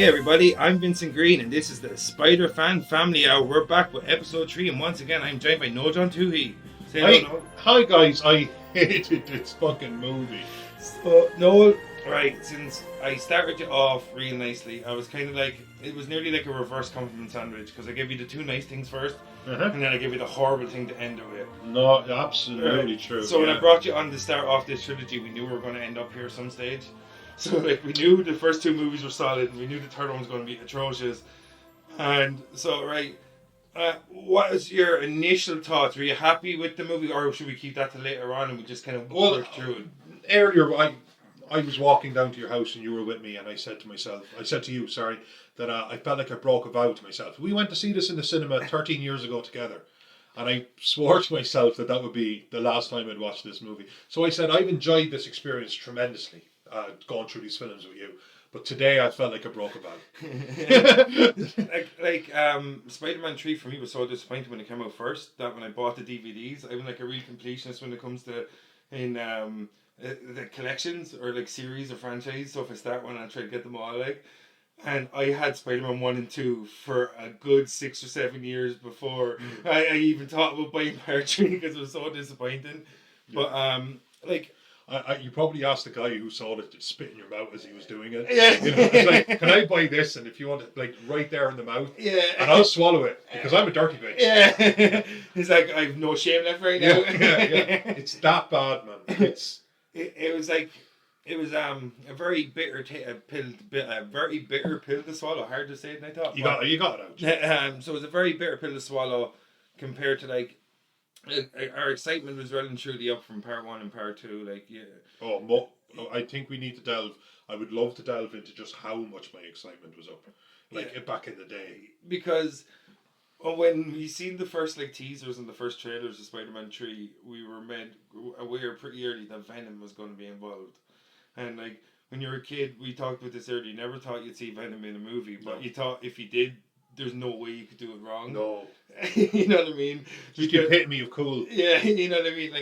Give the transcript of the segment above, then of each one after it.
Hey everybody, I'm Vincent Green and this is the Spider Fan Family Hour. We're back with episode 3 and once again I'm joined by Noel John Toohey. Say hello, Noel. Hi guys, I hated this fucking movie. So Noel, right, since I started you off real nicely, I was kind of like, it was nearly like a reverse compliment sandwich because I gave you the two nice things first and then I gave you the horrible thing to end it with. No, absolutely true. So when I brought you on to start off this trilogy, we knew we were going to end up here some stage. So like we knew the first two movies were solid and we knew the third one was going to be atrocious. And so what was your initial thoughts? Were you happy with the movie or should we keep that to later on and we just kind of work through it? Earlier I was walking down to your house and you were with me and I said to you, that I felt like I broke a vow to myself. We went to see this in the cinema 13 years ago together. And I swore to myself that would be the last time I'd watch this movie. So I said, I've enjoyed this experience tremendously, going through these films with you. But today I felt like I broke a vow. Spider-Man 3 for me was so disappointing when it came out first, that when I bought the DVDs, I'm like a real completionist when it comes to the collections or like series or franchise. So if I start one, I'll try to get them all like. And I had Spider-Man 1 and 2 for a good 6 or 7 years before I even thought about buying part 3 because it was so disappointing. Yeah. But you probably asked the guy who saw it to spit in your mouth as he was doing it. Yeah. You know, it's like, can I buy this? And if you want it, like right there in the mouth, yeah, and I'll swallow it because I'm a dirty bitch. Yeah, it's like I have no shame left right now. Yeah. It's that bad, man. It was a very bitter pill to swallow. Hard to say than I thought. You got it out. So it was a very bitter pill to swallow compared to like our excitement was well and truly up from part 1 and part 2. Like I think we need to delve. I would love to delve into just how much my excitement was up, back in the day. Because when we seen the first like teasers and the first trailers of Spider-Man 3, we were made aware pretty early that Venom was going to be involved. And like when you were a kid, we talked about this earlier. You never thought you'd see Venom in a movie, but you thought if you did, there's no way you could do it wrong. No, you know what I mean. Just the epitome of cool. Yeah, you know what I mean.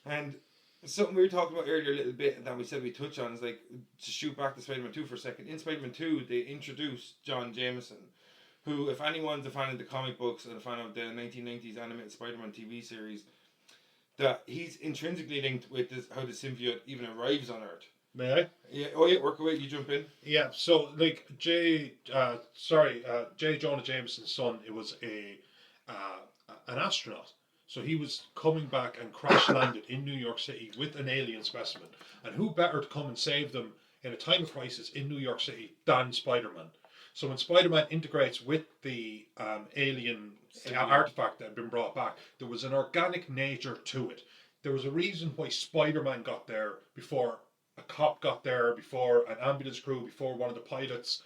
And something we were talking about earlier a little bit that we said we touch on is like to shoot back to Spider-Man 2 for a second. In Spider-Man 2, they introduced John Jameson, who, if anyone's a fan of the comic books and a fan of the 1990s animated Spider-Man TV series, that he's intrinsically linked with how the symbiote even arrives on Earth. May I? Yeah. Oh yeah. Work away. You jump in. Yeah. So like J. Jonah Jameson's son, it was an astronaut. So he was coming back and crash landed in New York City with an alien specimen. And who better to come and save them in a time of crisis in New York City than Spider-Man? So when Spider-Man integrates with the alien artifact that had been brought back, there was an organic nature to it. There was a reason why Spider-Man got there before a cop got there, before an ambulance crew, before one of the pilots,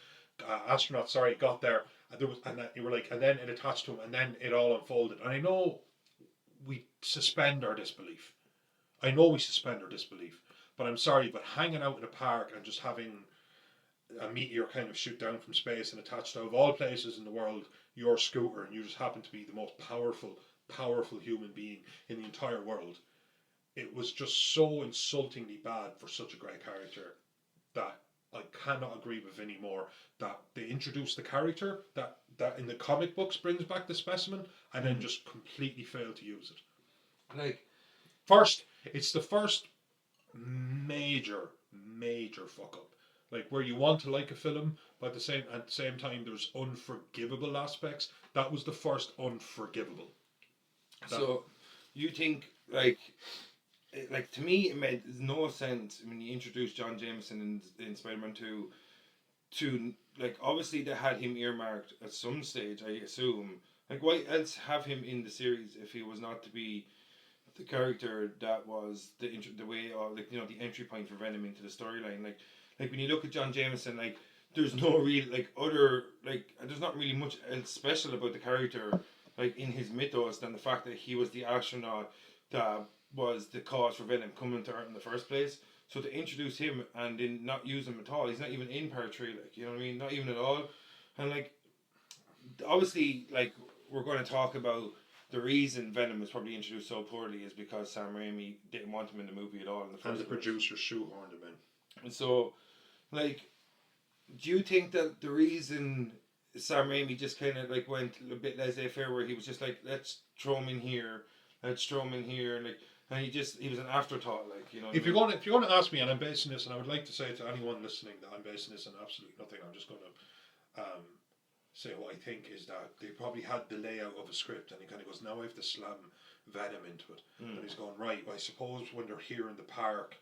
astronauts, got there. And then it attached to him, and then it all unfolded. And I know we suspend our disbelief. But I'm sorry, but hanging out in a park and just having a meteor kind of shoot down from space and attached to, of all places in the world, your scooter, and you just happen to be the most powerful human being in the entire world. It was just so insultingly bad for such a great character that I cannot agree with anymore. That they introduced the character that in the comic books brings back the specimen and then just completely failed to use it. It's the first major fuck up. Like where you want to like a film, but at the same time there's unforgivable aspects. That was the first unforgivable. So you think like to me it made no sense when you introduced John Jameson in Spider-Man 2 to like obviously they had him earmarked at some stage, I assume. Like why else have him in the series if he was not to be the character that was the way or like the entry point for Venom into the storyline. Like when you look at John Jameson, like there's no real there's not really much else special about the character like in his mythos than the fact that he was the astronaut that was the cause for Venom coming to Earth in the first place. So to introduce him and then not use him at all, he's not even in part 3, like, you know what I mean? Not even at all. And like, obviously, like, we're going to talk about the reason Venom was probably introduced so poorly is because Sam Raimi didn't want him in the movie at all in the first place. And the producers shoehorned him in. And so, like, do you think that the reason Sam Raimi just kind of like went a bit laissez-faire, where he was just like, let's throw him in here, let's throw him in here, like, and he was an afterthought, like, you know. If you're going to ask me, and I'm basing this, and I would like to say to anyone listening that I'm basing this on absolutely nothing. I'm just going to say what I think is that they probably had the layout of a script, and he kind of goes, now I have to slam Venom into it, and he's going, right. Well, I suppose when they're here in the park,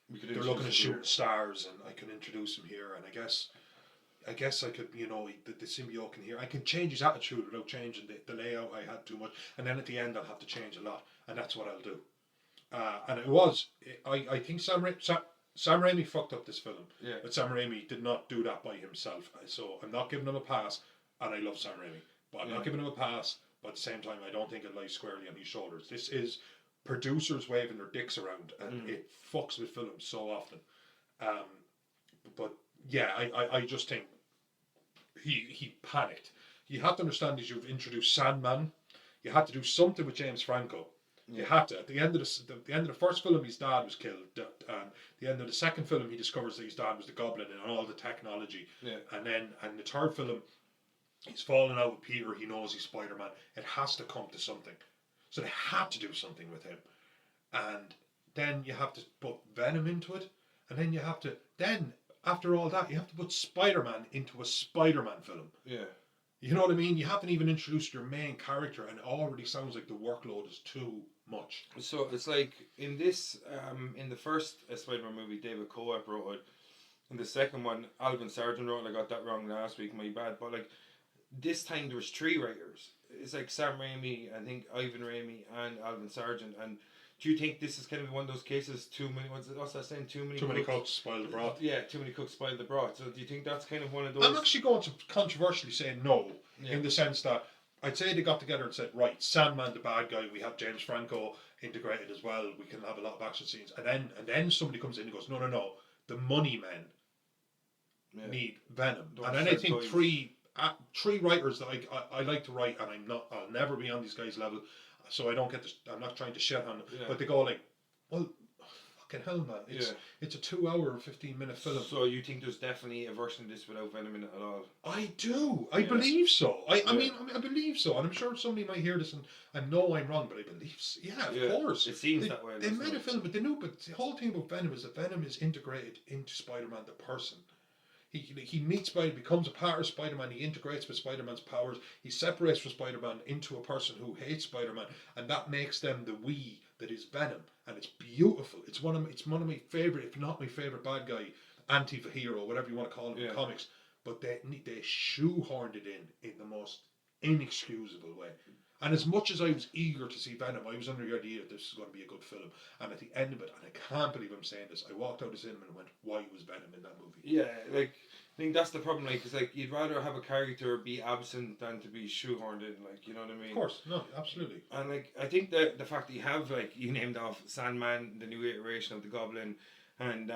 they're looking at shooting stars, and I can introduce him here, and I guess I could, you know, the symbiote can hear. I can change his attitude without changing the layout. I had too much, and then at the end I'll have to change a lot, and that's what I'll do. And it was, I think Sam Raimi fucked up this film. Yeah. But Sam Raimi did not do that by himself. So I'm not giving him a pass, and I love Sam Raimi, but I'm not giving him a pass. But at the same time, I don't think it lies squarely on his shoulders. This is producers waving their dicks around, and it fucks with films so often. But yeah, I just think he panicked. You have to understand is you've introduced Sandman. You had to do something with James Franco. You had to. At the end of the first film, his dad was killed. At the end of the second film, he discovers that his dad was the Goblin and all the technology. Yeah. And then, the third film, he's falling out with Peter. He knows he's Spider-Man. It has to come to something. So they had to do something with him. And then you have to put Venom into it. And then you have to, after all that, you have to put Spider-Man into a Spider-Man film. Yeah. You know what I mean? You haven't even introduced your main character, and it already sounds like the workload is too much. So it's like in this, in the first Spider-Man movie, David Coep wrote it. In the second one, Alvin Sargent wrote it. I got that wrong last week, my bad. But like this time, there was 3 writers. It's like Sam Raimi, I think Ivan Raimi, and Alvin Sargent. And do you think this is kind of one of those cases? Too many. What's that saying? Too many cooks spoil the broth. Yeah, too many cooks spoil the broth. So do you think that's kind of one of those? I'm actually going to controversially say no, in the sense that I'd say they got together and said, right, Sandman the bad guy, we have James Franco integrated as well, we can have a lot of action scenes, and then somebody comes in and goes, no, the money men need Venom. And then I think three writers that I like to write, and I'll never be on these guys' level, so I don't get this, I'm not trying to shit on them, but they go like, well, fucking hell, man, it's a 2 hour and 15-minute film. So you think there's definitely a version of this without Venom in it at all? I do. I believe so. I mean, I believe so, and I'm sure somebody might hear this and know I'm wrong, but I believe so. Yeah, of course. It seems that way. They made a film, but they knew. But the whole thing about Venom is that Venom is integrated into Spider-Man, the person. He meets Spider-Man, becomes a part of Spider-Man, he integrates with Spider-Man's powers, he separates from Spider-Man into a person who hates Spider-Man, and that makes them the we that is Venom, and it's beautiful. It's one of my favourite, if not my favourite bad guy, anti-hero, whatever you want to call him in comics, but they shoehorned it in the most inexcusable way. And as much as I was eager to see Venom, I was under the idea that this is going to be a good film. And at the end of it, and I can't believe I'm saying this, I walked out of the cinema and went, why was Venom in that movie? Yeah, like, I think that's the problem, like, because like, you'd rather have a character be absent than to be shoehorned in, like, you know what I mean? Of course, no, absolutely. And like, I think that the fact that you have, like, you named off Sandman, the new iteration of the Goblin, and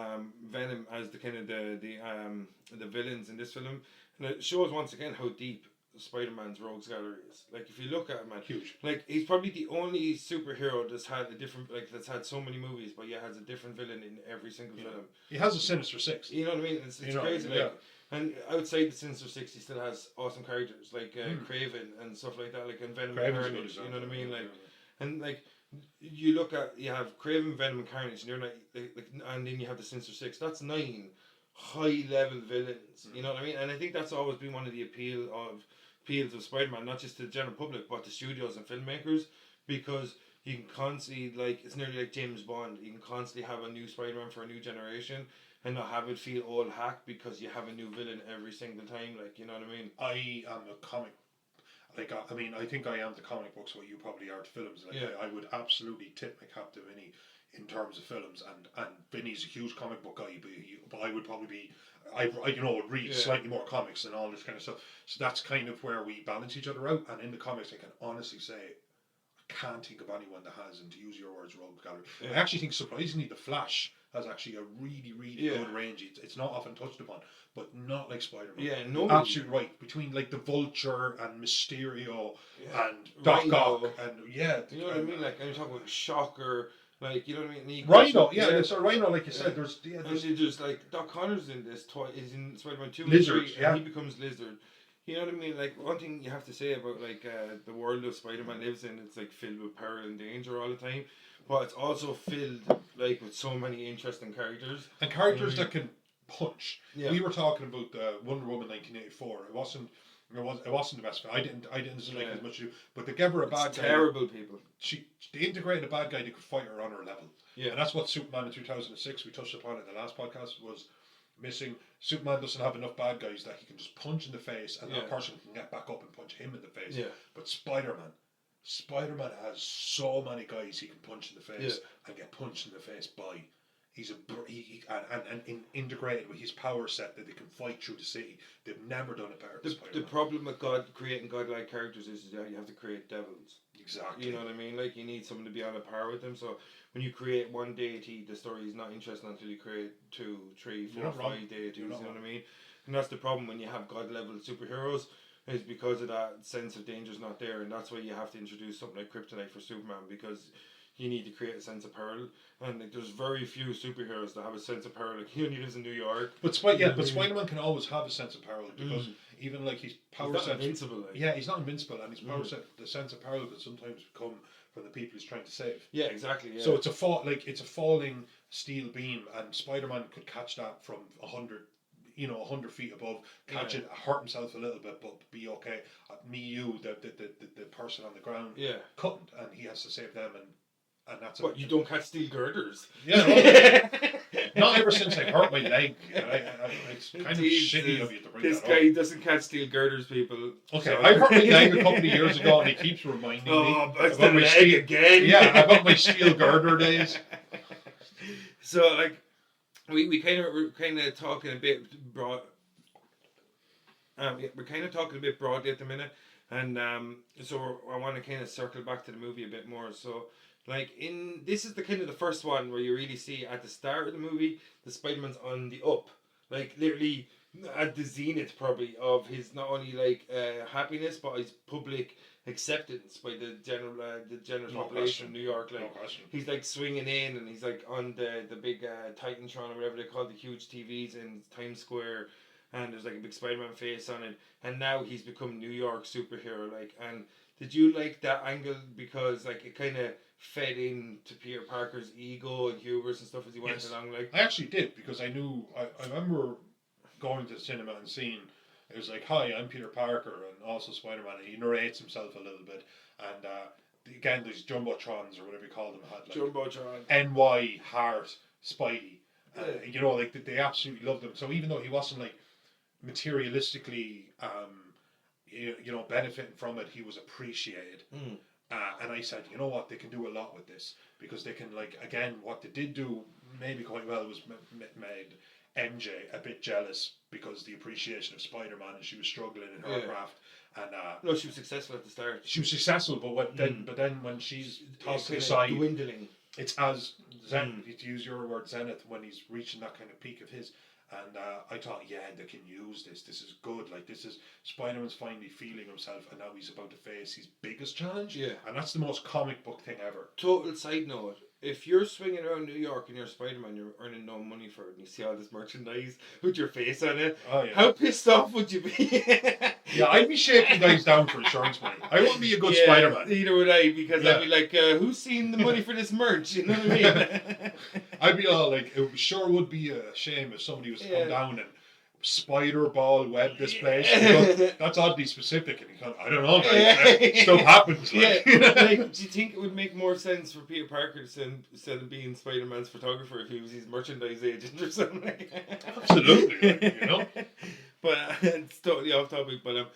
Venom as the kind of the villains in this film, and it shows once again how deep Spider-Man's rogues gallery is. Like, if you look at it, man, huge. Like, he's probably the only superhero that's had a different, like, that's had so many movies, but has a different villain in every single film. He has a Sinister Six. You know what I mean? It's crazy. Like, and outside the Sinister Six, he still has awesome characters like Kraven and stuff like that, like, and Venom and Carnage. You know what I mean? Like, and like, you look at, you have Kraven, Venom, and Carnage, and you're like, and then you have the Sinister Six. That's 9 high-level villains. You know what I mean? And I think that's always been one of the appeals of Spider-Man, not just to the general public, but to studios and filmmakers, because you can constantly, like, it's nearly like James Bond. You can constantly have a new Spider-Man for a new generation and not have it feel old hack because you have a new villain every single time. Like, you know what I mean? I am a comic. Like, I mean, I think I am to comic books what you probably are to films. Like, I would absolutely tip my cap to Vinny in terms of films, and Vinny's a huge comic book guy, but I would probably be, I would read slightly more comics and all this kind of stuff. So that's kind of where we balance each other out. And in the comics, I can honestly say, I can't think of anyone that has, and to use your words, rogue gallery. I actually think surprisingly, The Flash has actually a really, really good range. It's not often touched upon, but not like Spider-Man. Yeah, no, absolutely right. Between like the Vulture and Mysterio and Doc Ock, and you know what I mean. Like, and you're talking about Shocker Like, you know what I mean? And Rhino, so Rhino, like you said, there's and there's like Doc Connors in this is in Spider-Man 2 Lizard, and 3, and he becomes Lizard. You know what I mean? Like, one thing you have to say about like the world of Spider-Man lives in, it's like filled with peril and danger all the time, but it's also filled like with so many interesting characters and characters that can punch. Yeah. We were talking about Wonder Woman 1984. It wasn't the best film. I didn't dislike it as much as you, but they gave her a bad guy. Terrible people. They integrated a bad guy that could fight her on her level. Yeah. And that's what Superman in 2006, we touched upon it in the last podcast, was missing. Superman doesn't have enough bad guys that he can just punch in the face and that person can get back up and punch him in the face. Yeah. But Spider-Man has so many guys he can punch in the face and get punched in the face by. He's integrated with his power set that they can fight through the city. They've never done it better than Spider-Man. The problem with creating godlike characters is that you have to create devils. Exactly. You know what I mean? Like, you need someone to be on a par with them. So when you create one deity, the story is not interesting until you create 2, 3, 4, 5 deities. You know what I mean? And that's the problem when you have god level superheroes, is because of that sense of danger is not there, and that's why you have to introduce something like Kryptonite for Superman, because you need to create a sense of peril, and like, there's very few superheroes that have a sense of peril. Like, he only lives in New York. But Spider-Man can always have a sense of peril, because even like his power he's set, invincible. Like. Yeah, he's not invincible, and his power set, the sense of peril could sometimes come from the people he's trying to save. Yeah, exactly. Yeah. So it's a falling steel beam, and Spider-Man could catch that from 100 feet above, catch it, hurt himself a little bit, but be okay. The person on the ground, couldn't, and he has to save them, and that's. But you don't catch steel girders. Yeah, not ever since I hurt my leg. It's kind of shitty of you to bring that up. This guy doesn't catch steel girders, people. Okay, I hurt my leg a couple of years ago, and he keeps reminding me about my leg again. Yeah, about my steel girder days. So like. We're kind of talking a bit broad. We're kind of talking a bit broadly at the minute, and so I want to kind of circle back to the movie a bit more. So, like this is the kind of the first one where you really see at the start of the movie the Spider-Man's on the up, like literally at the zenith probably of his not only like happiness but his public acceptance by the general population of New York. Like he's like swinging in, and he's like on the big Titantron or whatever they call the huge TVs in Times Square, and there's like a big Spider-Man face on it, and now he's become New York superhero. Like, and did you like that angle, because like it kind of fed into Peter Parker's ego and hubris and stuff as he went along? Like, I actually did, because I remember going to the cinema and seeing. It was like, hi, I'm Peter Parker, and also Spider-Man, and he narrates himself a little bit. And again, these Jumbotrons, or whatever you call them, had like Jumbotron. NY, Heart, Spidey. Like they absolutely loved him. So even though he wasn't like materialistically, benefiting from it, he was appreciated. And I said, you know what, they can do a lot with this, because they can, like, again, what they did do maybe quite well was made MJ a bit jealous, because the appreciation of Spider-Man, and she was struggling in her craft, and no, she was successful at the start. She was successful, but then when she's tossed aside, dwindling. It's as Zenith, to use your word, Zenith, when he's reaching that kind of peak of his. And I thought, they can use this. This is good. Like, this is Spider-Man's finally feeling himself, and now he's about to face his biggest challenge. Yeah. And that's the most comic book thing ever. Total side note. If you're swinging around New York and you're Spider-Man, you're earning no money for it, and you see all this merchandise with your face on it, how pissed off would you be? I'd be shaking guys down for insurance money. I wouldn't be a good Spider-Man. Neither would I, because I'd be like, who's seen the money for this merch? You know what I mean? I'd be all like, it sure would be a shame if somebody was to come down and spider ball web this place. That's oddly specific, and I don't know, guys. Stuff happens. Like. Like, do you think it would make more sense for Peter Parker instead of being Spider-Man's photographer, if he was his merchandise agent or something? Absolutely, But it's totally off topic. But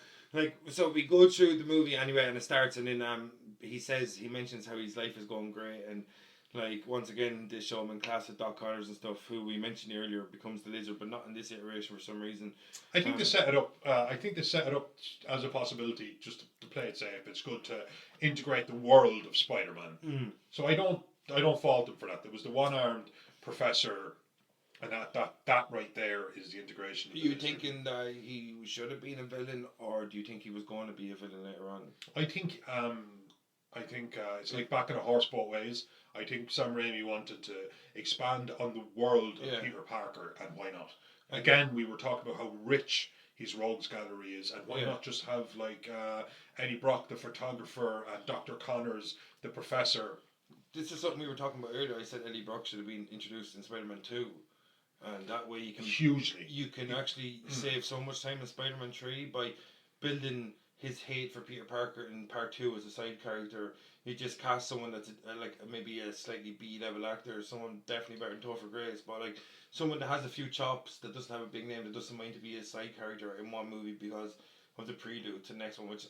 so we go through the movie anyway, and it starts, and then he mentions how his life is going great, and like, once again, this showman class with Doc Connors and stuff, who we mentioned earlier, becomes the Lizard, but not in this iteration for some reason. I think they set it up. I think they set it up as a possibility, just to play it safe. It's good to integrate the world of Spider-Man. So I don't fault them for that. There was the one-armed professor, and that right there is the integration. Are you thinking that he should have been a villain, or do you think he was going to be a villain later on? I think I think it's like back in a horse both ways. I think Sam Raimi wanted to expand on the world of Peter Parker, and why not? Again, we were talking about how rich his rogues gallery is, and why not just have like Eddie Brock, the photographer, and Dr. Connors, the professor. This is something we were talking about earlier. I said Eddie Brock should have been introduced in Spider-Man 2. And that way you can actually save so much time in Spider-Man 3 by building his hate for Peter Parker in part 2 as a side character. You just cast someone that's like maybe a slightly B-level actor, someone definitely better than Topher Grace, but like someone that has a few chops, that doesn't have a big name, that doesn't mind to be a side character in one movie because of the prelude to the next one, which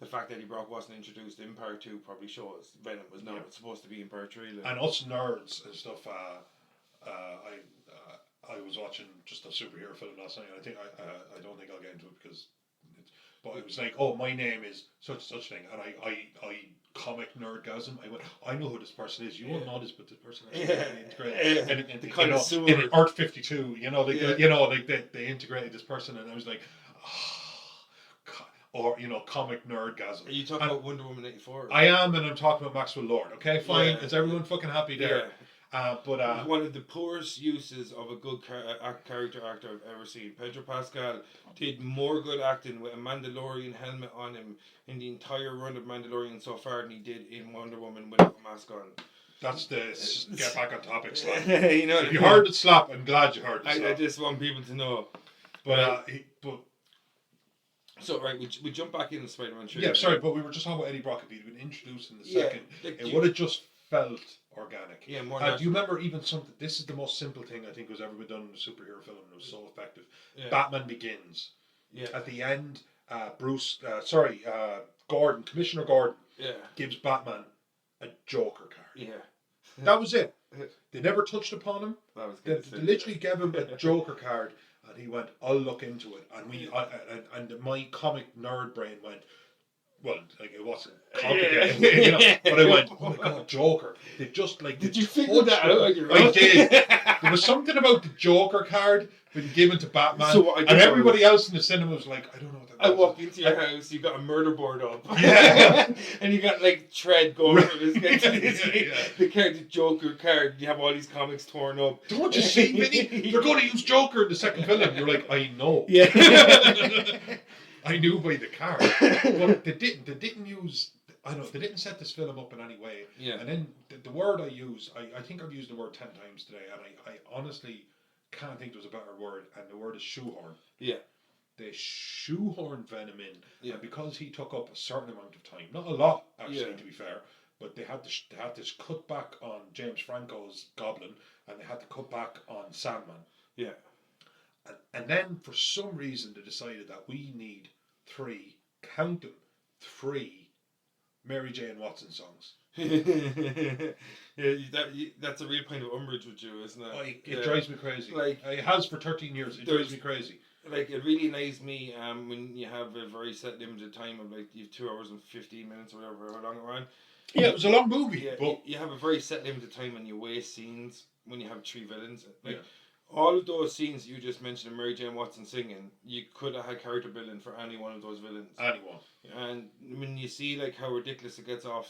the fact that Eddie Brock wasn't introduced in part 2 probably shows Venom was not supposed to be in part 3. Like. And us nerds and stuff, I was watching just a superhero film last night. I think I don't think I'll get into it because, but it was like, oh, my name is such thing, and I comic nerdgasm. I went, I know who this person is. You won't know this, but this person actually integrated. And the kind of in Art 52, they integrated this person, and I was like, or comic nerdgasm. Are you talking about Wonder Woman 84? I am, and I'm talking about Maxwell Lord. Okay, fine. Is everyone fucking happy there? Yeah. But one of the poorest uses of a good character actor I've ever seen. Pedro Pascal did more good acting with a Mandalorian helmet on him in the entire run of Mandalorian so far than he did in Wonder Woman without a mask on. That's the get back on topic slap. If you heard it slap, I'm glad you heard it slap. I just want people to know. So right, we jump back into Spider-Man 3. Yeah, sorry, but we were just talking about Eddie Brock. He'd been introduced in the second. It would have just felt organic. Yeah, more. Do you remember even something? This is the most simple thing I think was ever been done in a superhero film, and it was so effective. Yeah. Batman Begins. Yeah. At the end, Gordon, Commissioner Gordon, gives Batman a Joker card. Yeah. That was it. They never touched upon him. That was good. They literally gave him a Joker card, and he went, "I'll look into it." And my comic nerd brain went, well, like it wasn't complicated, but I went, "Oh my god, Joker!" They just like did you figure that out? I did. There was something about the Joker card being given to Batman, and everybody else in the cinema was like, "I don't know what that." I walk into your house, you got a murder board up, and you got like thread going through this. The Joker card. You have all these comics torn up. Don't you see, Vinny? They're going to use Joker in the second film. You're like, I know. Yeah. I knew by the card, but they didn't. They didn't use. I know they didn't set this film up in any way. Yeah. And then the word I use, I think I've used the word 10 times today, and I honestly can't think there's a better word, and the word is shoehorn. Yeah. They shoehorned Venom in, and because he took up a certain amount of time, not a lot actually, to be fair, but they had to cut back on James Franco's Goblin, and they had to cut back on Sandman. Yeah. And then for some reason they decided that we need 3, count them, 3 Mary Jane Watson songs. That's a real point of umbrage with you, isn't it? It drives me crazy. Like, it has for 13 years. It drives me crazy. Like, it really annoys me when you have a very set limited time of like you have 2 hours and 15 minutes or whatever, how long it ran. Yeah, it was a long movie. Yeah, but you have a very set limited time and you waste scenes when you have 3 villains. Like, all of those scenes you just mentioned of Mary Jane Watson singing, you could have had character building for any one of those villains. Anyone. And when you see like how ridiculous it gets kind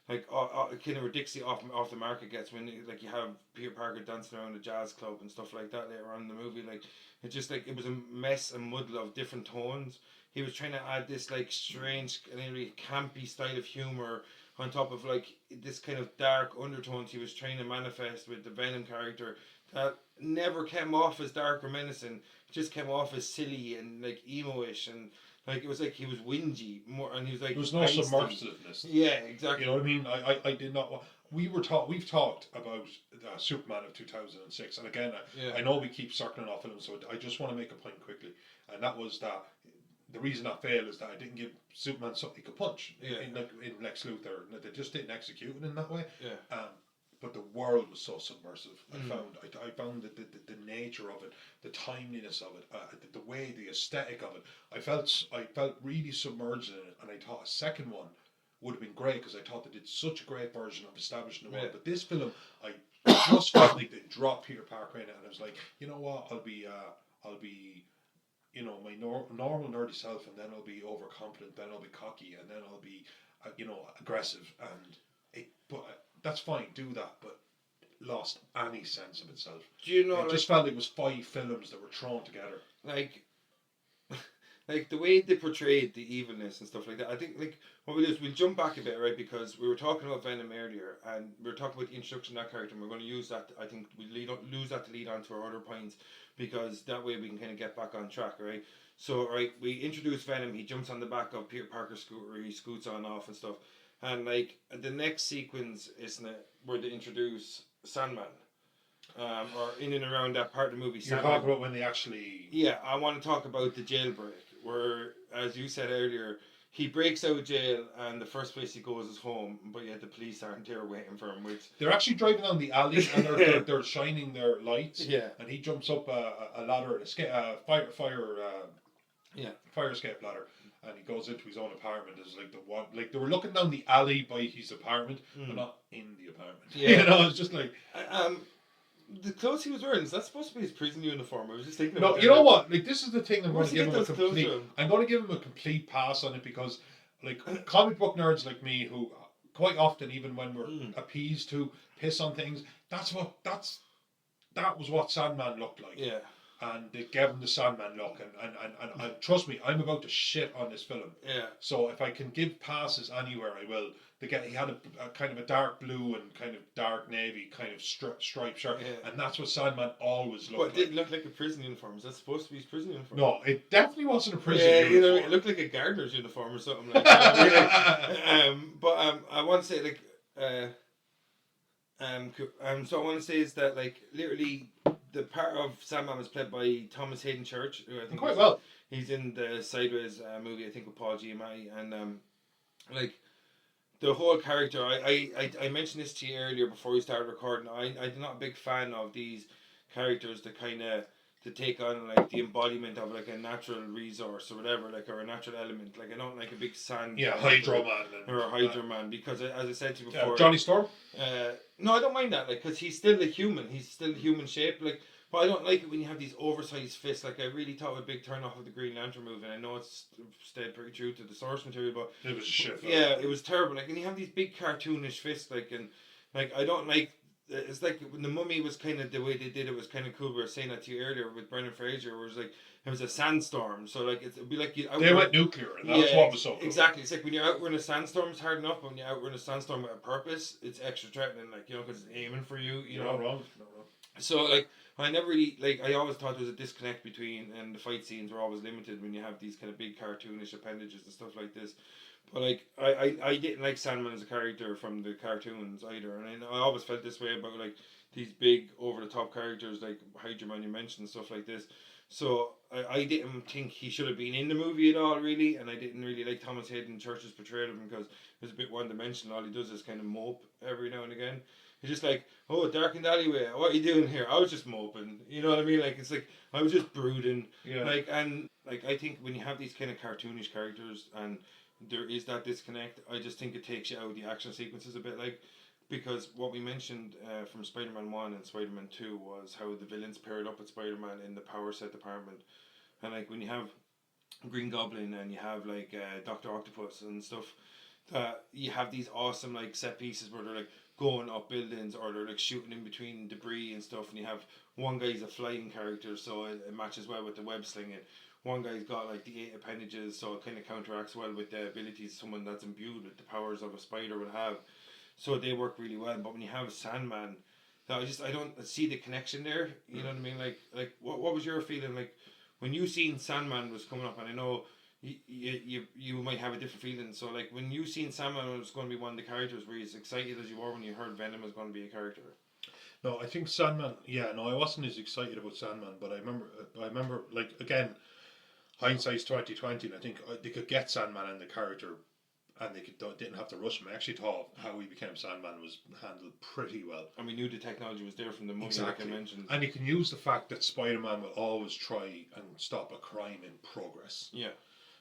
of ridiculously off the mark it gets when like you have Peter Parker dancing around a jazz club and stuff like that later on in the movie. Like it just like it was a mess and muddle of different tones. He was trying to add this like strange and really campy style of humor on top of like this kind of dark undertones he was trying to manifest with the Venom character that never came off as dark or menacing. It just came off as silly and like emo-ish, and like it was like he was whingy more, and he was like there was no submersiveness. Yeah, exactly. You know what I mean? I did not. We've talked about Superman of 2006, and again, I know we keep circling off films, so I just want to make a point quickly, and that was that. The reason I failed is that I didn't give Superman something he could punch in Lex Luthor. They just didn't execute it in that way. Yeah. But the world was so submersive. I found that the nature of it, the timeliness of it, the way, the aesthetic of it. I felt really submerged in it, and I thought a second one would have been great because I thought they did such a great version of establishing the world. But this film, I just felt like they dropped Peter Parker in it, and I was like, you know what, I'll be my normal nerdy self, and then I'll be overconfident, then I'll be cocky, and then I'll be aggressive, and that's fine, do that, but lost any sense of itself. Do you know? It just felt like it was 5 films that were thrown together. Like the way they portrayed the evilness and stuff like that. I think like what we'll do is we'll jump back a bit, right? Because we were talking about Venom earlier, and we were talking about the introduction of that character, and we're going to use that. I think we lose that to lead on to our other points, because that way we can kind of get back on track, right? So, right, we introduce Venom. He jumps on the back of Peter Parker's scooter. He scoots on off and stuff. And like the next sequence, isn't it, where they introduce Sandman, or in and around that part of the movie. You're talking about when they actually... Yeah, I want to talk about the jailbreak, where, as you said earlier, he breaks out of jail, and the first place he goes is home, but yet the police aren't there waiting for him. Which they're actually driving down the alley, and they're shining their lights. Yeah. And he jumps up a ladder, fire escape ladder, and he goes into his own apartment. It's like they were looking down the alley by his apartment, but not in the apartment. Yeah. It's just like the clothes he was wearing, is that supposed to be his prison uniform? I was just thinking. No, you know what? Like, this is the thing. I'm going to give him a complete. To him? I'm going to give him a complete pass on it, because, like, comic book nerds like me, who quite often, even when we're appeased to piss on things, that was what Sandman looked like. Yeah. And they gave him the Sandman look, and trust me, I'm about to shit on this film. Yeah. So if I can give passes anywhere, I will. He had a kind of a dark blue and kind of dark navy kind of striped shirt, and that's what Sandman always looked like. But it didn't look like a prison uniform. Is that supposed to be his prison uniform? No, it definitely wasn't a prison uniform. It looked like a gardener's uniform or something like that. But I want to say, like, so I want to say is that, like, literally the part of Sandman was played by Thomas Hayden Church, who I think quite well. He's in the Sideways movie, I think, with Paul Giamatti, and like the whole character. I mentioned this to you earlier before we started recording. I'm not a big fan of these characters that kind of to take on like the embodiment of like a natural resource or whatever, like, or a natural element. Like, I don't like a big sand. Yeah, Hydro Man. Or a Hydro Man, because as I said to you before, Johnny Storm. No, I don't mind that. Like, because he's still a human. He's still human shape. Like, but I don't like it when you have these oversized fists. Like, I really thought a big turn off of the Green Lantern movie. And I know it's stayed pretty true to the source material, but it was shit. Yeah, it was terrible. Like, and you have these big cartoonish fists. Like, and like I don't like. It's like when the Mummy was kind of the way they did it was kind of cool. We were saying that to you earlier with Brendan Fraser, where it was like it was a sandstorm. So like it'd be like they went nuclear, and that's what was so cool. Exactly. It's like when you're out running a sandstorm, it's hard enough. But when you're out running a sandstorm with a purpose, it's extra threatening. Like, you know, because it's aiming for you. You know. Not wrong. So like I never really like. I always thought there was a disconnect between, and the fight scenes were always limited when you have these kind of big cartoonish appendages and stuff like this. But like I didn't like Sandman as a character from the cartoons either, and I always felt this way about like these big over the top characters like Hydro Man you mentioned and stuff like this. So I didn't think he should have been in the movie at all, really, and I didn't really like Thomas Hayden Church's portrayal of him because it was a bit one dimensional. All he does is kind of mope every now and again. He's just like, oh, darkened alleyway, what are you doing here? I was just moping. You know what I mean? Like, it's like I was just brooding. Yeah. Like, and like I think when you have these kind of cartoonish characters and there is that disconnect, I just think it takes you out of the action sequences a bit, like, because what we mentioned from Spider-Man 1 and Spider-Man 2 was how the villains paired up with Spider-Man in the power set department. And like when you have Green Goblin and you have like Dr. Octopus and stuff, you have these awesome like set pieces where they're like going up buildings or they're like shooting in between debris and stuff, and you have one guy's a flying character, so it matches well with the web slinging. One guy's got like the 8 appendages, so it kind of counteracts well with the abilities someone that's imbued with the powers of a spider would have. So they work really well. But when you have Sandman, I don't see the connection there. You know what I mean? Like what was your feeling like when you seen Sandman was coming up? And I know you might have a different feeling. So like when you seen Sandman was going to be one of the characters, were you as excited as you were when you heard Venom was going to be a character? No, I think Sandman. Yeah, no, I wasn't as excited about Sandman, but I remember like again. Hindsight's 2020, and I think they could get Sandman in the character, and they didn't have to rush him. I actually thought how he became Sandman was handled pretty well. And we knew the technology was there from the movie, exactly. like I mentioned. And you can use the fact that Spider-Man will always try and stop a crime in progress. Yeah.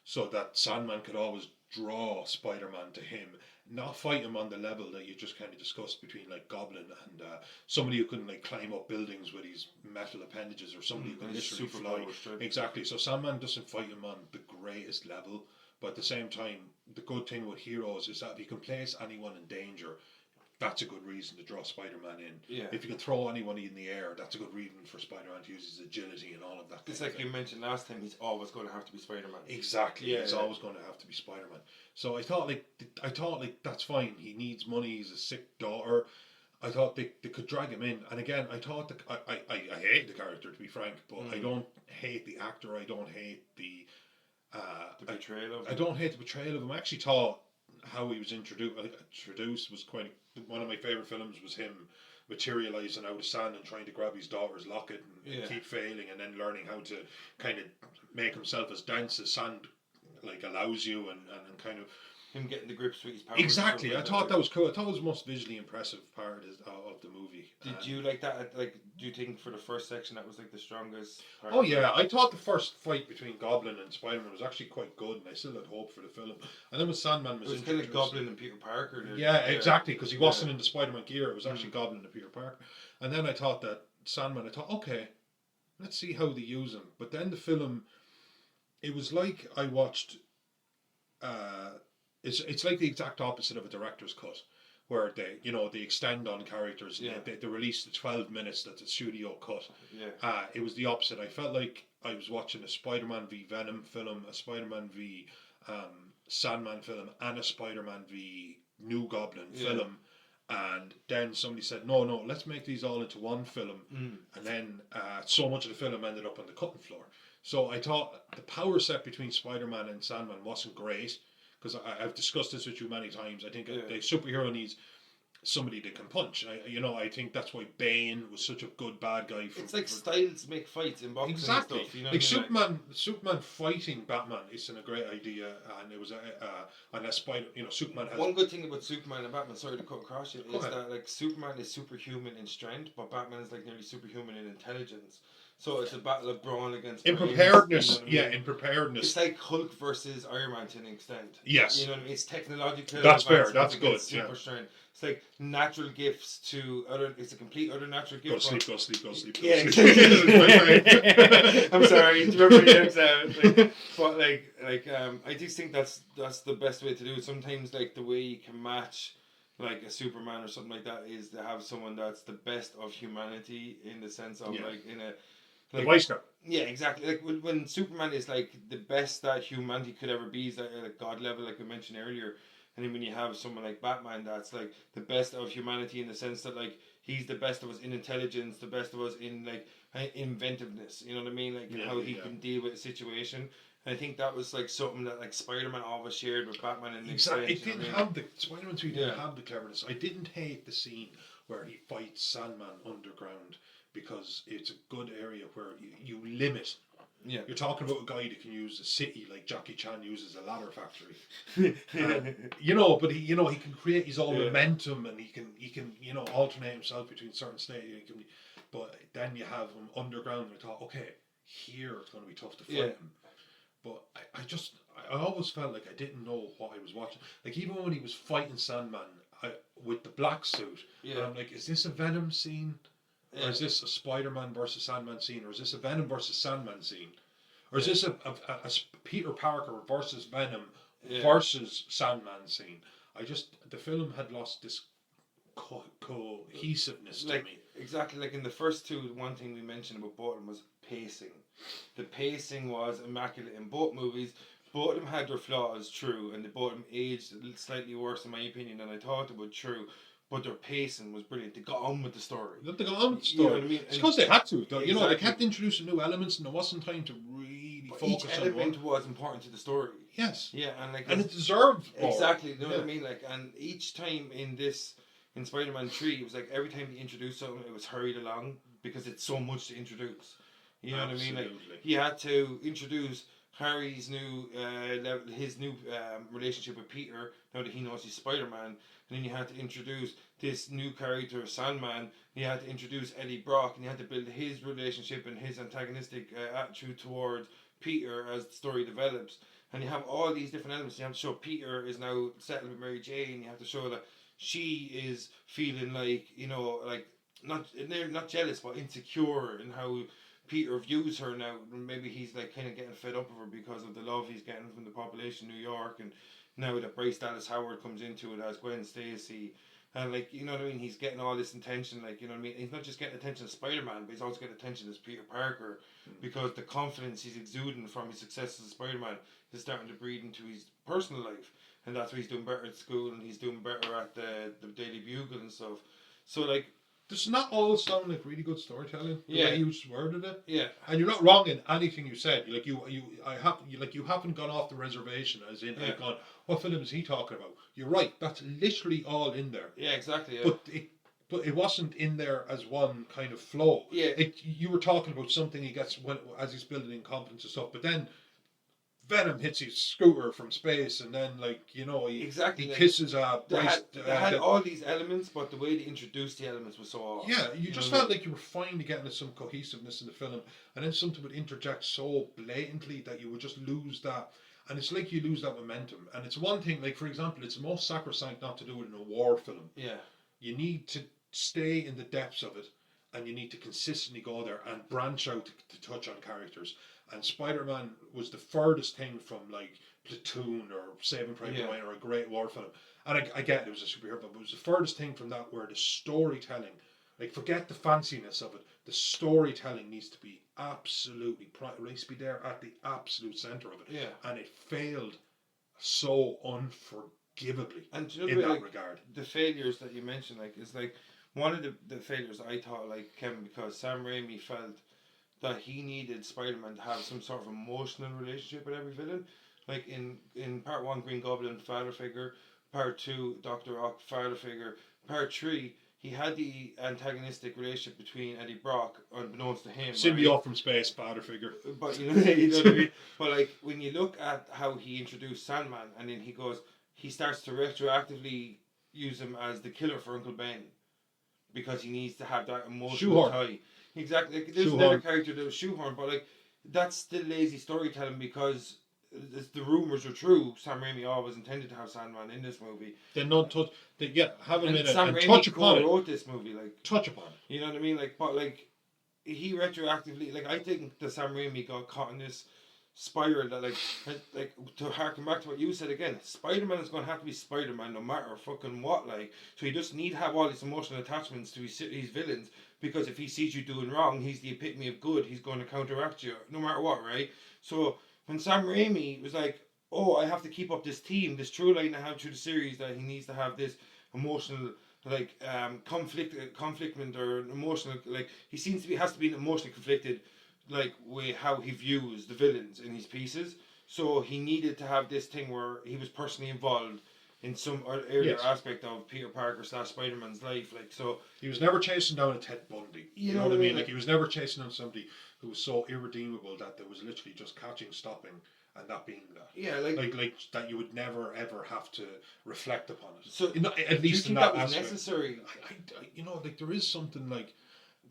So that Sandman could always draw Spider-Man to him, not fight him on the level that you just kind of discussed between like Goblin and somebody who can like climb up buildings with his metal appendages, or somebody who can literally fly. Exactly. So Sandman doesn't fight him on the greatest level, but at the same time, the good thing with heroes is that if you can place anyone in danger, that's a good reason to draw Spider-Man in. Yeah. If you can throw anyone in the air, that's a good reason for Spider-Man to use his agility and all of that. It's like you mentioned last time, he's always going to have to be Spider-Man. Exactly. Yeah, He's always going to have to be Spider-Man. So I thought that's fine. He needs money. He's a sick daughter. I thought they could drag him in. And again, I thought I hate the character, to be frank, but I don't hate the actor. I don't hate the betrayal of him. I don't hate the betrayal of him. I actually thought how he was introduced was quite one of my favourite films. Was him materialising out of sand and trying to grab his daughter's locket and keep failing, and then learning how to kind of make himself as dense as sand like allows you, and kind of him getting the grips with his powers. Exactly, I thought that was cool. I thought it was the most visually impressive part of the movie. Did you like that? Like, do you think for the first section that was like the strongest part? Oh yeah, I thought the first fight between Goblin and Spider-Man was actually quite good, and I still had hope for the film. And then when Sandman was it was kind of Goblin and Peter Parker. Yeah, exactly, because he wasn't in the Spider-Man gear. It was actually Goblin and Peter Parker. And then I thought that Sandman. I thought, okay, let's see how they use him. But then the film, it was like I watched. It's like the exact opposite of a director's cut, where they extend on characters. Yeah. They release the 12 minutes that the studio cut. Yeah. It was the opposite. I felt like I was watching a Spider-Man v Venom film, a Spider-Man v Sandman film, and a Spider-Man v New Goblin film. And then somebody said, no, let's make these all into one film. And then so much of the film ended up on the cutting floor. So I thought the power set between Spider-Man and Sandman wasn't great. Because I've discussed this with you many times. I think a superhero needs somebody that can punch. I think that's why Bane was such a good bad guy. It's like styles make fights in boxing exactly. and stuff. You know like Superman fighting Batman isn't a great idea, and it was unless Superman has one good thing about Superman and Batman. Sorry to cut across you. Is that like Superman is superhuman in strength, but Batman is like nearly superhuman in intelligence. So it's a battle of brawn against in brains, preparedness. You know what I mean? In preparedness. It's like Hulk versus Iron Man to an extent. Yes. You know what I mean? It's technological. That's fair. That's good. Super strength. It's like natural gifts to other. It's a complete other natural gift. Go sleep. Yeah, exactly. I'm sorry. Remember the but I just think that's the best way to do it. Sometimes like the way you can match like a Superman or something like that is to have someone that's the best of humanity in the sense of like in a. Like, the Boy Scout. Yeah, exactly. Like when Superman is like the best that humanity could ever be, is at like God level, like we mentioned earlier. And then when you have someone like Batman, that's like the best of humanity in the sense that like he's the best of us in intelligence, the best of us in like inventiveness. You know what I mean? Like how he can deal with a situation. And I think that was like something that like Spider-Man always shared with Batman. And exactly, it didn't have the Spider-Man 3 didn't have the cleverness. I didn't hate the scene where he fights Sandman underground. Because it's a good area where you limit. Yeah. You're talking about a guy that can use a city like Jackie Chan uses a ladder factory. But he can create his own momentum, and he can alternate himself between certain states. But then you have him underground, and I thought, okay, here it's going to be tough to fight him. But I always felt like I didn't know what I was watching. Like even when he was fighting Sandman with the black suit, I'm like, is this a Venom scene? Or is this a Spider-Man versus Sandman scene? Or is this a Venom versus Sandman scene? Or is this a Peter Parker versus Venom versus Sandman scene? The film had lost this cohesiveness to me. Exactly, like in the first two, one thing we mentioned about both of them was pacing. The pacing was immaculate in both movies. Both of them had their flaws, true, and both of them aged slightly worse, in my opinion, than I thought it would, true. But their pacing was brilliant. They got on with the story. They got on with the story. You know what I mean? It's because they had to. They kept introducing new elements, and there wasn't time to really focus each on element was important to the story. Yes. Yeah, and it deserved more. Exactly. You know what I mean? Like, and each time in Spider-Man 3, it was like every time he introduced something, it was hurried along because it's so much to introduce. You know what I mean? Like, he had to introduce Harry's new relationship with Peter now that he knows he's Spider-Man. And then you had to introduce this new character, Sandman. You had to introduce Eddie Brock, and you had to build his relationship and his antagonistic attitude towards Peter as the story develops. And you have all these different elements. You have to show Peter is now settled with Mary Jane. You have to show that she is feeling like, not jealous, but insecure in how Peter views her now. Maybe he's like kind of getting fed up of her because of the love he's getting from the population of New York, and now that Bryce Dallas Howard comes into it as Gwen Stacy. And like, you know what I mean, he's getting all this attention, like, you know what I mean, he's not just getting attention as Spider-Man, but he's also getting attention as Peter Parker, because the confidence he's exuding from his success as Spider-Man is starting to breed into his personal life, and that's why he's doing better at school, and he's doing better at the Daily Bugle and stuff. So like, does not all sound like really good storytelling? The way you worded it. Yeah. And you're not wrong in anything you said. Like you haven't gone off the reservation as in like gone, what film is he talking about? You're right. That's literally all in there. Yeah, exactly. Yeah. But it wasn't in there as one kind of flow. Yeah. You were talking about something he gets as he's building incompetence and stuff, but then Venom hits his scooter from space, and then he kisses Bryce. They had all these elements, but the way they introduced the elements was so awesome. Yeah, you just felt like you were finally getting some cohesiveness in the film, and then something would interject so blatantly that you would just lose that, and it's like you lose that momentum. And it's one thing, like for example, it's most sacrosanct not to do it in a war film. Yeah, you need to stay in the depths of it, and you need to consistently go there and branch out to touch on characters. And Spider-Man was the furthest thing from like Platoon or Saving Private Ryan or a great war film. And I get it was a superhero, but it was the furthest thing from that where the storytelling, like forget the fanciness of it, the storytelling needs to be absolutely needs to be there at the absolute centre of it. Yeah. And it failed so unforgivably and you know, in that like, regard. The failures that you mentioned, like, is like one of the failures I thought, like, Kevin, because Sam Raimi felt that he needed Spider-Man to have some sort of emotional relationship with every villain. Like in part 1, Green Goblin, father figure. Part 2, Dr. Ock, father figure. Part 3, he had the antagonistic relationship between Eddie Brock, unbeknownst to him. Symbiote from space, father figure. But you know what I mean? But like, when you look at how he introduced Sandman, and then he starts to retroactively use him as the killer for Uncle Ben, because he needs to have that emotional tie. Exactly. Like, there's another character that was shoehorned, but like, that's still lazy storytelling, because the rumors are true. Sam Raimi always intended to have Sandman in this movie. They're not touch. Have him in it and Raimi touch upon it. Wrote this movie, like touch upon it. You know what I mean? Like, but like, he retroactively, like, I think that Sam Raimi got caught in this spiral that like to harken back to what you said again, Spider-Man is going to have to be Spider-Man no matter fucking what, like, so he just need to have all these emotional attachments to his villains, because if he sees you doing wrong, he's the epitome of good, he's going to counteract you no matter what, right? So when Sam Raimi was like, oh, I have to keep up this theme, this true line I have through the series, that he needs to have this emotional, like, conflictment or emotional, like, he has to be emotionally conflicted, like, with how he views the villains in his pieces. So he needed to have this thing where he was personally involved in some earlier aspect of Peter Parker / Spider-Man's life. Like, so he was never chasing down a Ted Bundy. You know what I mean? Like, he was never chasing down somebody who was so irredeemable that there was literally just catching, stopping, and that being that. Yeah, like that you would never ever have to reflect upon it. So at least in that was aspect. necessary? I like, there is something like.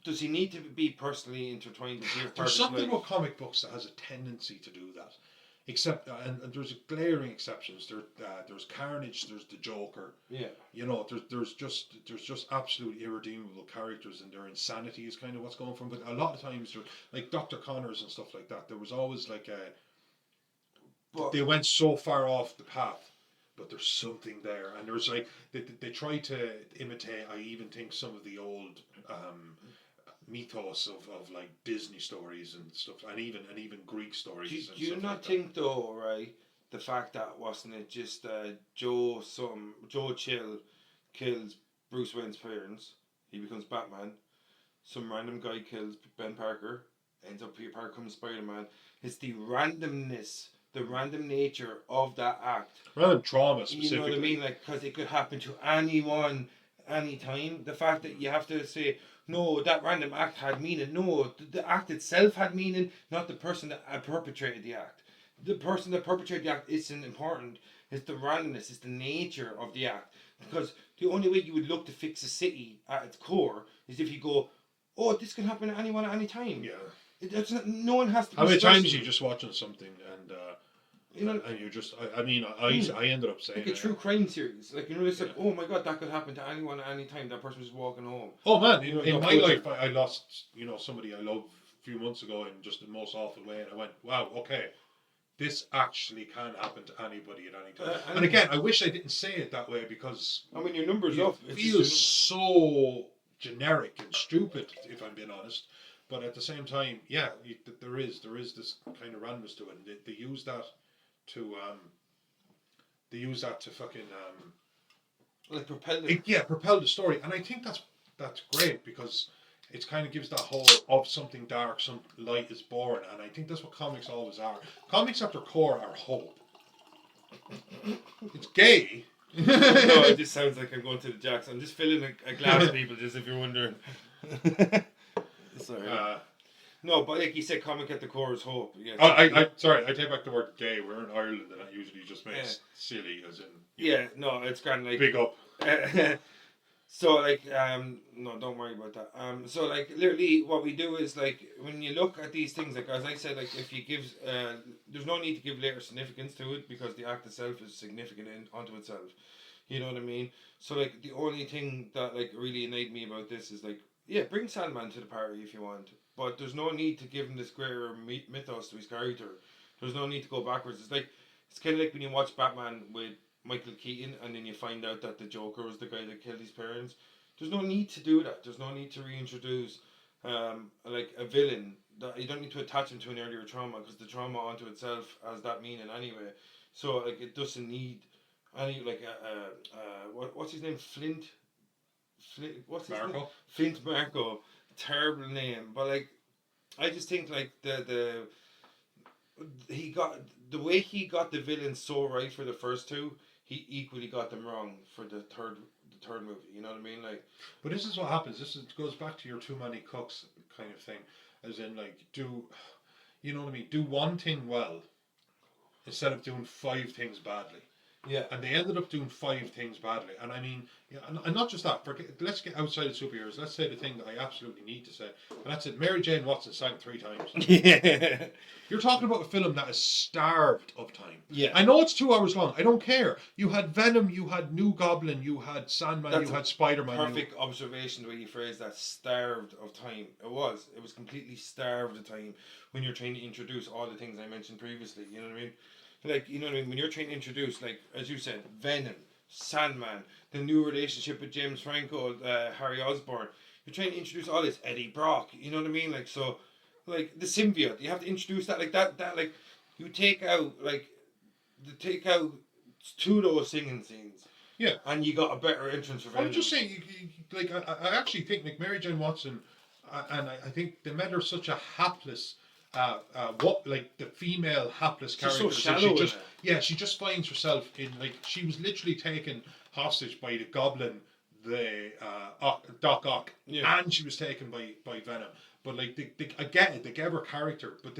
Does he need to be personally intertwined with Peter Parker? There's something about comic books that has a tendency to do that. Except, and there's glaring exceptions. There's Carnage. There's the Joker. Yeah. You know, there's just absolutely irredeemable characters, and their insanity is kind of what's going from. But a lot of times, like Dr. Connors and stuff like that, there was always like they went so far off the path, but there's something there, and there's like they try to imitate. I even think some of the old mythos of like Disney stories and stuff, and even Greek stories. Do you not think though, right? The fact that wasn't it just Joe Chill kills Bruce Wayne's parents, he becomes Batman. Some random guy kills Ben Parker, ends up Peter Parker becomes Spider-Man. It's the randomness, the random nature of that act. Random trauma, specifically. You know what I mean? Like, because it could happen to anyone, anytime. The fact that you have to say, no, that random act had meaning. No, the act itself had meaning, not the person that perpetrated the act. The person that perpetrated the act isn't important. It's the randomness, it's the nature of the act. Because the only way you would look to fix a city at its core is if you go, oh, this can happen to anyone at any time. Yeah. No one has to. How many times are you just watching something and you know, and you just, I ended up saying like a true crime series, like, you know, it's like, oh my god, that could happen to anyone at any time. That person was walking home. Oh man, you know, in my life, I lost, somebody I loved a few months ago in just the most awful way, and I went, wow, okay, this actually can happen to anybody at any time. And And again, I wish I didn't say it that way because I mean, your numbers it up. It's feels just so generic and stupid, if I'm being honest. But at the same time, yeah, there is this kind of randomness to it, and they use that to fucking like propel it. propel the story, and I think that's great because it kind of gives that whole of something dark, some light is born, and I think that's what comics always are. Comics at their core are hope. It's gay. No, it just sounds like I'm going to the Jacks. I'm just filling a glass, people, just if you're wondering. Sorry. No, but like you said, comic at the core is hope. Yeah. Sorry, I take back the word gay. We're in Ireland, and that usually just makes silly, as in No, it's kind of like big up. So like no, don't worry about that. So like literally what we do is like when you look at these things, like as I said, like if you give there's no need to give later significance to it because the act itself is significant onto itself. You know what I mean? So like the only thing that like really annoyed me about this is like bring Sandman to the party if you want, but there's no need to give him this greater mythos to his character. There's no need to go backwards. It's kind of like when you watch Batman with Michael Keaton and then you find out that the Joker was the guy that killed his parents. There's no need to do that. There's no need to reintroduce like a villain. That you don't need to attach him to an earlier trauma because the trauma onto itself has that meaning anyway. So like it doesn't need any like what's his name? Flint. What's his name? Flint Marko. Terrible name, but like I just think like the way he got the villains so right for the first two, he equally got them wrong for the third movie. You know what I mean? Like, but this is what happens. Goes back to your too many cooks kind of thing, as in like do one thing well instead of doing 5 things badly. Yeah. And they ended up doing 5 things badly. And I mean, and not just that. Let's get outside of superheroes. Let's say the thing that I absolutely need to say. And that's it. Mary Jane Watson sang 3 times. Yeah. You're talking about a film that is starved of time. Yeah. I know it's 2 hours long. I don't care. You had Venom, you had New Goblin, you had Sandman, you had Spiderman. Perfect observation the way you phrase that. Starved of time. It was completely starved of time when you're trying to introduce all the things I mentioned previously. You know what I mean? Like, you know what I mean? When you're trying to introduce, like, as you said, Venom, Sandman, the new relationship with James Franco, Harry Osborn, you're trying to introduce all this, Eddie Brock, you know what I mean? Like, so, like, the symbiote, you have to introduce that, like, you take out 2 of those singing scenes. Yeah. And you got a better entrance for Venom. I'm just saying, like, I actually think, like, Mary Jane Watson, and I think they made her such a hapless, the female hapless character. So shallow. She just finds herself in, like, she was literally taken hostage by the Goblin, the Doc Ock, and she was taken by Venom. But like, I get it, they gave her character, but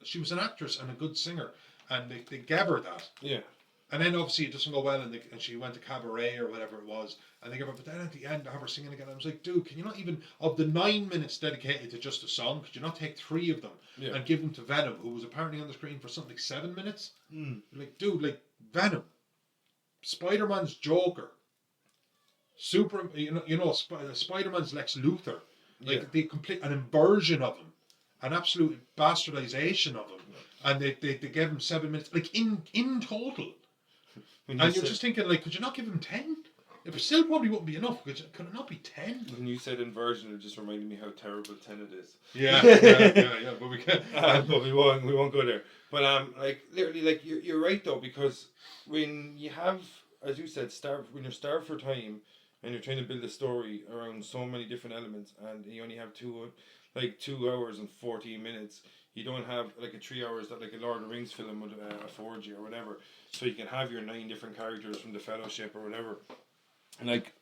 she was an actress and a good singer, and they gave her that. Yeah. And then obviously it doesn't go well, and she went to cabaret or whatever it was, and they gave her. But then at the end, I have her singing again. I was like, dude, can you not even, of the 9 minutes dedicated to just a song, could you not take 3 of them and give them to Venom, who was apparently on the screen for something like 7 minutes? Like, dude, like Venom, Spider-Man's Joker, Spider-Man's Lex Luthor, like an inversion of him, an absolute bastardization of him, and they gave him 7 minutes, like in total. And you're just thinking, like, could you not give him 10? It still probably wouldn't be enough. Could it not be 10? When you said inversion, it just reminded me how terrible Tenet is. Yeah. But we can't. But we won't go there. But like literally, like you're right though, because when you have, as you said, when you're starved for time, and you're trying to build a story around so many different elements, and you only have 2 hours and 14 minutes. You don't have like a 3 hours that like a Lord of the Rings film would afford you or whatever. So you can have your 9 different characters from the Fellowship or whatever. And like,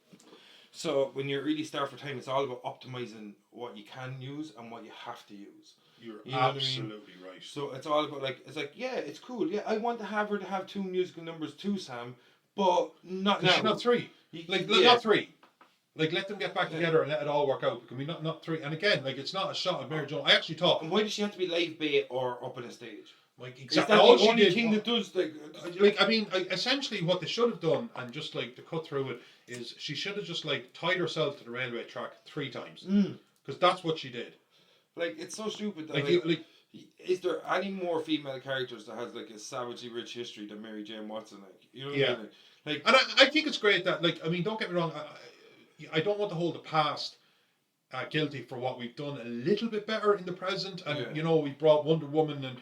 so when you're really starved for time, it's all about optimizing what you can use and what you have to use. You're absolutely right. So it's all about like, it's like, yeah, it's cool. Yeah, I want to have her to have 2 musical numbers too, Sam, but not now. Not 3. Not 3. Like, let them get back together and let it all work out. Can we not 3? And again, like, it's not a shot of Mary Jane. I actually thought. And why does she have to be live bait or up on a stage? Like, exactly. Is that the only thing that does like? I mean, essentially, what they should have done, and just like to cut through it, is she should have just like tied herself to the railway track 3 times, because that's what she did. Like, it's so stupid. That, Is there any more female characters that has like a savagely rich history than Mary Jane Watson? Like, you know what I mean? Like, And I think it's great that, like, I mean, don't get me wrong, I don't want to hold the past guilty for what we've done a little bit better in the present, and you know, we brought Wonder Woman, and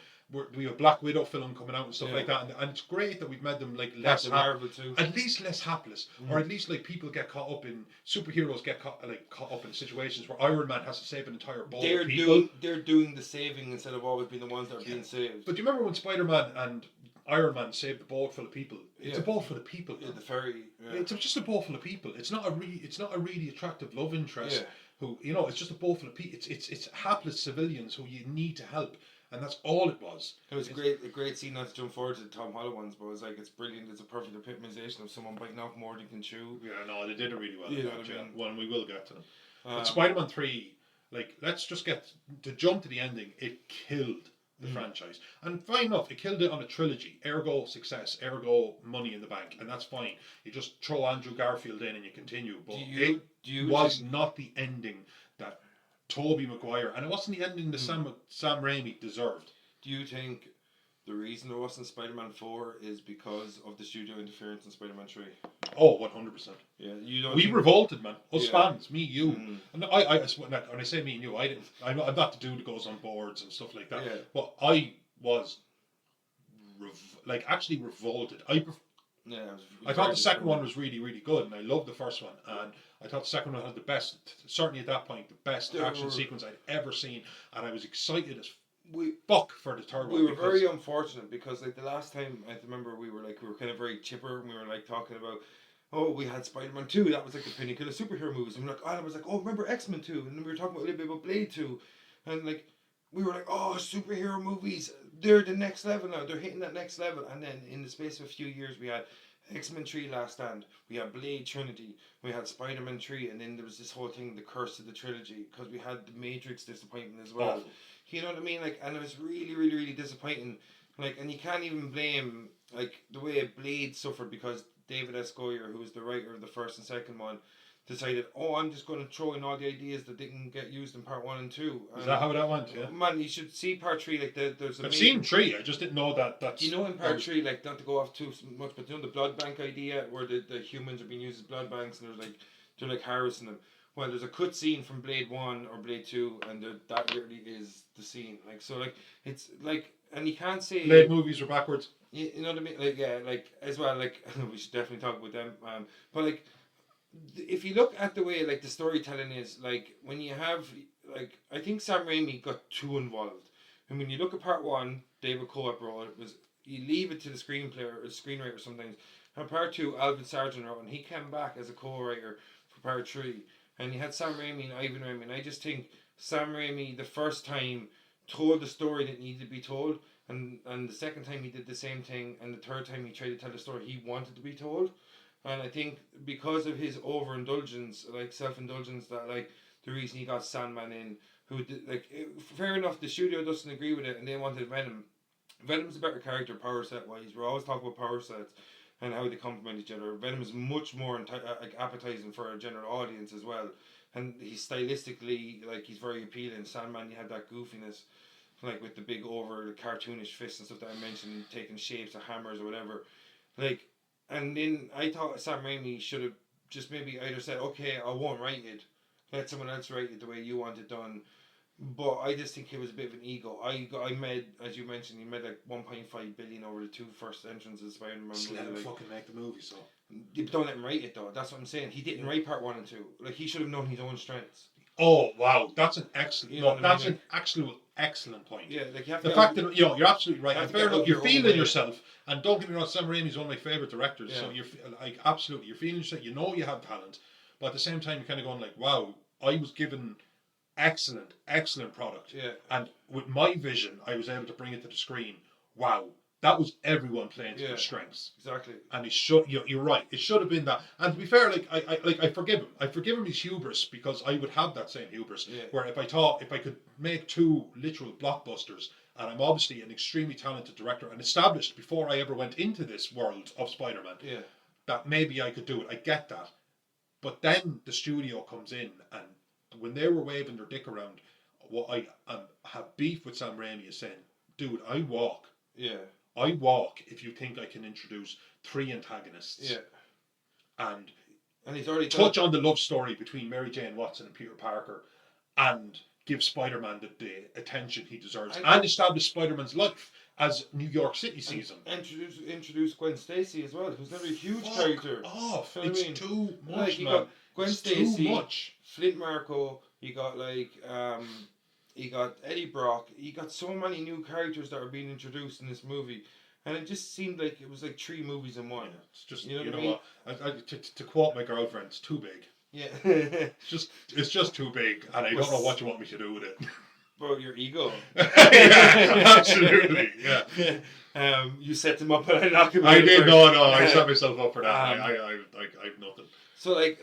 we have Black Widow film coming out and stuff like that, and it's great that we've made them like less Marvel too. at least less hapless, or at least like people get caught up in superheroes get caught up in situations where Iron Man has to save an entire ball of people. They're doing the saving instead of always being the ones that are being saved. But do you remember when Spider-Man and Iron Man saved the boat full of people? It's a boat full of people. Yeah, the ferry. Yeah. It's just a boat full of people. It's not a really attractive love interest who, you know, it's just a boat full of people. It's hapless civilians who you need to help, and that's all it was. It was a great scene, not to jump forward to the Tom Holland ones, but it was like, it's brilliant. It's a perfect epitomization of someone biting off more than you can chew. Yeah, no, they did it really well. You know what I mean? Well, we will get to them. But Spider-Man 3, like, let's just get to jump to the ending. It killed the franchise, and fine enough, it killed it on a trilogy, ergo success, ergo money in the bank, and that's fine. You just throw Andrew Garfield in and you continue, but it was not the ending that Tobey Maguire, and it wasn't the ending that Sam Raimi deserved. Do you think the reason there wasn't Spider-Man 4 is because of the studio interference in Spider-Man 3? Oh, 100%. Yeah, you don't. We revolted, man. Us fans, me, you, and I. When I say me and you, I'm not the dude that goes on boards and stuff like that. Yeah. But I was, actually revolted. I thought the second one was really, really good, and I loved the first one, and I thought the second one had the best, certainly at that point, the best action sequence I'd ever seen, and I was excited as fuck for the third one. We were very unfortunate because, like, the last time I remember we were kind of very chipper, and we were like talking about, oh, we had Spider-Man 2, that was like the pinnacle of superhero movies, and I was like, oh, remember X-Men 2, and then we were talking a little bit about Blade 2, and like, we were like, oh, superhero movies, they're the next level now, they're hitting that next level. And then in the space of a few years, we had X-Men 3 Last Stand, we had Blade Trinity, we had Spider-Man 3, and then there was this whole thing, the curse of the trilogy, because we had the Matrix disappointment as well. You know what I mean? Like, and it was really, really, really disappointing. Like, and you can't even blame, like, the way Blade suffered, because David S. Goyer, who was the writer of the first and second one, decided, oh, I'm just going to throw in all the ideas that didn't get used in part 1 and 2. Is that how that went? Yeah. Man, you should see part 3. Like, there's. I've seen 3. I just didn't know that. That's. You know, in part 3, like, not to go off too much, but you know the blood bank idea where the humans are being used as blood banks, and they're like harassing them. Well, there's a cut scene from Blade 1 or Blade 2, and that literally is the scene. Like, so, like, it's like, and you can't say Blade movies are backwards. You know what I mean? Like, yeah, like, as well, like, we should definitely talk about them. But like, if you look at the way, like, the storytelling is, like, when you have, like, I think Sam Raimi got too involved. And when you look at part 1, David Coep wrote it, was, you leave it to the screenplay or screenwriter sometimes. And part 2, Alvin Sargent wrote, and he came back as a co-writer for part 3. And you had Sam Raimi and Ivan Raimi, and I just think Sam Raimi, the first time, told the story that needed to be told, and the second time he did the same thing, and the third time he tried to tell the story he wanted to be told. And I think because of his overindulgence, like self-indulgence, that, like, the reason he got Sandman in, who did, like, fair enough, the studio doesn't agree with it, and they wanted Venom. Venom's a better character power set wise. We're always talking about power sets and how they complement each other. Venom is much more appetizing for a general audience as well, and he's stylistically, like, he's very appealing. Sandman, you had that goofiness, like, with the big over cartoonish fists and stuff that I mentioned, taking shapes of hammers or whatever, like. And then I thought Sam Raimi should have just maybe either said, okay, I won't write it, let someone else write it the way you want it done. But I just think it was a bit of an ego. I made, as you mentioned, he made like 1.5 billion over the 2 first entrances of Spider-Man. Just let him fucking make the movie, so. Don't let him write it, though. That's what I'm saying. He didn't write part 1 and 2. Like, he should have known his own strengths. Oh wow, that's an excellent. You know that's an excellent point. Yeah, like, you have the fact that you're absolutely right. And fair enough, you're feeling way. Yourself, and don't get me wrong, Sam Raimi's one of my favorite directors. Yeah. So you're like, absolutely, you're feeling yourself. You know you have talent, but at the same time, you're kind of going like, wow, I was given excellent product. Yeah. And with my vision, I was able to bring it to the screen. Wow. That was everyone playing to their strengths. Exactly. And it should. You're right. It should have been that. And to be fair, like I forgive him. I forgive him his hubris, because I would have that same hubris. Yeah. Where if I could make 2 literal blockbusters, and I'm obviously an extremely talented director and established before I ever went into this world of Spider-Man. Yeah. That maybe I could do it. I get that. But then the studio comes in, and when they were waving their dick around, what I have beef with Sam Raimi is saying, dude, I walk if you think I can introduce 3 antagonists. Yeah. And he's already touch on the love story between Mary Jane Watson and Peter Parker, and give Spider-Man the attention he deserves, and establish Spider-Man's life as New York City sees him. Introduce Gwen Stacy as well, who's never a huge character. Off. You know It's what I mean? too much, like, you man. got Gwen Stacy, too much. Flint Marko, you got you got Eddie Brock, you got so many new characters that are being introduced in this movie. And it just seemed like it was like 3 movies in one. Yeah, it's just, you know what? To quote my girlfriend, it's too big. Yeah. It's just too big, and I don't know what you want me to do with it. Bro, your ego. Yeah, absolutely. Yeah. You set them up and I knocked him out. I did. No. I set myself up for that. I've nothing. So like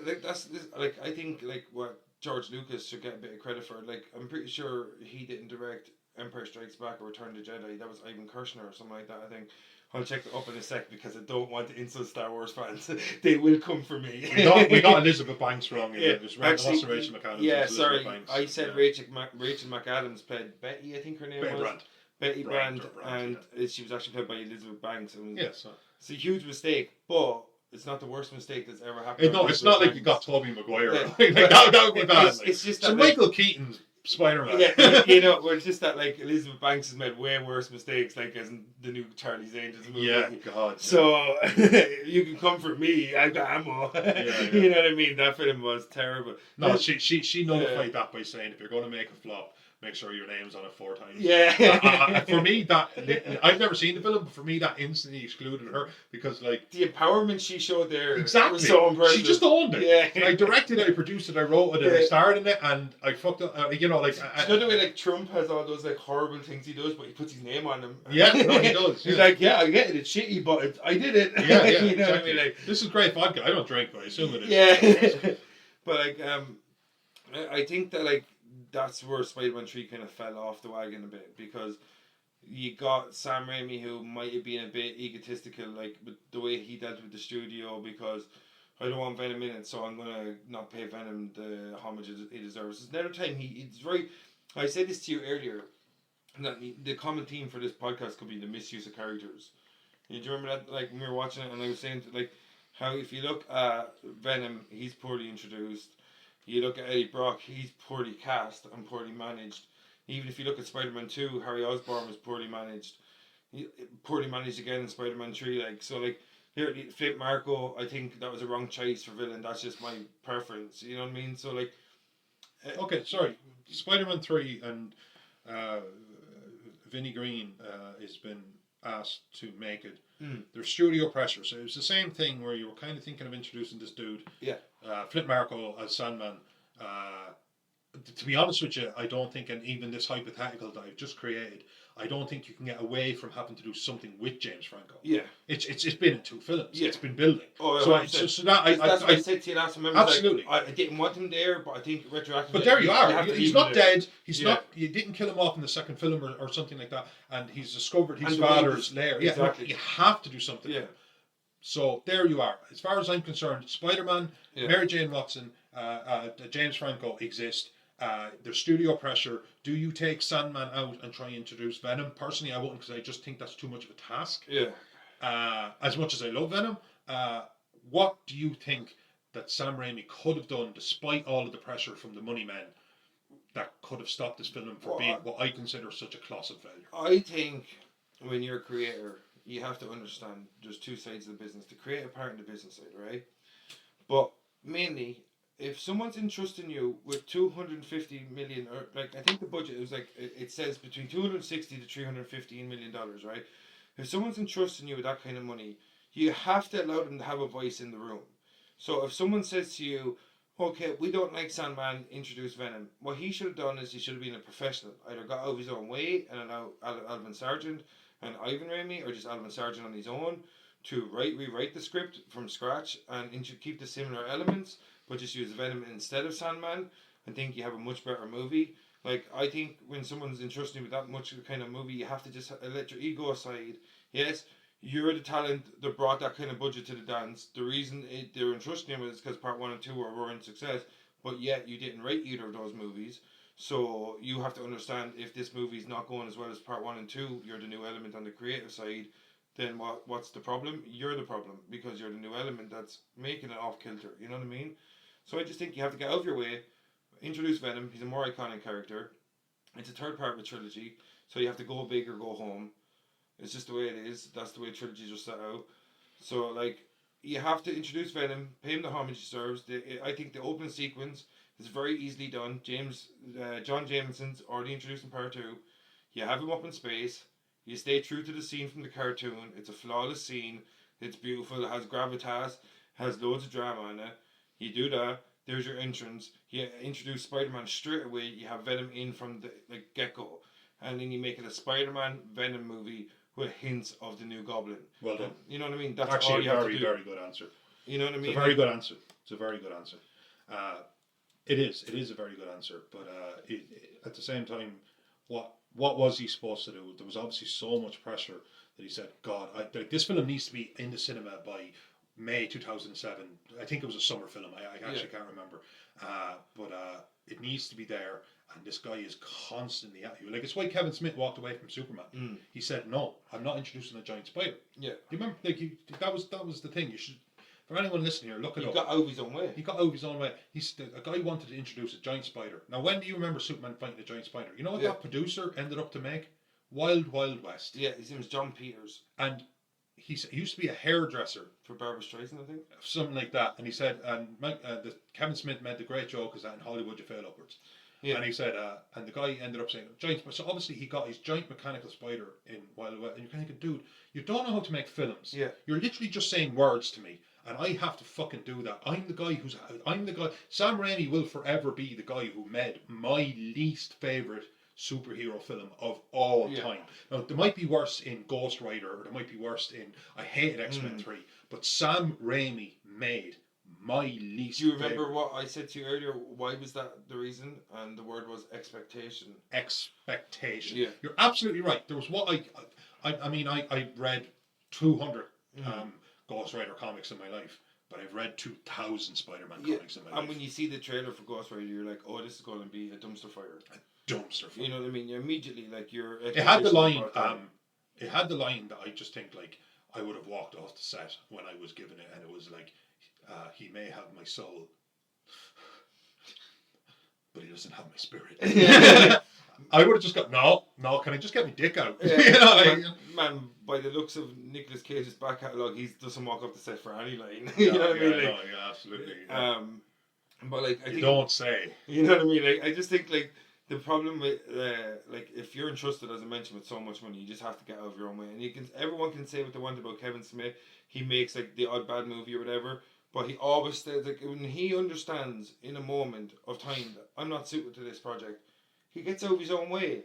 I think like what George Lucas should get a bit of credit for. Like I'm pretty sure he didn't direct Empire Strikes Back or Return of the Jedi. That was Ivan Kershner or something like that, I think. I'll check it up in a sec because I don't want to insult Star Wars fans. They will come for me. We got Elizabeth Banks wrong. It was Rachel McAdams. Yeah, sorry. Banks. I said Rachel McAdams played Betty, I think her name was. Betty Brand. And she was actually played by Elizabeth Banks. It's a huge mistake, but it's not the worst mistake that's ever happened. No, it's not like you got Tobey Maguire. That would be bad. It's just that, so Michael Keaton's Spider-Man. Yeah, we're just that like Elizabeth Banks has made way worse mistakes, like as in the new Charlie's Angels movie. Yeah, God. So you can comfort me. I got ammo. You know what I mean? That film was terrible. No, she nullified that by saying if you're going to make a flop, make sure your name's on it 4 times. Yeah. For me, that I've never seen the film, but for me, that instantly excluded her because like the empowerment she showed there was so impressive. She just owned it. Yeah. I directed it, I produced it, I wrote it, and I starred in it, and I fucked up. You know, like you know the way like Trump has all those like horrible things he does, but he puts his name on them. Yeah, no, he does. He's like, I get it. It's shitty, but I did it. Yeah, you know exactly. what I mean? Like, this is great vodka. I don't drink, but I assume it is. Yeah. But like, I think that like. That's where Spider-Man 3 kind of fell off the wagon a bit because you got Sam Raimi who might have been a bit egotistical like with the way he dealt with the studio because I don't want Venom in it so I'm going to not pay Venom the homage he deserves. It's another time he's very... I said this to you earlier that the common theme for this podcast could be the misuse of characters. Do you remember that like when we were watching it and I was saying like how if you look at Venom he's poorly introduced. You look at Eddie Brock, he's poorly cast and poorly managed. Even if you look at Spider-Man 2, Harry Osborn was poorly managed. Poorly managed again in Spider-Man 3. Like so, like here, Flint Marko, I think that was a wrong choice for villain. That's just my preference. You know what I mean? So like, okay, sorry, Spider-Man 3 and Vinnie Green has been asked to make it. There's studio pressure, so it was the same thing where you were kind of thinking of introducing this dude. Yeah. Flint Marko as Sandman. To be honest with you, I don't think, and even this hypothetical that I've just created, I don't think you can get away from having to do something with James Franco. Yeah. It's been in 2 films. Yeah. It's been building. Oh, so that's what I said to you last time. Absolutely. Like, I didn't want him there, but I think retroactively. But there you are. He's not dead. He's not. You didn't kill him off in the second film or something like that. And he's discovered his father's lair. Exactly. Yeah, you have to do something. Yeah. So there you are. As far as I'm concerned, Spider-Man, Mary Jane Watson, James Franco exist. There's studio pressure. Do you take Sandman out and try and introduce Venom? Personally, I wouldn't because I just think that's too much of a task. Yeah. As much as I love Venom, what do you think that Sam Raimi could have done despite all of the pressure from the money men that could have stopped this film from being what I consider such a colossal failure? I think when you're a creator, you have to understand there's 2 sides of the business. The creative part and the business side, right? But mainly, if someone's entrusting you with 250 million, or like I think the budget is like it says between 260 to 315 million dollars, right? If someone's entrusting you with that kind of money, you have to allow them to have a voice in the room. So if someone says to you, "Okay, we don't like Sandman, introduce Venom," what he should have done is he should have been a professional, either got out of his own way and allowed Alvin Sargent and Ivan Raimi, or just Alvin Sargent on his own, to rewrite the script from scratch and keep the similar elements, but just use Venom instead of Sandman. I think you have a much better movie. Like, I think when someone's entrusting you with that much kind of movie, you have to just let your ego aside. Yes, you're the talent that brought that kind of budget to the dance. The reason they're entrusting you is because part 1 and 2 were roaring success, but yet you didn't write either of those movies. So you have to understand, if this movie's not going as well as part 1 and 2, you're the new element on the creative side. Then what's the problem? You're the problem, because you're the new element that's making it off kilter. You know what I mean? So I just think you have to get out of your way, introduce Venom. He's a more iconic character. It's a third part of a trilogy, so you have to go big or go home. It's just the way it is. That's the way trilogies are set out. So like, you have to introduce Venom, pay him the homage he deserves. I think the opening sequence is very easily done. John Jameson's already introduced in part 2. You have him up in space. You stay true to the scene from the cartoon. It's a flawless scene. It's beautiful. It has gravitas. Has loads of drama in it. You do that. There's your entrance. You introduce Spider-Man straight away. You have Venom in from the get-go. And then you make it a Spider-Man Venom movie with hints of the new Goblin. Well done. You know what I mean? That's actually all you a have to do. very good answer. You know what I mean? It's a very good answer. It's a very good answer. It is a very good answer. But at the same time, what was he supposed to do? There was obviously so much pressure that he said, God, this film needs to be in the cinema by May 2007. I think it was a summer film. I actually can't remember. But it needs to be there. And this guy is constantly at you. Like, it's why Kevin Smith walked away from Superman. He said, "No, I'm not introducing a giant spider." Yeah. You remember? Like, that was the thing. You should, for anyone listening here, look it up. He got out of his own way. He got out of his own way. A guy wanted to introduce a giant spider. Now, when do you remember Superman fighting a giant spider? You know what that producer ended up to make? Wild Wild West. Yeah, his name was John Peters. And he used to be a hairdresser. For Barbra Streisand, I think. Something like that. And he said, Kevin Smith made the great joke, is that in Hollywood you fail upwards. Yeah. And he said, and the guy ended up saying, giant spider. So obviously he got his giant mechanical spider in Wild West. And you're kind of dude, you don't know how to make films. Yeah. You're literally just saying words to me. And I have to fucking do that. I'm the guy. Sam Raimi will forever be the guy who made my least favourite superhero film of all time. Now, there might be worse in Ghost Rider, or there might be worse in, I hated X-Men 3, but Sam Raimi made my least Do you remember favourite. what I said to you earlier? Why was that the reason? And the word was expectation. Expectation. Yeah. You're absolutely right. There was what I read 200 Ghost Rider comics in my life, but I've read 2,000 Spider-Man comics in my life. And when you see the trailer for Ghost Rider, you're like, oh, this is going to be a dumpster fire. Dumpster fire. You know what I mean? You're immediately like, you're... It had the line, that I just think, like, I would have walked off the set when I was given it, and it was like, he may have my soul, but he doesn't have my spirit. I would have just got, no, can I just get my dick out? Man, by the looks of Nicolas Cage's back catalogue, he doesn't walk off the set for any line. You know what I mean? Like, no, absolutely. Yeah. But like, I think, don't say. You know what I mean? Like, I just think like the problem with like, if you're entrusted, as I mentioned, with so much money, you just have to get out of your own way. And everyone can say what they want about Kevin Smith. He makes like the odd bad movie or whatever. But he always says, like, when he understands in a moment of time that I'm not suited to this project, he gets out of his own way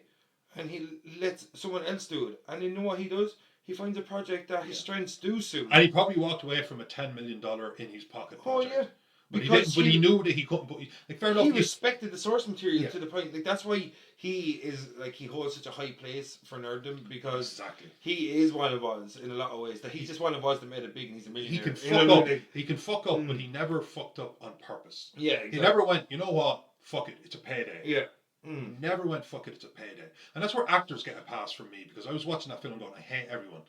and he lets someone else do it. And you know what he does? He finds a project that his strengths do suit. And he probably walked away from a $10 million in his pocket project. Oh, yeah. But he knew that he couldn't. But fair enough. He respected the source material to the point. Like, that's why he holds such a high place for nerddom, because he is one of us in a lot of ways. That he's just one of us that made it big, and he's a millionaire. He can fuck up. He can fuck up, but he never fucked up on purpose. Yeah, exactly. He never went, you know what? Fuck it, it's a payday. Yeah. He never went, fuck it, it's a payday. And that's where actors get a pass from me, because I was watching that film going, I hate everyone.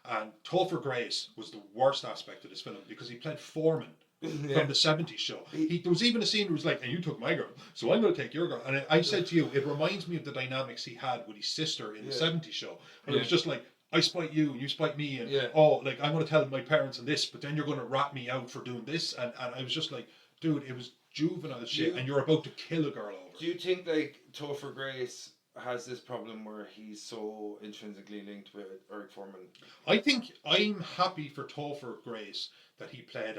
And Topher Grace was the worst aspect of this film, because he played Foreman. From the 70s show. There was even a scene where he was like, and you took my girl, so I'm going to take your girl. And I said to you, it reminds me of the dynamics he had with his sister in the 70s show. And it was just like, I spite you, and you spite me, and like, I'm going to tell my parents and this, but then you're going to rat me out for doing this. And I was just like, dude, it was juvenile shit, and you're about to kill a girl over. Do you think, like, Topher Grace has this problem where he's so intrinsically linked with Eric Foreman? I think I'm happy for Topher Grace that he played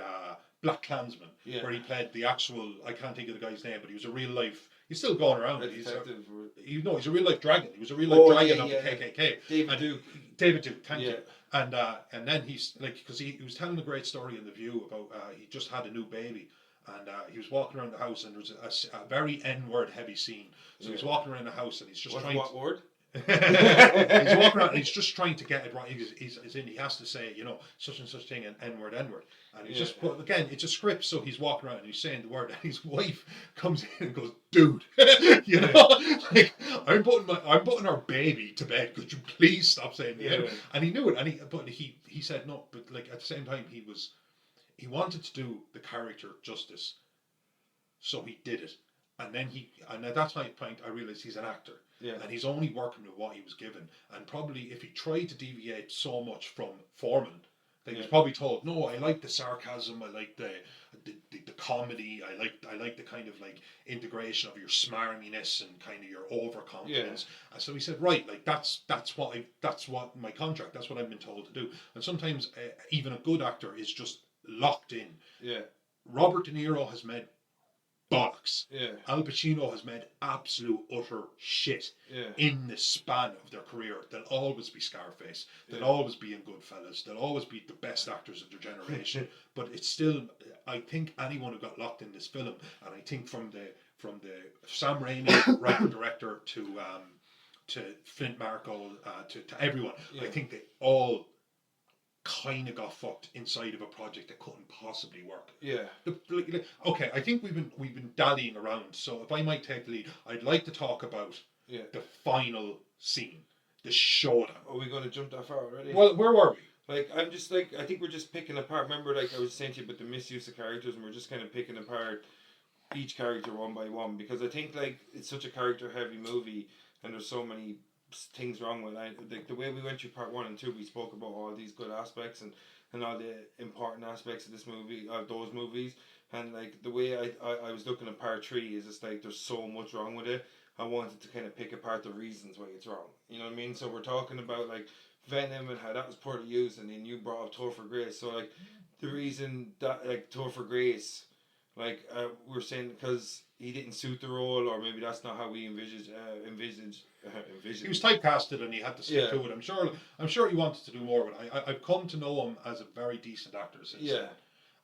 Black Klansman, where he played the actual, I can't think of the guy's name, but he was a real life, he's still going around. He's a real life dragon. He was a real life dragon of the KKK. David Duke, thank you. And then he's like, because he was telling a great story in The View about he just had a new baby. And he was walking around the house, and there was a very N-word heavy scene. So he's walking around the house, and he's just What word? He's walking around and he's just trying to get it right. He has to say, such and such thing and N-word. And he's just, but again, it's a script, so he's walking around and he's saying the word, and his wife comes in and goes, "Dude," like I'm putting our baby to bed. Could you please stop saying the N-word? And he knew it, but he said no. But like at the same time, he wanted to do the character justice, so he did it. And then and at that point, I realized he's an actor. Yeah. And he's only working with what he was given. And probably if he tried to deviate so much from Foreman, then he was probably told, "No, I like the sarcasm, I like the comedy, I like the kind of like integration of your smarminess and kind of your overconfidence." Yeah. And so he said, "Right, like that's what my contract, that's what I've been told to do." And sometimes even a good actor is just locked in. Yeah. Robert De Niro has made bollocks. Yeah. Al Pacino has made absolute utter shit in the span of their career. They'll always be Scarface. They'll always be in Goodfellas. They'll always be the best actors of their generation. But it's still, I think anyone who got locked in this film, and I think from the Sam Raimi writer director to Flint Marko to everyone, I think they all kind of got fucked inside of a project that couldn't possibly work. Yeah. Okay, I think we've been dallying around. So if I might take the lead, I'd like to talk about the final scene, the showdown. Are we going to jump that far already? Well, where were we? Like, I'm just like, I think we're just picking apart. Remember, like I was saying to you about the misuse of characters, and we're just kind of picking apart each character one by one, because I think like it's such a character-heavy movie, and there's so many things wrong with it. Like the way we went through part 1 and 2, we spoke about all these good aspects and all the important aspects of this movie, of those movies, and like the way I was looking at part 3 is just like there's so much wrong with it. I wanted to kind of pick apart the reasons why it's wrong. You know what I mean? So we're talking about like Venom and how that was poorly used, and then you brought up Topher Grace. So like the reason that like Topher Grace, like we're saying because he didn't suit the role, or maybe that's not how we envisaged. He was typecasted and he had to stick to it. I'm sure he wanted to do more, but I've come to know him as a very decent actor since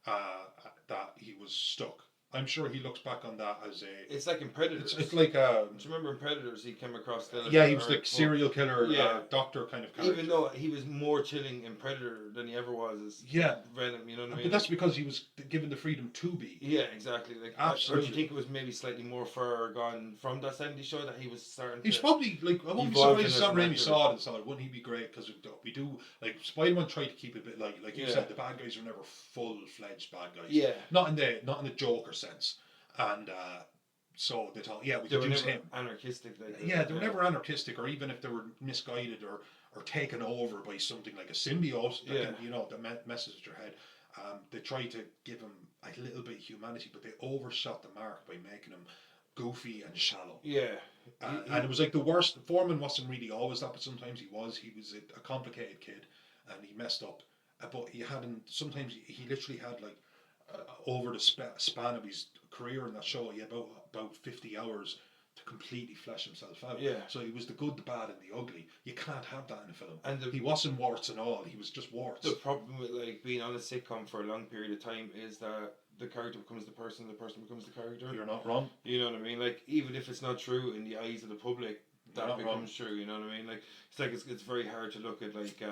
that he was stuck. I'm sure he looks back on that as a... It's like in Predators. It's like... Do you remember in Predators he came across... he was like serial killer, doctor kind of character. Even though he was more chilling in Predator than he ever was as Venom, you know what I mean? But that's because he was given the freedom to be. Yeah, exactly. Like, absolutely. Or do you think it was maybe slightly more far gone from that 70s show that he was starting to... He's probably, like, I won't be surprised if Sam Raimi saw it and saw it. Wouldn't he be great? Because we do, like, Spiderman tried to keep it a bit light. Like you said, the bad guys are never full-fledged bad guys. Yeah. Not in the Joker sense. And so they thought, we could use him. Anarchistic. Like they were never anarchistic, or even if they were misguided or taken over by something like a symbiote that messes with your head. They tried to give him a little bit of humanity, but they overshot the mark by making him goofy and shallow. Yeah. And it was like the worst. Foreman wasn't really always that, but sometimes he was. He was a complicated kid, and he messed up. But he hadn't. Sometimes he literally had like over the span of his career in that show, he had about 50 hours to completely flesh himself out. Yeah. So he was the good, the bad, and the ugly. You can't have that in a film. And he wasn't warts and all. He was just warts. The problem with like being on a sitcom for a long period of time is that the character becomes the person becomes the character. You're not wrong. You know what I mean? Like even if it's not true in the eyes of the public, that becomes true. You know what I mean? Like it's very hard to look at like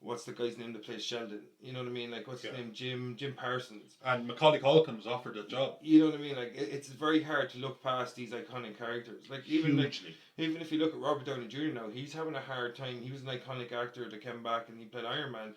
what's the guy's name that plays Sheldon? You know what I mean? Like, what's his name? Jim Parsons. And Macaulay Culkin was offered a job. You know what I mean? Like, it's very hard to look past these iconic characters. Like, even if you look at Robert Downey Jr. now, he's having a hard time. He was an iconic actor that came back and he played Iron Man.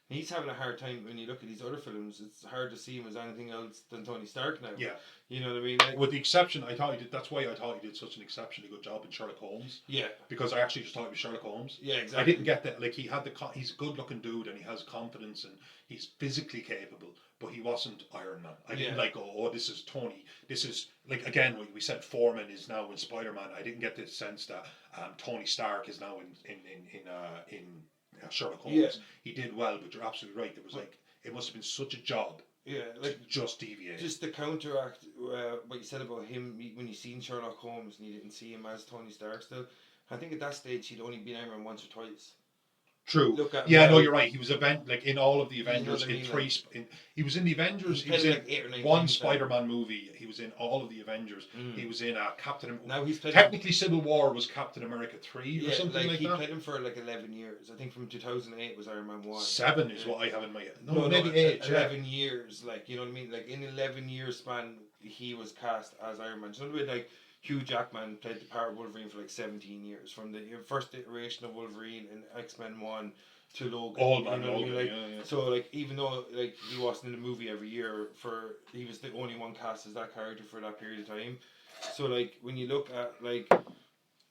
He's having a hard time when you look at these other films. It's hard to see him as anything else than Tony Stark now. Yeah. You know what I mean? Like, with the exception, that's why I thought he did such an exceptionally good job in Sherlock Holmes. Yeah. Because I actually just thought it was Sherlock Holmes. Yeah, exactly. I didn't get that. Like, he's a good looking dude and he has confidence and he's physically capable, but he wasn't Iron Man. I didn't this is Tony. This is, like, again, we said Foreman is now in Spider-Man. I didn't get the sense that Tony Stark is now in Sherlock Holmes. Yeah. He did well, but you're absolutely right. There was it must have been such a job. Yeah, like just deviate. Just to counteract what you said about him when you seen Sherlock Holmes and you didn't see him as Tony Stark still. I think at that stage he'd only been Iron Man once or twice. True. look at Yeah, no, Mel. you're right. He was like in all of the You know Avengers what I mean, in three. like- He was in the Avengers. He He was played in like 8 or 9 one times, like. Spider-Man movie. He was in all of the Avengers. He was in Captain. Now he's played. Technically, Civil War was Captain America 3 or Yeah, something like he that. played him for like 11 years. I think from 2008 was Iron Man 1. 7 is Yeah. what I have in my head. No, No, maybe 8. 11 years. Like, you know what I mean? Like, in 11 years span, he was cast as Iron Man. Do you know what I mean? Like, Hugh Jackman played the part of Wolverine for like 17 years. From the first iteration of Wolverine in X-Men 1 to Logan. Old you man, know what I mean? Logan, Like, yeah. so, like, even though, like, he wasn't in the movie every year, he was the only one cast as that character for that period of time. So, like, when you look at, like,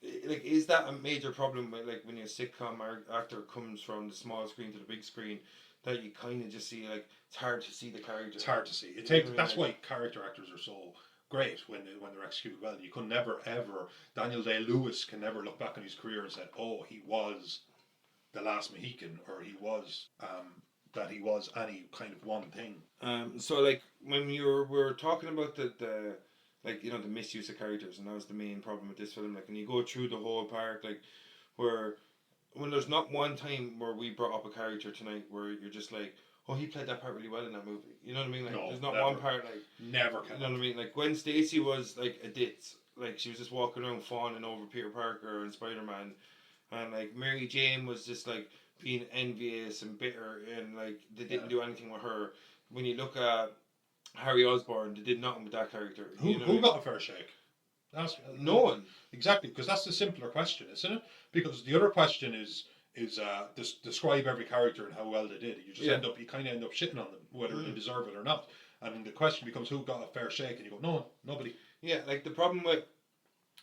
is that a major problem with, like, when a sitcom actor comes from the small screen to the big screen, that you kind of just see, like, it's hard to see the character. It's hard to see. It You know takes. what I That's mean? why character actors are so great when they're executed well. You can never ever. Daniel Day-Lewis can never look back on his career and say, "Oh, he was the last Mohican," or he was that he was any kind of one thing. So, like, when we're talking about the like, you know, the misuse of characters, and that was the main problem with this film. Like, when you go through the whole part, like, when there's not one time where we brought up a character tonight where you're just like, oh, he played that part really well in that movie. You know what I mean? Like, No, there's not never. one part, like, Never can. you know what I mean? Like, Gwen Stacy was like a ditz. Like, she was just walking around fawning over Peter Parker and Spider-Man. And, like, Mary Jane was just, like, being envious and bitter, and, like, they didn't do anything with her. When you look at Harry Osborn, they did nothing with that character. Who, You know who what I mean? got a fair shake? No one. Exactly, because that's the simpler question, isn't it? Because the other question is describe every character and how well they did. You just Yeah. you kind of end up shitting on them, whether they deserve it or not. And then the question becomes who got a fair shake, and you go, no one, nobody. Yeah, like, the problem with,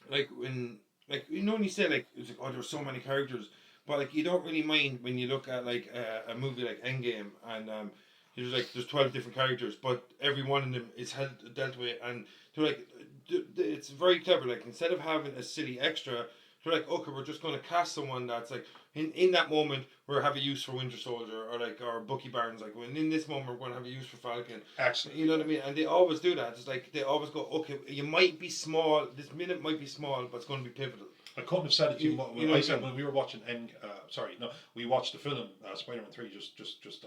like, when, like, you know, when you say, like, it's like, oh, there's so many characters, but, like, you don't really mind when you look at, like, a movie like Endgame, and there's 12 different characters, but every one of them is dealt with, and they're like, it's very clever. Like, instead of having a silly extra, they're like, okay, we're just going to cast someone that's like, in that moment we have a use for Winter Soldier, or Bucky Barnes. Like, when in this moment we're going to have a use for Falcon. Excellent. You know what I mean? And they always do that. It's like, they always go, okay, you might be small. This minute might be small, but it's going to be pivotal. I couldn't have said it to you. You know I said when we were watching we watched the film Spider-Man 3 just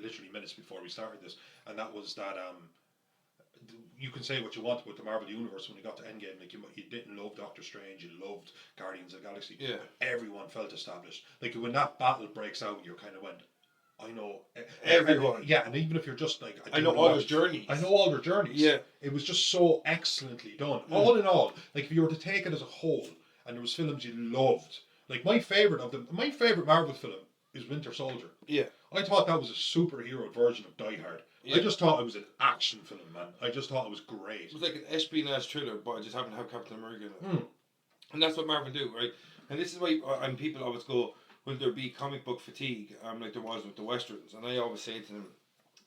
literally minutes before we started this, and that was that you can say what you want about the Marvel Universe. When you got to Endgame, like, you didn't love Doctor Strange, you loved Guardians of the Galaxy. Yeah. Everyone felt established. Like, when that battle breaks out, you kind of went, I know Everyone. and even if you're just like, I know all their journeys. I know all their journeys. Yeah. It was just so excellently done. All in all, like, if you were to take it as a whole, and there was films you loved, like, my favorite Marvel film is Winter Soldier. Yeah. I thought that was a superhero version of Die Hard. Yeah. I just thought it was an action film, man. I just thought it was great. It was like an espionage thriller, but I just happened to have Captain America in it. And that's what Marvel do, right? And this is why, and people always go, will there be comic book fatigue, like there was with the Westerns? And I always say to them,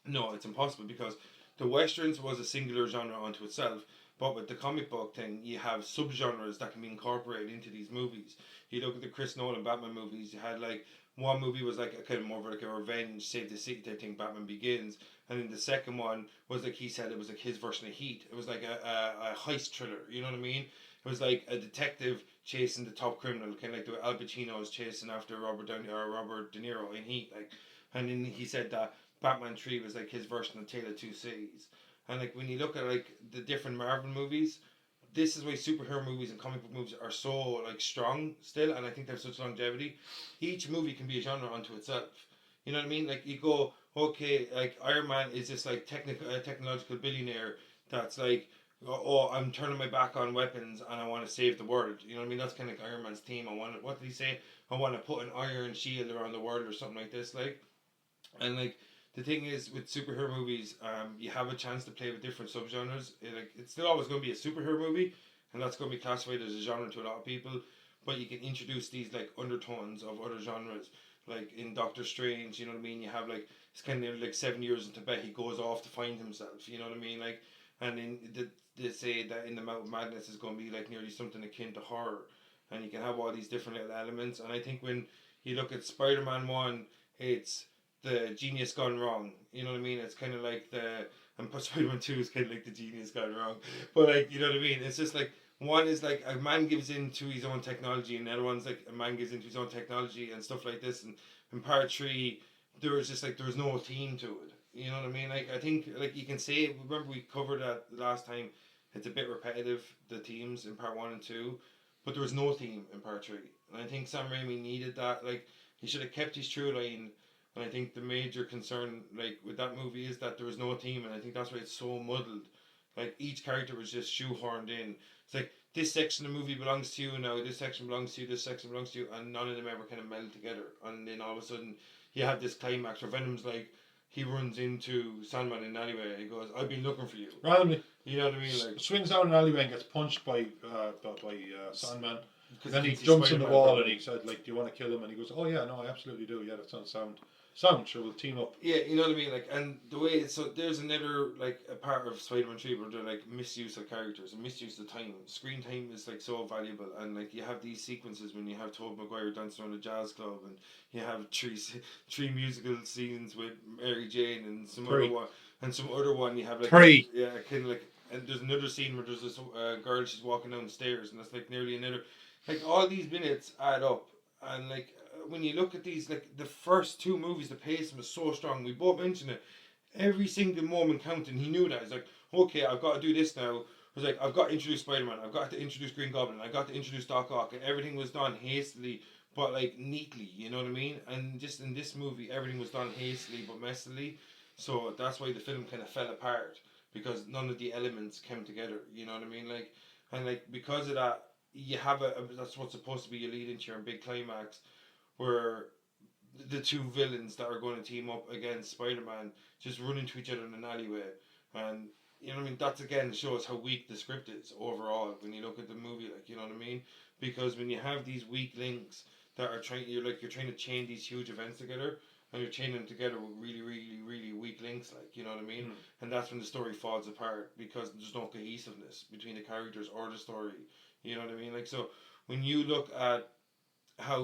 no, it's impossible, because the Westerns was a singular genre unto itself, but with the comic book thing, you have subgenres that can be incorporated into these movies. You look at the Chris Nolan Batman movies, you had, like, one movie was like a kind of more of like a revenge, save the city type thing, Batman Begins, and then the second one was, like he said, it was like his version of Heat. It was like a heist thriller, you know what I mean? It was like a detective chasing the top criminal, kind of like the way Al Pacino was chasing after Robert De Niro in Heat, like. And then he said that Batman 3 was like his version of Tale of Two Cities. And, like, when you look at, like, the different Marvel movies, this is why superhero movies and comic book movies are so, like, strong still, and I think they have such longevity. Each movie can be a genre unto itself. You know what I mean? Like, you go, okay, like, Iron Man is this, like, technological billionaire that's like, oh, I'm turning my back on weapons and I want to save the world. You know what I mean? That's kind of like Iron Man's theme. What did he say? I want to put an iron shield around the world or something like this, like. And, like, the thing is, with superhero movies, you have a chance to play with different subgenres. It's still always going to be a superhero movie, and that's going to be classified as a genre to a lot of people. But you can introduce these, like, undertones of other genres, like in Doctor Strange. You know what I mean? You have, like, it's kind of like 7 years in Tibet. He goes off to find himself. You know what I mean? Like, and in they say that in the Mouth of Madness is going to be like nearly something akin to horror, and you can have all these different little elements. And I think when you look at Spider-Man 1, it's the genius gone wrong. You know what I mean? It's kind of like and Spider-Man 2 is kind of like the genius gone wrong. But, like, you know what I mean? It's just like, one is like a man gives in to his own technology, and the other one's like a man gives into his own technology and stuff like this. And in part three, there was just like there was no theme to it. You know what I mean? Like I think like you can say, remember we covered that last time. It's a bit repetitive, the themes in part one and two, but there was no theme in part three. And I think Sam Raimi needed that. Like he should have kept his true line. And I think the major concern like with that movie is that there was no theme, and I think that's why it's so muddled. Like each character was just shoehorned in. It's like this section of the movie belongs to you now, this section belongs to you, this section belongs to you, and none of them ever kind of meld together. And then all of a sudden, you have this climax where Venom's like, he runs into Sandman in an alleyway. He goes, "I've been looking for you." Randomly, You know what I mean? Like swings down an alleyway and gets punched by Sandman. Then he he's jumps on the Spider-Man, wall probably. and he said, like, "Do you want to kill him?" And he goes, "Oh yeah, no, I absolutely do. Yeah, that sounds sound. Sound, sure, we'll team up." Yeah, you know what I mean. Like, and the way so there's another like a part of Spider-Man 3 where they're like misuse of characters and misuse of time. Screen time is like so valuable, and like you have these sequences when you have Tobey Maguire dancing around a jazz club, and you have three musical scenes with Mary Jane and some Three. other one, and some other one you have like Three. yeah, kind of like. And there's another scene where there's this girl, she's walking down the stairs, and that's like nearly another. Like all these minutes add up, and like when you look at these, like the first two movies, the pacing was so strong. We both mentioned it. Every single moment counted. He knew that. He's like, okay, I've got to do this now. It was like, I've got to introduce Spider-Man. I've got to introduce Green Goblin. I've got to introduce Doc Ock. And everything was done hastily, but like neatly. You know what I mean? And just in this movie, everything was done hastily but messily. So that's why the film kind of fell apart, because none of the elements came together. You know what I mean? Like, and like because of that, you have that's what's supposed to be your lead into your big climax, where the two villains that are going to team up against Spider-Man just run into each other in an alleyway. And you know what I mean? That's again shows how weak the script is overall when you look at the movie, like, you know what I mean? Because when you have these weak links that are you're trying to chain these huge events together, and you're chaining them together with really, really, really weak links, like, you know what I mean? And that's when the story falls apart, because there's no cohesiveness between the characters or the story. You know what I mean? Like, so when you look at how,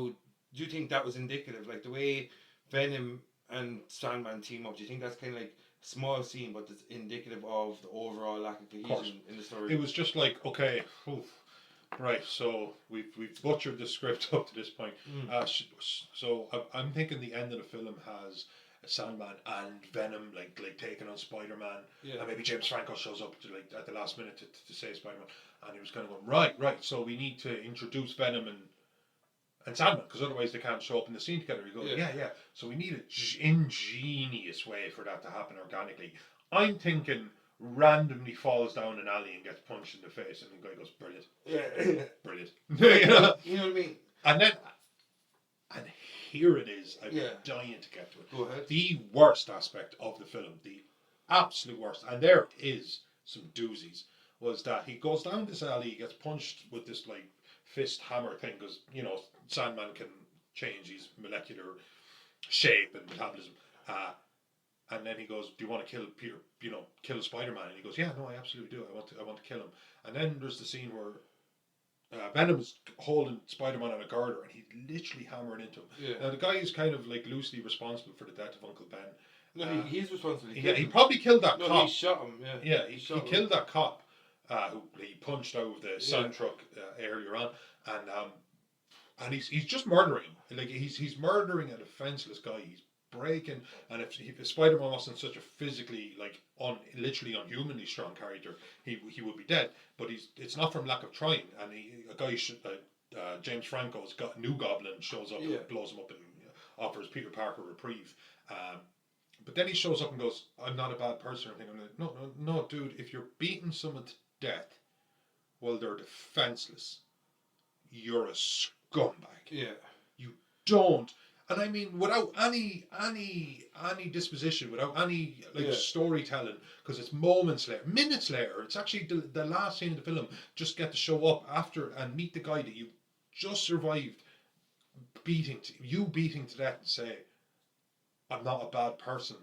do you think that was indicative? Like the way Venom and Sandman team up, do you think that's kind of like a small scene, but it's indicative of the overall lack of cohesion in the story? It was just like, okay, right. So we've butchered the script up to this point. So I'm thinking the end of the film has Sandman and Venom like taking on Spider-Man, and maybe James Franco shows up to like at the last minute to save Spider-Man, and he was kind of going right. So we need to introduce Venom and Sandman, because otherwise they can't show up in the scene together. He goes, yeah. So we need an ingenious way for that to happen organically. I'm thinking randomly falls down an alley and gets punched in the face, and the guy goes, brilliant. Yeah. Brilliant. You know what I mean? And here it is. I'm dying to get to it. Go ahead. The worst aspect of the film, the absolute worst, and there is some doozies, was that he goes down this alley, he gets punched with this like fist hammer thing, because, you know, Sandman can change his molecular shape and metabolism. And then he goes, "Do you want to kill Peter? You know, kill Spider-Man?" And he goes, "Yeah, no, I absolutely do. I want to kill him." And then there's the scene where Venom's holding Spider-Man on a girder, and he's literally hammering into him. Yeah. Now the guy is kind of like loosely responsible for the death of Uncle Ben. No, he's responsible. He probably killed that cop. No, he shot him. Yeah. He killed that cop who he punched out of the sand truck earlier on, and he's just murdering. Like he's murdering a defenseless guy. He's breaking, and if Spider-Man wasn't such a physically literally unhumanly strong character, he would be dead. But it's not from lack of trying. And James Franco's got New Goblin shows up and blows him up and offers Peter Parker reprieve. But then he shows up and goes, "I'm not a bad person." I'm like, no, dude. If you're beating someone to death while they're defenseless, you're a scumbag. Yeah. You don't. And I mean, without any disposition, without any storytelling, because it's moments later, minutes later. It's actually the last scene of the film. Just get to show up after and meet the guy that you just survived beating to death, and say, "I'm not a bad person."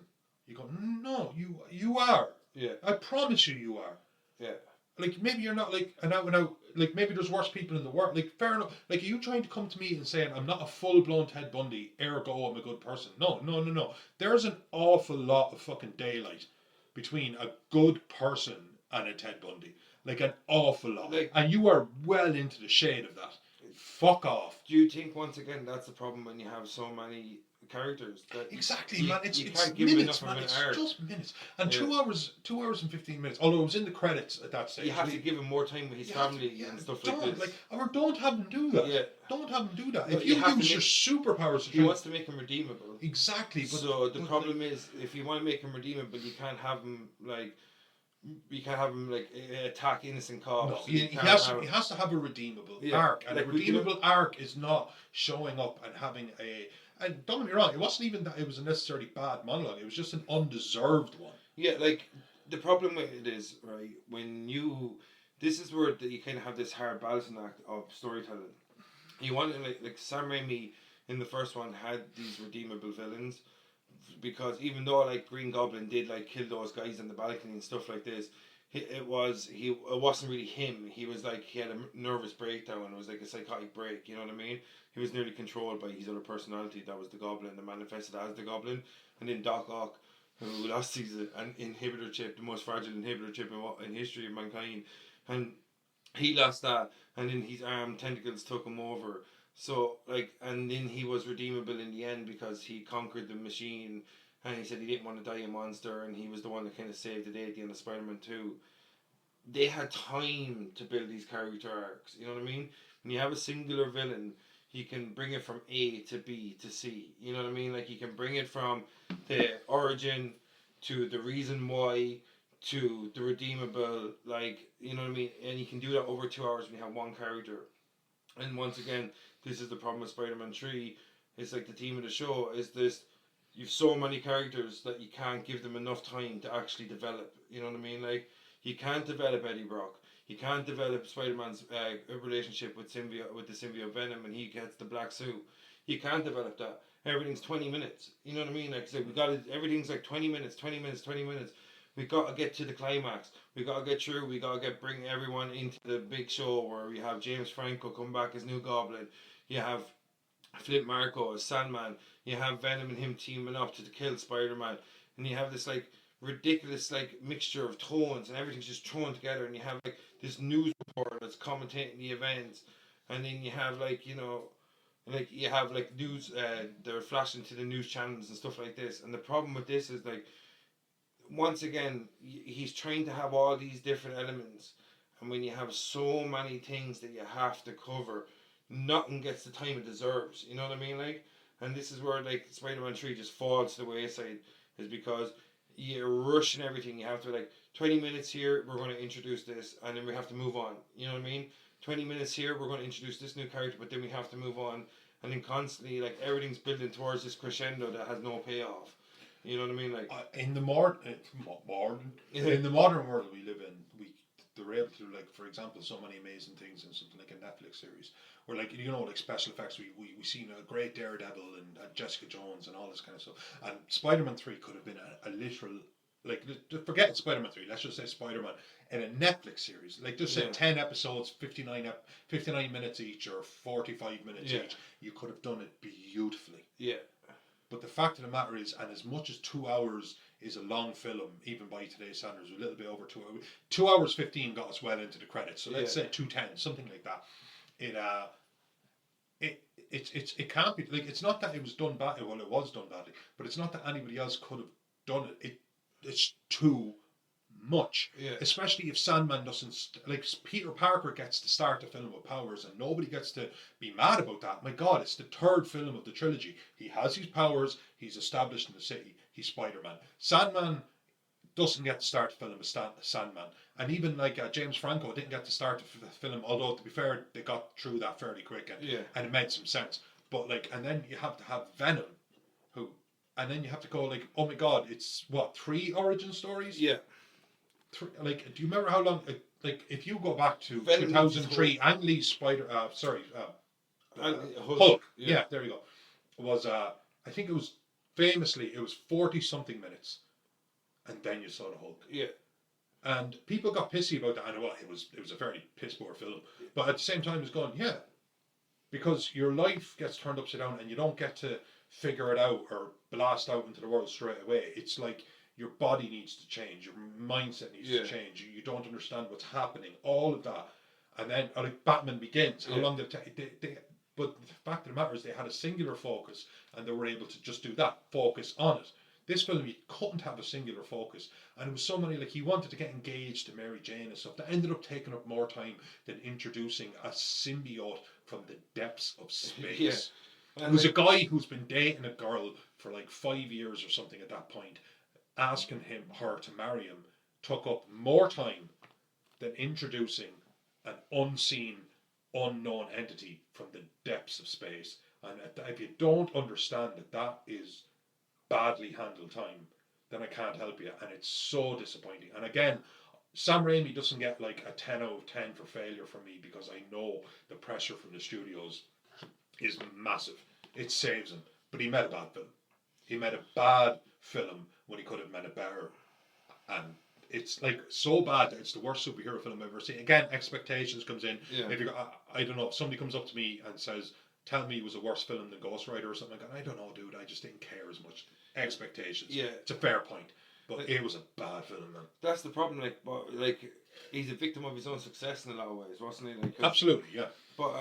You go, "No, you are. Yeah. I promise you are." Yeah. Like, maybe you're not like an out and out, like maybe there's worse people in the world. Like, fair enough. Like, are you trying to come to me and saying I'm not a full blown Ted Bundy, ergo I'm a good person? No. There's an awful lot of fucking daylight between a good person and a Ted Bundy. Like an awful lot. Like- And you are well into the shade of that. Fuck off. Do you think once again that's the problem when you have so many characters that Exactly, you, man. It's can't give them minutes, enough man. of an It's arc. just minutes. And Yeah. 2 hours and 15 minutes. Although it was in the credits at that stage. You have to give him more time with his You have to- family yeah, and stuff don't, like this. or don't have him do that. Yeah. Don't have him do that. No, If you you have to use your make- superpowers to He try- wants to make him redeemable. exactly. But, So the but, problem is, if you want to make him redeemable, you can't have him attack innocent no, cops. he You can't has have- he has to have a redeemable Yeah, arc, and like a we can- redeemable arc is not showing up and having a. And don't get me wrong, it wasn't even that it was a necessarily bad monologue. It was just an undeserved one. Yeah, like the problem with it is right when you. This is where you kind of have this hard balancing act of storytelling. You want to like Sam Raimi in the first one had these redeemable villains, because even though like Green Goblin did like kill those guys on the balcony and stuff like this, it wasn't really him. He was like he had a nervous breakdown. It was like a psychotic break. You know what I mean? He was nearly controlled by his other personality. That was the Goblin that manifested as the Goblin, and then Doc Ock, who lost his an inhibitor chip, the most fragile inhibitor chip in history of mankind, and he lost that, and then his arm tentacles took him over. So like, and then he was redeemable in the end because he conquered the machine, and he said he didn't want to die a monster, and he was the one that kind of saved the day at the end of Spider-Man 2. They had time to build these character arcs. You know what I mean? When you have a singular villain, he can bring it from A to B to C. You know what I mean? Like he can bring it from the origin to the reason why to the redeemable. Like, you know what I mean? And you can do that over 2 hours when you have one character. And once again, this is the problem with Spider-Man 3. It's like the theme of the show is this. You've so many characters that you can't give them enough time to actually develop. You know what I mean? Like, you can't develop Eddie Brock. You can't develop Spider-Man's relationship with the symbiote Venom, and he gets the black suit. You can't develop that. Everything's 20 minutes. You know what I mean? Like, so everything's like 20 minutes. We got to get to the climax. We got to get through. We got to bring everyone into the big show where we have James Franco come back as New Goblin. You have Flip Marko as Sandman. You have Venom and him teaming up to kill Spider-Man. And you have this like ridiculous like mixture of tones, and everything's just thrown together, and you have like this news reporter that's commentating the events, and then you have like you have like news they're flashing to the news channels and stuff like this. And the problem with this is like, once again, he's trying to have all these different elements, and when you have so many things that you have to cover, nothing gets the time it deserves. You know what I mean? Like, and this is where like Spider-Man 3 just falls to the wayside, is because you're rushing everything. You have to like 20 minutes here, we're going to introduce this, and then we have to move on. You know what I mean? 20 minutes here, we're going to introduce this new character, but then we have to move on, and then constantly like everything's building towards this crescendo that has no payoff. You know what I mean? Like in the in the modern world we live in, they're able to, like, for example, so many amazing things in something like a Netflix series, where like, you know, like special effects, we seen a great Daredevil and Jessica Jones and all this kind of stuff, and Spider-Man 3 could have been a literal, like, forget Spider-Man 3, let's just say Spider-Man in a Netflix series, like just say 10 episodes, 59 minutes each, or 45 minutes each. You could have done it beautifully. Yeah. But the fact of the matter is, and as much as 2 hours is a long film, even by today's standards, a little bit over 2 hours. 2 hours 15 got us well into the credits. So let's say 2:10, something like that. It can't be, like, it's not that it was done badly. Well, it was done badly, but it's not that anybody else could have done it. It's too much. Yeah. Especially if Sandman doesn't, like, Peter Parker gets to start the film with powers, and nobody gets to be mad about that. My God, it's the third film of the trilogy. He has his powers. He's established in the city. He's Spider-Man. Sandman doesn't get to start the film as Sandman, and even like James Franco didn't get to start the film. Although, to be fair, they got through that fairly quick, and it made some sense. But like, and then you have to have Venom, and then you have to go like, oh my God, it's what, 3 origin stories? Yeah. Like, do you remember how long? Like, if you go back to Venom 2003, Ang Lee's Hulk. Yeah, there you go. Was I think it was famously 40 something minutes, and then you saw the Hulk. Yeah. And people got pissy about that, and it was a very piss poor film. But at the same time, it's going, because your life gets turned upside down, and you don't get to figure it out or blast out into the world straight away. It's like your body needs to change, your mindset needs to change, you don't understand what's happening, all of that. And then like Batman Begins, how long did it take? But the fact of the matter is they had a singular focus and they were able to just do that, focus on it. This film, you couldn't have a singular focus. And it was so many, like, he wanted to get engaged to Mary Jane and stuff. That ended up taking up more time than introducing a symbiote from the depths of space. It was a guy who's been dating a girl for like 5 years or something at that point. Asking her to marry him took up more time than introducing an unseen, unknown entity from the depths of space. And if you don't understand that is badly handled time, then I can't help you. And it's so disappointing. And again, Sam Raimi doesn't get like a 10 out of 10 for failure from me, because I know the pressure from the studios is massive. It saves him. But he made a bad film. He made a bad film when he could have made it better. And it's like so bad that it's the worst superhero film I've ever seen. Again, expectations comes in. If you, I don't know, if somebody comes up to me and says, tell me it was a worse film than Ghost Rider or something, I don't know, dude, I just didn't care as much. Expectations. It's a fair point. But like, it was a bad film, man. That's the problem, like he's a victim of his own success in a lot of ways, wasn't he? Like, absolutely, yeah. But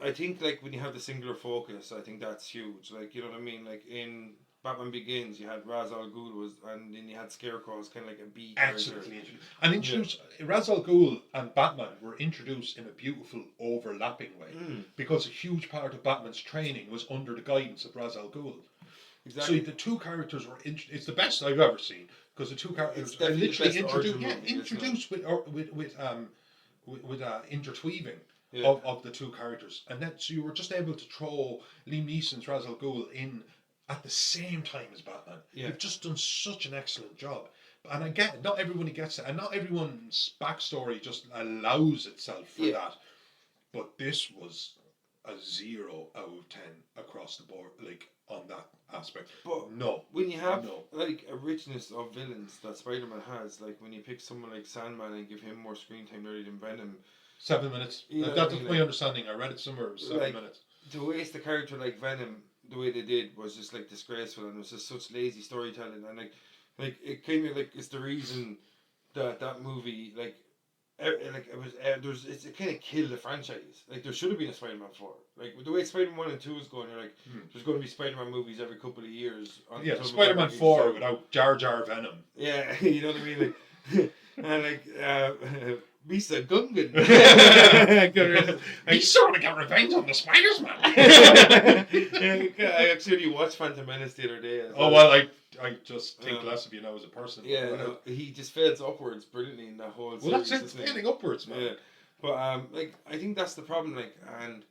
I think like when you have the singular focus, I think that's huge. Like, you know what I mean? Like in Batman Begins, you had Ra's al Ghul and then you had Scarecrow as kind of like a B character. Excellently introduced. And introduced, Ra's al Ghul and Batman were introduced in a beautiful overlapping way, because a huge part of Batman's training was under the guidance of Ra's al Ghul. Exactly. So the two characters were it's the best I've ever seen, because the two characters are literally introduced with interweaving of the two characters, and then so you were just able to throw Liam Neeson's Ra's al Ghul in at the same time as Batman. You've just done such an excellent job. And again, not everybody gets it, and not everyone's backstory just allows itself for that. But this was a 0 out of 10 across the board, like on that aspect. But when you have like a richness of villains that Spider-Man has, like when you pick someone like Sandman and give him more screen time than Venom. 7 minutes. That's my understanding. I read it somewhere. It was 7 minutes. To waste a character like Venom the way they did was just like disgraceful, and it was just such lazy storytelling, and like it kind of like it's the reason that movie it kind of killed the franchise. Like there should have been a Spider-Man 4. Like with the way Spider-Man 1 and 2 is going, you're like there's going to be Spider-Man movies every couple of years. Spider-Man 4 without Jar Jar Venom. Yeah, you know what I mean. Like and like Misa Gungan. He's sort of got revenge on the Spiders, man. I actually watched Phantom Menace the other day. I just think less of you now as a person. Yeah, no, he just fails upwards brilliantly in that whole series. Well, that's it, failing upwards, man. Yeah. But I think that's the problem, and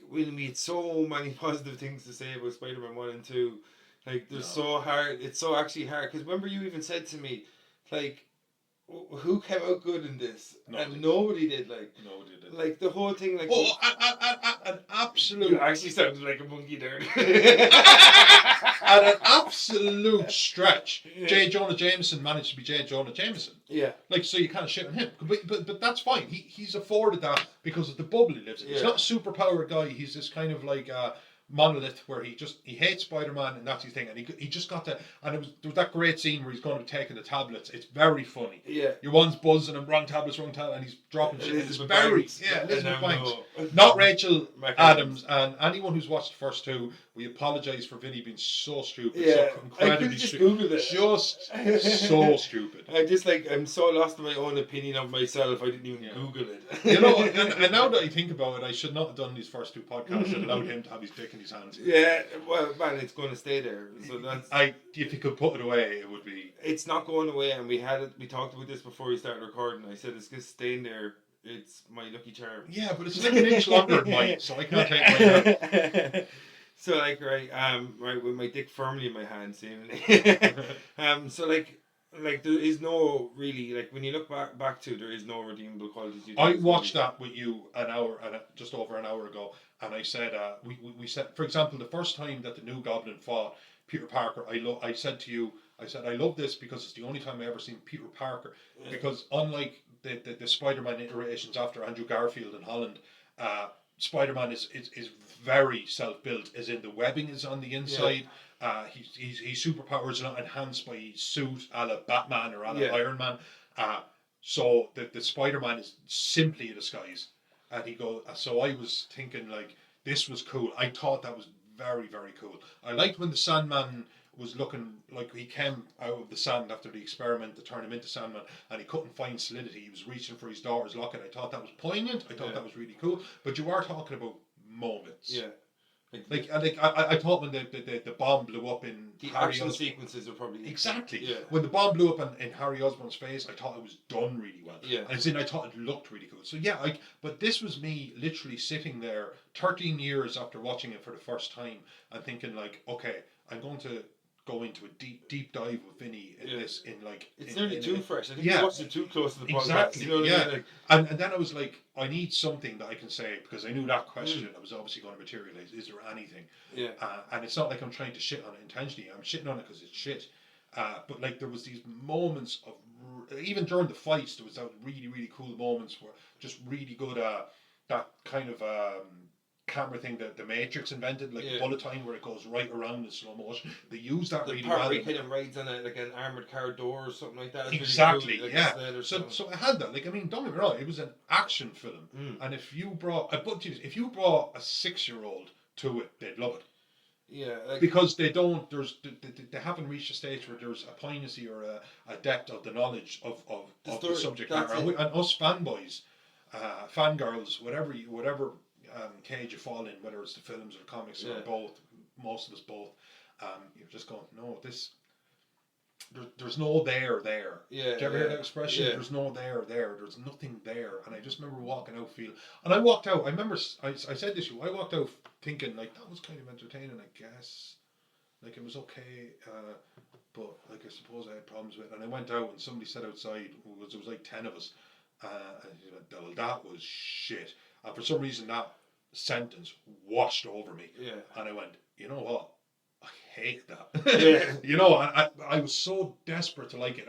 when we had so many positive things to say about Spider-Man 1 and 2, so hard, it's so actually hard, because remember you even said to me, like, who came out good in this? And nobody did. Nobody did. Like the whole thing, like an absolute. You actually sounded like a monkey there. At an absolute stretch, J. Jonah Jameson managed to be J. Jonah Jameson. Yeah. Like, so you can't shit on him, but that's fine. He's afforded that because of the bubble he lives in. He's not a superpowered guy. He's this kind of like monolith where he hates Spider-Man and that's his thing, and he just got to, and there was that great scene where he's going to be taking the tablets. It's very funny. Yeah. Your one's buzzing and wrong tablets, and he's dropping shit. It's very Elizabeth Banks. No. Not Rachel Adams. And anyone who's watched the first two, we apologise for Vinny being so stupid. Yeah. So incredibly stupid. Just so stupid. I'm so lost in my own opinion of myself, I didn't even Google it. You know, and now that I think about it, I should not have done these first two podcasts and allowed him to have his dick in his hands. Yeah, well, man, it's going to stay there. So that's. If he could put it away, it would be. It's not going away, and we talked about this before we started recording. I said it's just staying there. It's my lucky charm. Yeah, but it's like an inch longer than mine, so I can't take mine out. So right with my dick firmly in my hand, seemingly. So there is no really, like when you look back to, there is no redeemable qualities. I watched that with you just over an hour ago, and I said we said, for example, the first time that the New Goblin fought Peter Parker, I said to you, I love this because it's the only time I ever seen Peter Parker, because unlike the Spider-Man iterations after Andrew Garfield in Holland, Spider-Man is very self-built, as in the webbing is on the inside. His superpowers are not enhanced by his suit, a la Batman or a la Iron Man. So the Spider-Man is simply a disguise. And he goes. So I was thinking like this was cool. I thought that was very, very cool. I liked when the Sandman was looking like he came out of the sand after the experiment to turn him into Sandman, and he couldn't find solidity. He was reaching for his daughter's locket. I thought that was poignant. I thought that was really cool. But you are talking about moments. Yeah. I thought when the bomb blew up in the Harry action Osborn, sequences are probably exactly. Yeah. When the bomb blew up in Harry Osborn's face, I thought it was done really well. Yeah. As in, I thought it looked really good. So yeah, but this was me literally sitting there 13 years after watching it for the first time and thinking like, okay, I'm going to go into a deep dive with Vinny in this it's nearly too fresh. I think you watched it too close to the podcast. Exactly. You know what I mean? Like, and then I was like, I need something that I can say, because I knew that question that was obviously going to materialize. Is there anything? Yeah. And it's not like I'm trying to shit on it intentionally. I'm shitting on it because it's shit. But like there was these moments of even during the fights, there was that really, really cool moments where just really good that kind of camera thing that the Matrix invented, like the bullet time where it goes right around in slow motion. They use that really well. The part kind of rides on like an armoured car door or something like that. Exactly, really cool, like So I had that. Like, I mean, don't get me wrong, it was an action film, and if you brought a 6-year-old to it, they'd love it. Yeah, like, because they don't. They haven't reached a stage where there's a poignancy or a depth of the knowledge of the subject matter, and us fanboys, fangirls, whatever cage you fall in, whether it's the films or the comics or both, most of us both, you're just going, no, there's no there. Yeah. Did you ever hear that expression? Yeah. There's no there. There's nothing there. And I just remember walking out and I walked out. I remember I said this to you. I walked out thinking like that was kind of entertaining, I guess. Like it was okay, but like I suppose I had problems with it. And I went out and somebody said outside, there was like 10 of us, and that was shit. And for some reason that sentence washed over me. Yeah. And I went, you know what? I hate that. Yeah. You know, I was so desperate to like it.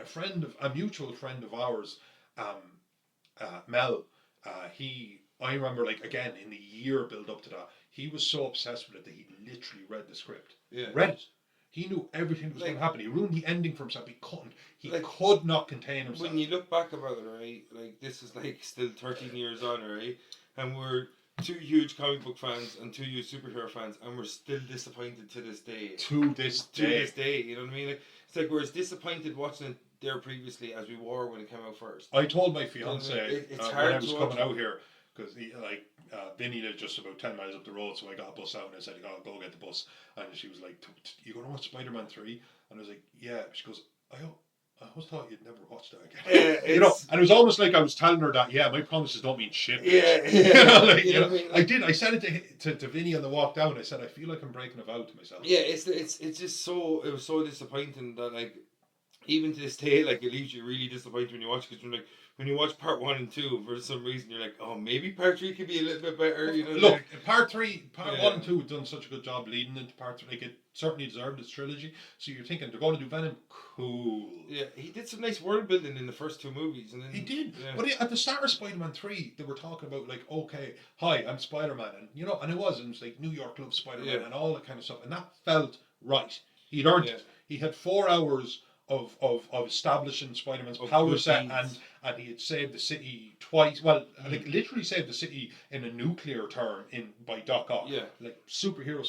A mutual friend of ours, Mel, I remember like again in the year build up to that, he was so obsessed with it that he literally read the script. Yeah. Read it. He knew everything that was going to happen. He ruined the ending for himself. He couldn't. He could not contain himself. When you look back about it, right, like this is like still 13 years on, right, and we're 2 huge comic book fans and 2 huge superhero fans, and we're still disappointed to this day. To this day, you know what I mean? Like, it's like we're as disappointed watching it there previously as we were when it came out first. I told my fiance it's when hard I was to coming out here, because Vinny lived just about 10 miles up the road, so I got a bus out and I said, I'll go get the bus. And she was like, you going to watch Spider-Man 3? And I was like, yeah. She goes, I always thought you'd never watch that again. You know, and it was almost like I was telling her that, my promises don't mean shit. I did. I said it to Vinny on the walk down. I said, I feel like I'm breaking a vow to myself. Yeah, it's just so, it was so disappointing that like, even to this day, like it leaves you really disappointed when you watch it, because like when you watch part 1 and 2, for some reason you're like, oh, maybe part 3 could be a little bit better. You know, look, part 1 and 2 have done such a good job leading into part 3. Like it certainly deserved its trilogy. So you're thinking they're going to do Venom, cool. Yeah, he did some nice world building in the first 2 movies, and then he did. Yeah. But at the start of Spider-Man 3, they were talking about like, okay, hi, I'm Spider-Man, and you know, and it was like New York loves Spider-Man and all that kind of stuff, and that felt right. He'd earned it. He had 4 hours of establishing Spider-Man's power set, and he had saved the city twice. Well, like literally saved the city in a nuclear term by Doc Ock. Yeah. Like superhero.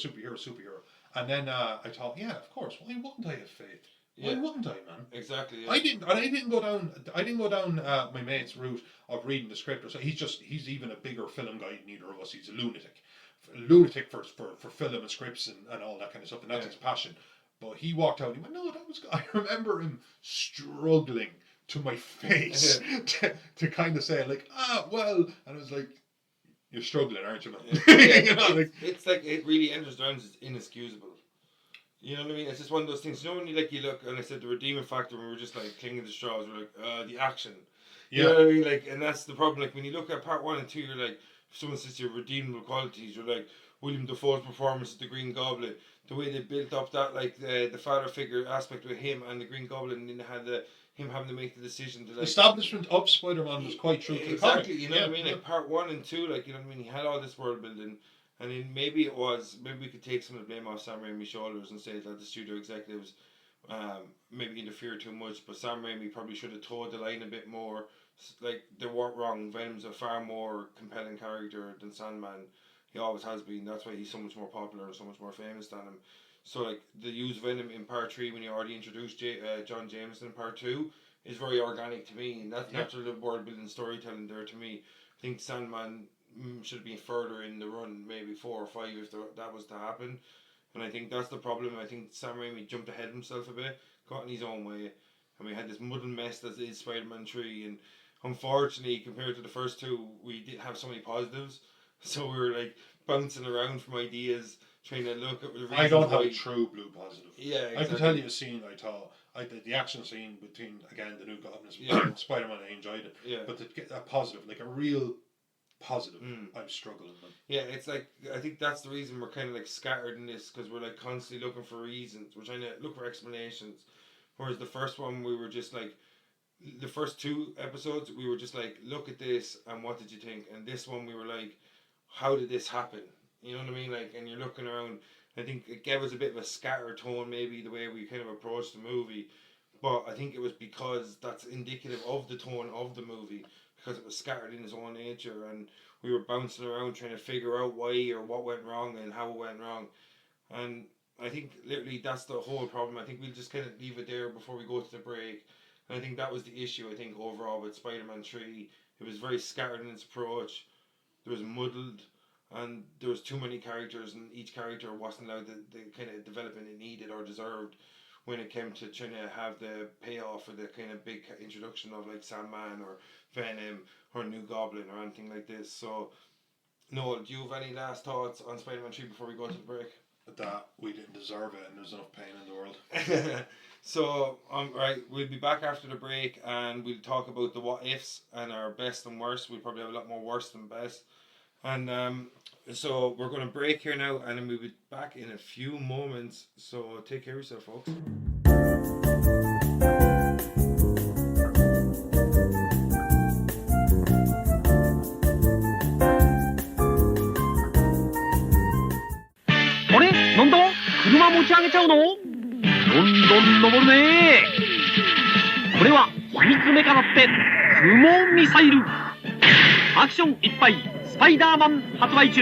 And then I thought, yeah, of course. Why wouldn't I have faith? Why wouldn't I, man? Exactly. Yeah. I didn't go down my mate's route of reading the script. Or so he's even a bigger film guy than either of us. He's a lunatic for film and scripts and all that kind of stuff, and that's his passion. But he walked out and he went, no, that was good. I remember him struggling to my face to kind of say, like, well. And I was like, you're struggling, aren't you, man? You know, it's like, it really enters the realms as inexcusable. You know what I mean? It's just one of those things. You know when you look, and I said the redeeming factor, when we were just like clinging to straws, we're like, the action. You know what I mean? Like, and that's the problem. Like, when you look at part 1 and 2, you're like, if someone says your redeemable qualities, you're like, William Dafoe's performance as the Green Goblin, the way they built up that, like, the father figure aspect with him and the Green Goblin, and then they had him having to make the decision to The establishment of Spider-Man was quite true to the comic. exactly. You know what I mean? Like part 1 and 2, like you know what I mean. He had all this world building, and then maybe we could take some of the blame off Sam Raimi's shoulders and say that the studio executives maybe interfered too much. But Sam Raimi probably should have toed the line a bit more. Like they weren't wrong. Venom's a far more compelling character than Sandman. He always has been. That's why he's so much more popular and so much more famous than him. So like the use Venom in part 3 when you already introduced John Jameson in part 2 is very organic to me, and that's natural world building storytelling there to me. I think Sandman should have been further in the run, maybe 4 or 5 if that was to happen. And I think that's the problem. I think Sam Raimi jumped ahead of himself a bit, got in his own way, and we had this muddled mess that is Spider-Man 3. And unfortunately, compared to the first 2, we did have so many positives. So we were like bouncing around from ideas, trying to look at the reasons. I don't have a true blue positive. Yeah, exactly. I can tell you a scene I thought. The action scene between, again, the new Goblin and Spider-Man, I enjoyed it. Yeah. But to get that positive, like a real positive, I'm struggling with. Yeah, it's like, I think that's the reason we're kind of like scattered in this, because we're like constantly looking for reasons. We're trying to look for explanations. Whereas the first one, we were just like, the first 2 episodes, we were just like, look at this and what did you think? And this one, we were like, how did this happen? You know what I mean? Like, and you're looking around. I think it gave us a bit of a scattered tone, maybe the way we kind of approached the movie, but I think it was because that's indicative of the tone of the movie, because it was scattered in its own nature, and we were bouncing around trying to figure out why or what went wrong and how it went wrong. And I think literally that's the whole problem. I think we'll just kind of leave it there before we go to the break. And I think that was the issue. I think overall with Spider-Man 3, it was very scattered in its approach. It was muddled. And there was too many characters, and each character wasn't allowed the kind of development it needed or deserved when it came to trying to have the payoff or the kind of big introduction of like Sandman or Venom or New Goblin or anything like this. So, Noel, do you have any last thoughts on Spider-Man 3 before we go to the break? That we didn't deserve it and there's enough pain in the world. So, right, we'll be back after the break and we'll talk about the what ifs and our best and worst. We'll probably have a lot more worst than best. And so we're going to break here now, and then we'll be back in a few moments. So take care of yourself, folks. Ore? なんだ? 車持ち上げちゃうの? どんどん登るね. これは秘密メカだって雲ミサイル。アクションいっぱい。スパイダーマン発売中。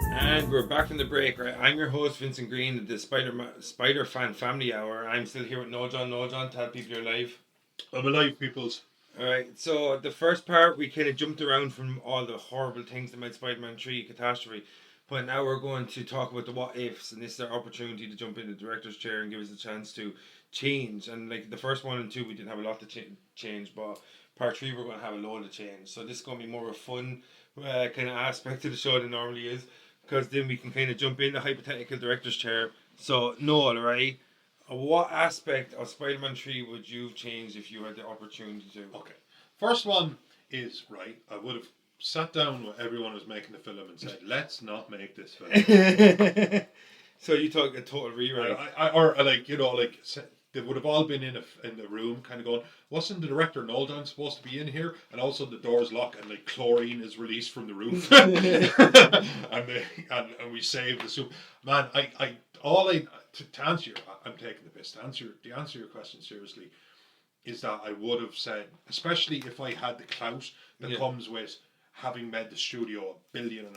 And we're back from the break, right? I'm your host, Vincent Green, of the Spider Fan Family Hour. I'm still here with No John. No John, tell people you're live. I'm alive, peoples. Alright, so the first part, we kind of jumped around from all the horrible things that made Spider-Man 3 catastrophe. But now we're going to talk about the what ifs, and this is our opportunity to jump in the director's chair and give us a chance to change. And like the first 1 and 2, we didn't have a lot to change, but part 3 we're going to have a load of change. So this is going to be more of a fun kind of aspect of the show than normally is, because then we can kind of jump in the hypothetical director's chair. So Noel, right? What aspect of Spider-Man 3 would you change if you had the opportunity to? Okay. First one is, right, I would have sat down with everyone who's making the film and said, let's not make this film. So you talk a total rewrite. Or like, you know, like they would have all been in the room kind of going, wasn't the director Nolan supposed to be in here? And also the doors lock and like chlorine is released from the roof. and we save the soup. Man, to answer your, I'm taking the piss, to answer your question seriously, is that I would have said, especially if I had the clout that comes with having made the studio $1.5 billion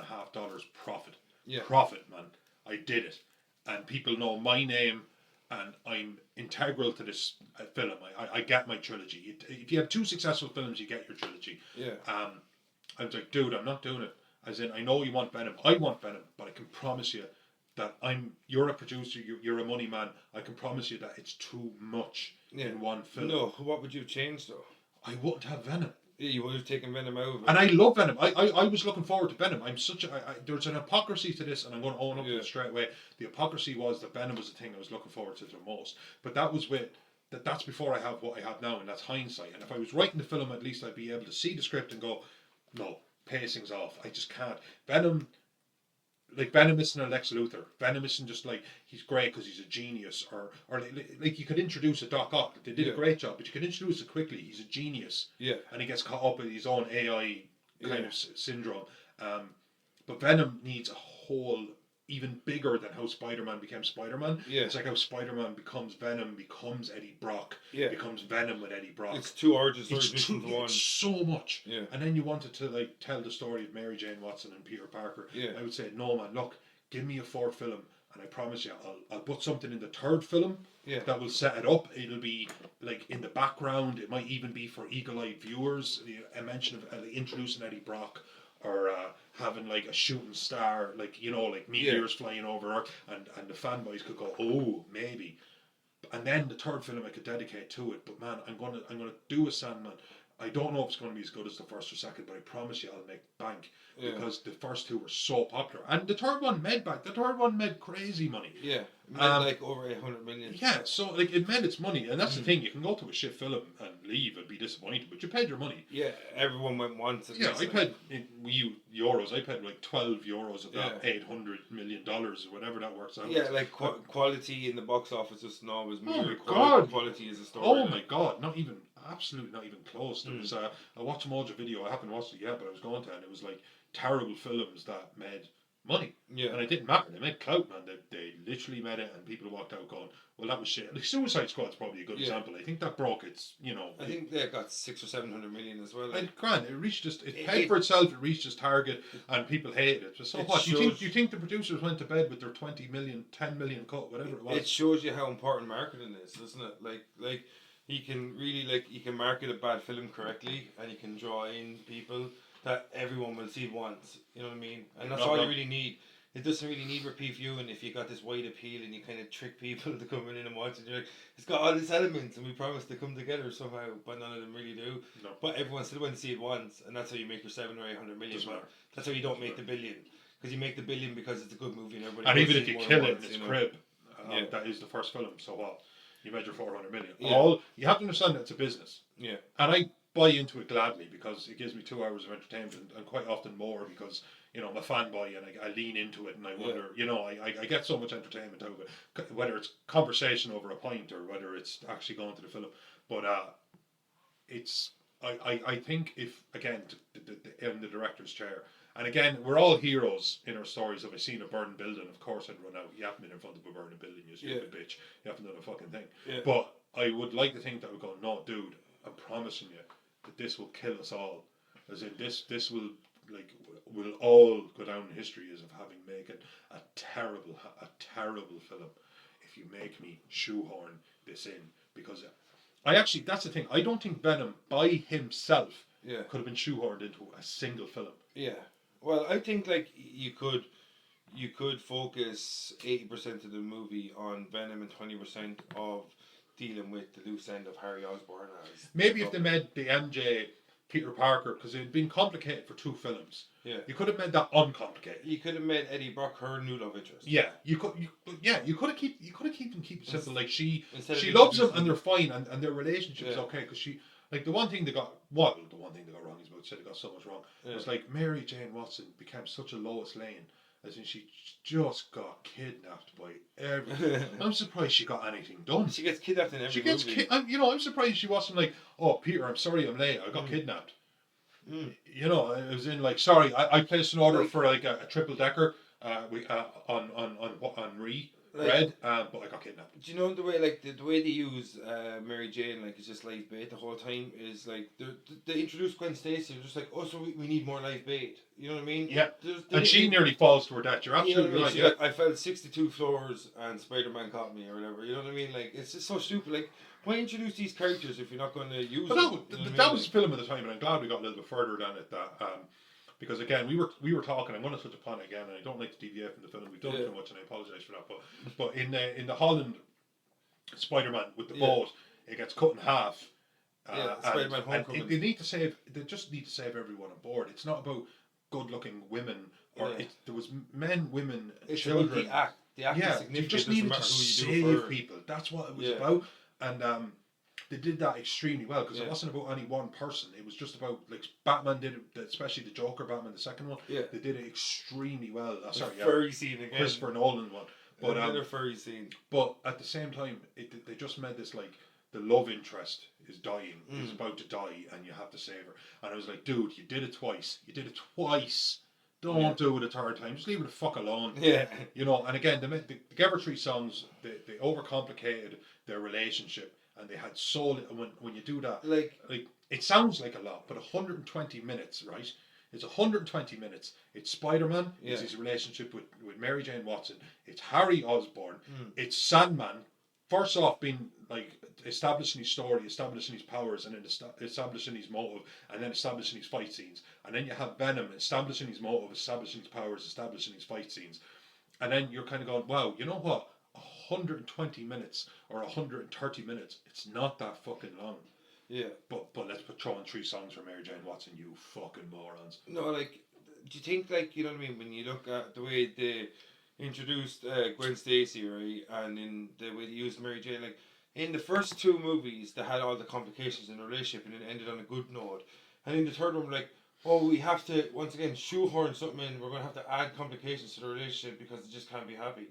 profit. Yeah. Profit, man. I did it. And people know my name and I'm integral to this film. I get my trilogy. If you have 2 successful films, you get your trilogy. Yeah. I was like, dude, I'm not doing it. As in, I know you want Venom. I want Venom, but I can promise you that you're a producer, you're a money man. I can promise you that it's too much in one film. No, what would you change though? I wouldn't have Venom. Yeah, you would have taken Venom out of it. And I love Venom. I was looking forward to Venom. There's an hypocrisy to this, and I'm going to own up to it straight away. The hypocrisy was that Venom was the thing I was looking forward to the most. But that was that's before I have what I have now, and that's hindsight. And if I was writing the film, at least I'd be able to see the script and go, no, pacing's off. I just can't. Venom. Like Venom isn't a Lex Luthor. Venom isn't just like he's great because he's a genius, or like you could introduce a Doc Ock. They did a great job, but you could introduce it quickly. He's a genius, and he gets caught up in his own AI kind of syndrome. But Venom needs a whole even bigger than how Spider-Man became Spider-Man. Yeah. It's like how Spider-Man becomes Venom, becomes Eddie Brock, becomes Venom with Eddie Brock. It's 2 origin stories It's into one. so much. Yeah. And then you wanted to like tell the story of Mary Jane Watson and Peter Parker. Yeah. I would say, no man, look, give me a 4th film, and I promise you, I'll put something in the 3rd film that will set it up. It'll be like in the background. It might even be for eagle-eyed viewers. A mention of introducing Eddie Brock, or having like a shooting star, like, you know, like meteors flying over Earth, and the fanboys could go, oh, maybe. And then the 3rd film I could dedicate to it. But man, I'm gonna do a Sandman. I don't know if it's going to be as good as the 1st or 2nd, but I promise you I'll make bank, because the first 2 were so popular, and the 3rd one made bank. The 3rd one made crazy money. Yeah, made like over 800 million. Yeah, so like it made its money, and that's the thing. You can go to a shit film and leave and be disappointed, but you paid your money. Yeah, everyone went once. Yeah, I paid euros. I paid like €12 of that $800 million or whatever that works out. Yeah, like quality in the box office just now was mirror quality as a story. Oh my god, not even close. There was a Watch Mojo video. I haven't watched it yet, but I was going to, and it was like terrible films that made money. Yeah, and it didn't matter. They made clout, man. They literally made it, and people walked out going, "Well, that was shit." Like Suicide Squad's probably a good example. I think that broke its, I think they got 600 or 700 million as well. Like, grand. It reached it paid for itself. It reached its target, and people hated it. So what? You think the producers went to bed with their 20 million, 10 million cut, whatever it was? It shows you how important marketing is, doesn't it? Like. You can really you can market a bad film correctly, and you can draw in people that everyone will see once. You know what I mean? And that's all you really need. It doesn't really need repeat viewing if you got this wide appeal and you kind of trick people to come in and watch it. You're like, it's got all these elements and we promise to come together somehow, but none of them really do. No. But everyone still went to see it once, and that's how you make your 700 or 800 million. That's how you don't make the billion, because you make the billion because it's a good movie and everybody. And even if you kill it in its crib, that is the first film. So what? You measure 400 million. Yeah. You have to understand that it's a business. Yeah. And I buy into it gladly, because it gives me 2 hours of entertainment, and quite often more, because, I'm a fanboy and I lean into it, and I wonder, I get so much entertainment out of it, whether it's conversation over a pint or whether it's actually going to the film. But I think if, again, in the director's chair, and again, we're all heroes in our stories. If I seen a burning building, of course I'd run out. You haven't been in front of a burning building, you stupid bitch. You haven't done a fucking thing. Yeah. But I would like to think that we'd go, no, dude, I'm promising you that this will kill us all. As in, this will, we'll all go down in history as of having made a terrible film. If you make me shoehorn this in, because that's the thing. I don't think Venom by himself could have been shoehorned into a single film. Yeah. Well, I think you could focus 80% of the movie on Venom and 20% of dealing with the loose end of Harry Osborn as. Maybe if they made the MJ Peter Parker, because it had been complicated for 2 films. Yeah. You could have made that uncomplicated. You could have made Eddie Brock her new love interest. Yeah. You could have keep it simple. Like she loves him and they're fine, and their relationship is okay, because she. Like the one thing they got wrong is about said they got so much wrong. Yeah. It was like Mary Jane Watson became such a Lois Lane, as in she just got kidnapped by everyone. I'm surprised she got anything done. She gets kidnapped in every movie. I'm surprised she wasn't like, oh Peter, I'm sorry I'm late, I got kidnapped. It was in like, sorry, I placed an order for like a triple decker on Red, but I got kidnapped. Do you know the way the way they use Mary Jane is just live bait the whole time is they introduce Gwen Stacy, they're just like, oh, so we need more live bait. You know what I mean? Yeah. And she nearly falls to her death. You're absolutely right. Yeah. I fell 62 floors and Spider-Man caught me or whatever. You know what I mean? It's just so stupid. Why introduce these characters if you're not going to use them? That was the film at the time, and I'm glad we got a little bit further down it. Because again, we were talking. I'm going to touch upon it again, and I don't like to deviate from the film. We've done too much, and I apologise for that. But in the Holland Spider-Man with the boat, it gets cut in half. Spider-Man Homecoming. They just need to save everyone on board. It's not about good-looking women, or there was men, women, children. The act is significant. You just needed to save people. That's what it was about. And they did that extremely well because Yeah. it wasn't about any one person. It was just about like Batman did it, especially the Joker Batman, the second one. Yeah. They did it extremely well. Furry scene again. Christopher Nolan one. But another furry scene. But at the same time, they just made this like the love interest is dying, is about to die, and you have to save her. And I was like, dude, you did it twice. Don't do it a third time. Just leave it the fuck alone. Yeah. You know, and again, the Together Three songs, they overcomplicated their relationship, and they had so little. When you do that, Like it sounds like a lot, but 120 minutes, right? It's 120 minutes. It's Spider-Man. Yeah. It's his relationship with Mary Jane Watson. It's Harry Osborn. It's Sandman. First off, being like establishing his story, establishing his powers, and then establishing his motive, and then establishing his fight scenes. And then you have Venom establishing his motive, establishing his powers, establishing his fight scenes. And then you're kind of going, wow, you know what? 120 minutes or 130 minutes. It's not that fucking long. yeah. But let's throw in 3 songs for Mary Jane Watson, you fucking morons. No, like, do you think, like, you know what I mean, when you look at the way they introduced Gwen Stacy, right, and in the way they used Mary Jane, like, in the first 2 movies, they had all the complications in the relationship, and it ended on a good note. And in the third one, like, oh, we have to, once again, shoehorn something in, we're going to have to add complications to the relationship because they just can't be happy.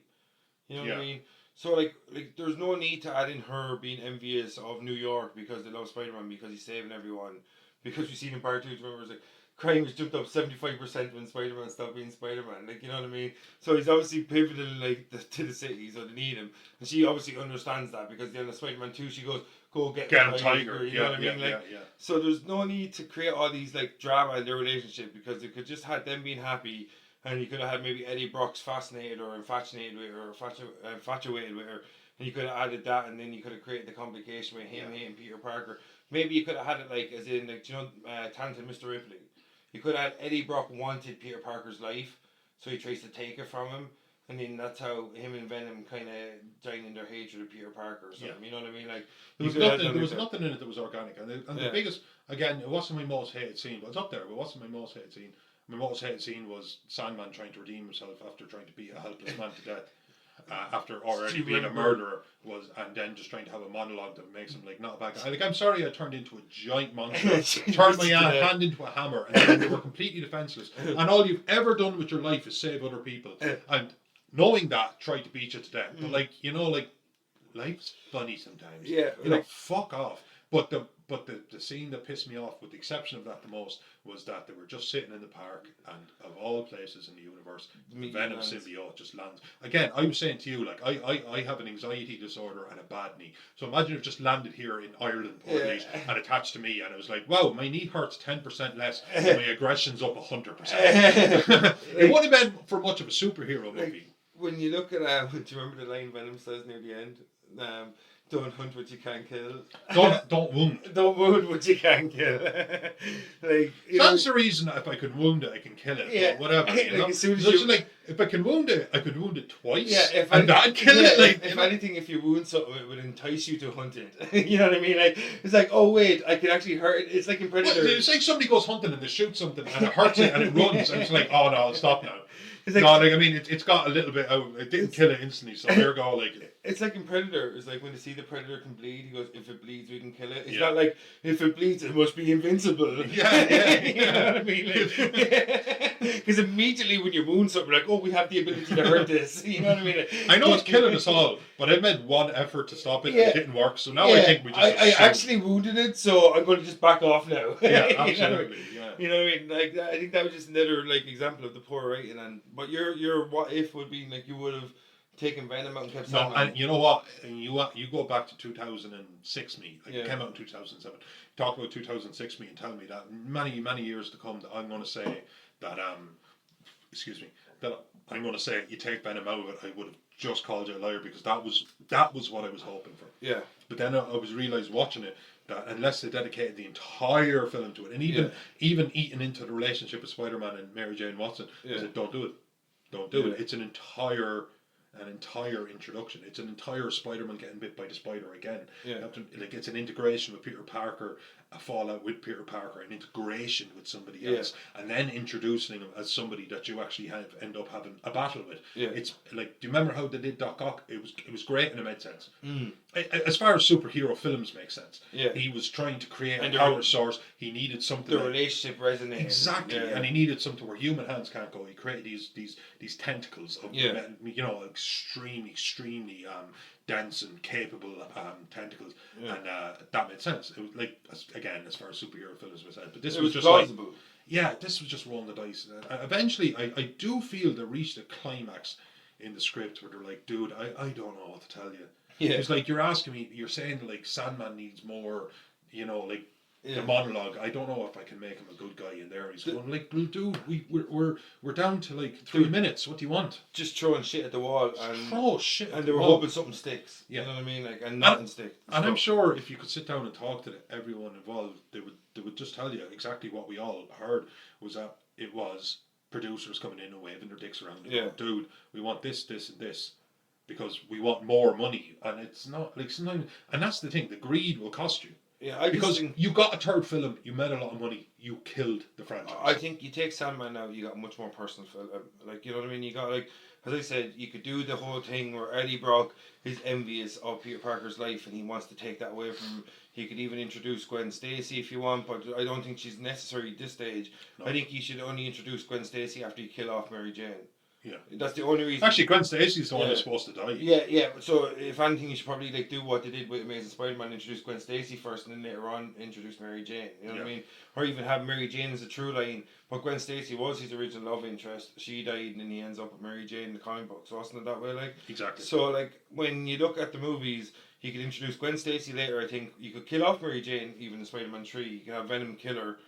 You know what I mean? So, like, there's no need to add in her being envious of New York because they love Spider-Man, because he's saving everyone. Because we've seen in part 2, remember, it's like, crime has jumped up 75% when Spider-Man stopped being Spider-Man. Like, you know what I mean? So he's obviously pivotal, like, to the city, so they need him. And she obviously understands that, because then in Spider-Man 2, she goes, go get a the tiger. you know what I mean? Like, so there's no need to create all these, like, drama in their relationship, because they could just have them being happy, and you could have had maybe Eddie Brock's fascinated or infatuated with her, or infatuated with her, and you could have added that, and then you could have created the complication with him hating Peter Parker. Maybe you could have had it, like, as in, like, do you know, Talented Mr. Ripley? You could have had Eddie Brock wanted Peter Parker's life, so he tries to take it from him, and then that's how him and Venom kind of join in their hatred of Peter Parker or something. You know what I mean? Like, there was nothing in it that was organic, and the biggest, again, it wasn't my most hated scene, but it's up there, but it wasn't my most hated scene. My most hated scene was Sandman trying to redeem himself after trying to beat a helpless man to death. After already being a murderer, and then just trying to have a monologue that makes him like not a bad guy. Like, I'm sorry I turned into a giant monster, turned my hand into a hammer, and then they were completely defenseless. And all you've ever done with your life is save other people. And knowing that, tried to beat you to death. But like, you know, like, life's funny sometimes. Yeah, you know, fuck off. But the scene that pissed me off, with the exception of that the most, was that they were just sitting in the park, and of all places in the universe, the Venom symbiote just lands. Again, I was saying to you, like, I have an anxiety disorder and a bad knee. So imagine if it just landed here in Ireland, and attached to me, and it was like, wow, my knee hurts 10% less, and my aggression's up 100%. It wouldn't have been for much of a superhero movie. When you look at, do you remember the line Venom says near the end? Don't hunt what you can't kill. Don't wound. Don't wound what you can't kill. Like, that's the reason that if I could wound it, I can kill it. Yeah. But whatever. You know? As soon as like, if I can wound it, I could wound it twice. Yeah. And that'd kill it. Like, if anything, if you wound something, it would entice you to hunt it. You know what I mean? Like, it's like, oh wait, I can actually hurt it. It's like in Predator. Well, it's like somebody goes hunting and they shoot something and it hurts it and it runs, and it's like, oh no, I'll stop now. It's like, no, like, I mean, it's got a little bit out. It didn't kill it instantly, so there go. Like, it's like in Predator. It's like when they see the predator can bleed, he goes, "If it bleeds, we can kill it." It's not like, if it bleeds, it must be invincible. Yeah. You know what I mean? Because immediately when you wound something, like, oh, we have the ability to hurt this. You know what I mean? I know it's killing us all, but I made one effort to stop it and it didn't work. So now I think we just. I actually wounded it, so I'm going to just back off now. Yeah, absolutely. You know what I mean? Like, I think that was just another like example of the poor writing. But your what if would be like, you would have taken Venom out and kept Sandman. No, and you know what? And you go back to 2006 me. Like, it came out in 2007. Talk about 2006 me and tell me that many years to come that I'm going to say that that I'm going to say you take Venom out of it. I would have just called you a liar, because that was what I was hoping for. Yeah. But then I was realised watching it that unless they dedicated the entire film to it, and even eating into the relationship of Spider-Man and Mary Jane Watson, I said, don't do it. Don't do it. It's an entire an entire introduction. It's an entire Spider-Man getting bit by the spider again. Yeah. You have to, like, it's an integration with Peter Parker, a fallout with Peter Parker, an integration with somebody else, and then introducing him as somebody that you actually end up having a battle with. Yeah. It's like, do you remember how they did Doc Ock? It was great and it made sense. Mm. As far as superhero films make sense. Yeah. He was trying to create And a power source. He needed something. The relationship resonated. Exactly, and he needed something where human hands can't go. He created these tentacles of extremely dense and capable tentacles, and that made sense. It was like, again, as far as superhero films were said, but this was just plausible. this was just rolling the dice. Eventually, I do feel they reached a climax in the script where they're like, dude, I don't know what to tell you. Yeah. It's like, you're asking me, you're saying like Sandman needs more, like. Yeah. The monologue. I don't know if I can make him a good guy in there. He's going like, well, dude, we're down to like 3 minutes. What do you want? Just throwing shit at the wall and shit. And they were hoping something sticks. Yeah. You know what I mean? Like, and nothing sticks. And I'm sure if you could sit down and talk to everyone involved, they would just tell you exactly what we all heard, was that it was producers coming in and waving their dicks around. And going, dude, we want this, this, and this, because we want more money. And it's not like sometimes, and that's the thing. The greed will cost you. Yeah, because you got a third film, you made a lot of money, you killed the franchise. I think you take Sandman now, you got a much more personal film. Like, you know what I mean? You got, like, as I said, you could do the whole thing where Eddie Brock is envious of Peter Parker's life and he wants to take that away from him. He could even introduce Gwen Stacy if you want, but I don't think she's necessary at this stage. No. I think you should only introduce Gwen Stacy after you kill off Mary Jane. Yeah, that's the only reason. Actually, Gwen Stacy's the one that's supposed to die. Yeah. So if anything, you should probably like do what they did with Amazing Spider-Man, introduce Gwen Stacy first, and then later on introduce Mary Jane. You know what I mean? Or even have Mary Jane as a true line. But Gwen Stacy was his original love interest. She died, and then he ends up with Mary Jane in the comic books. Wasn't it that way? Like, exactly. So like when you look at the movies, you could introduce Gwen Stacy later. I think you could kill off Mary Jane even in Spider-Man 3. You could have Venom kill her,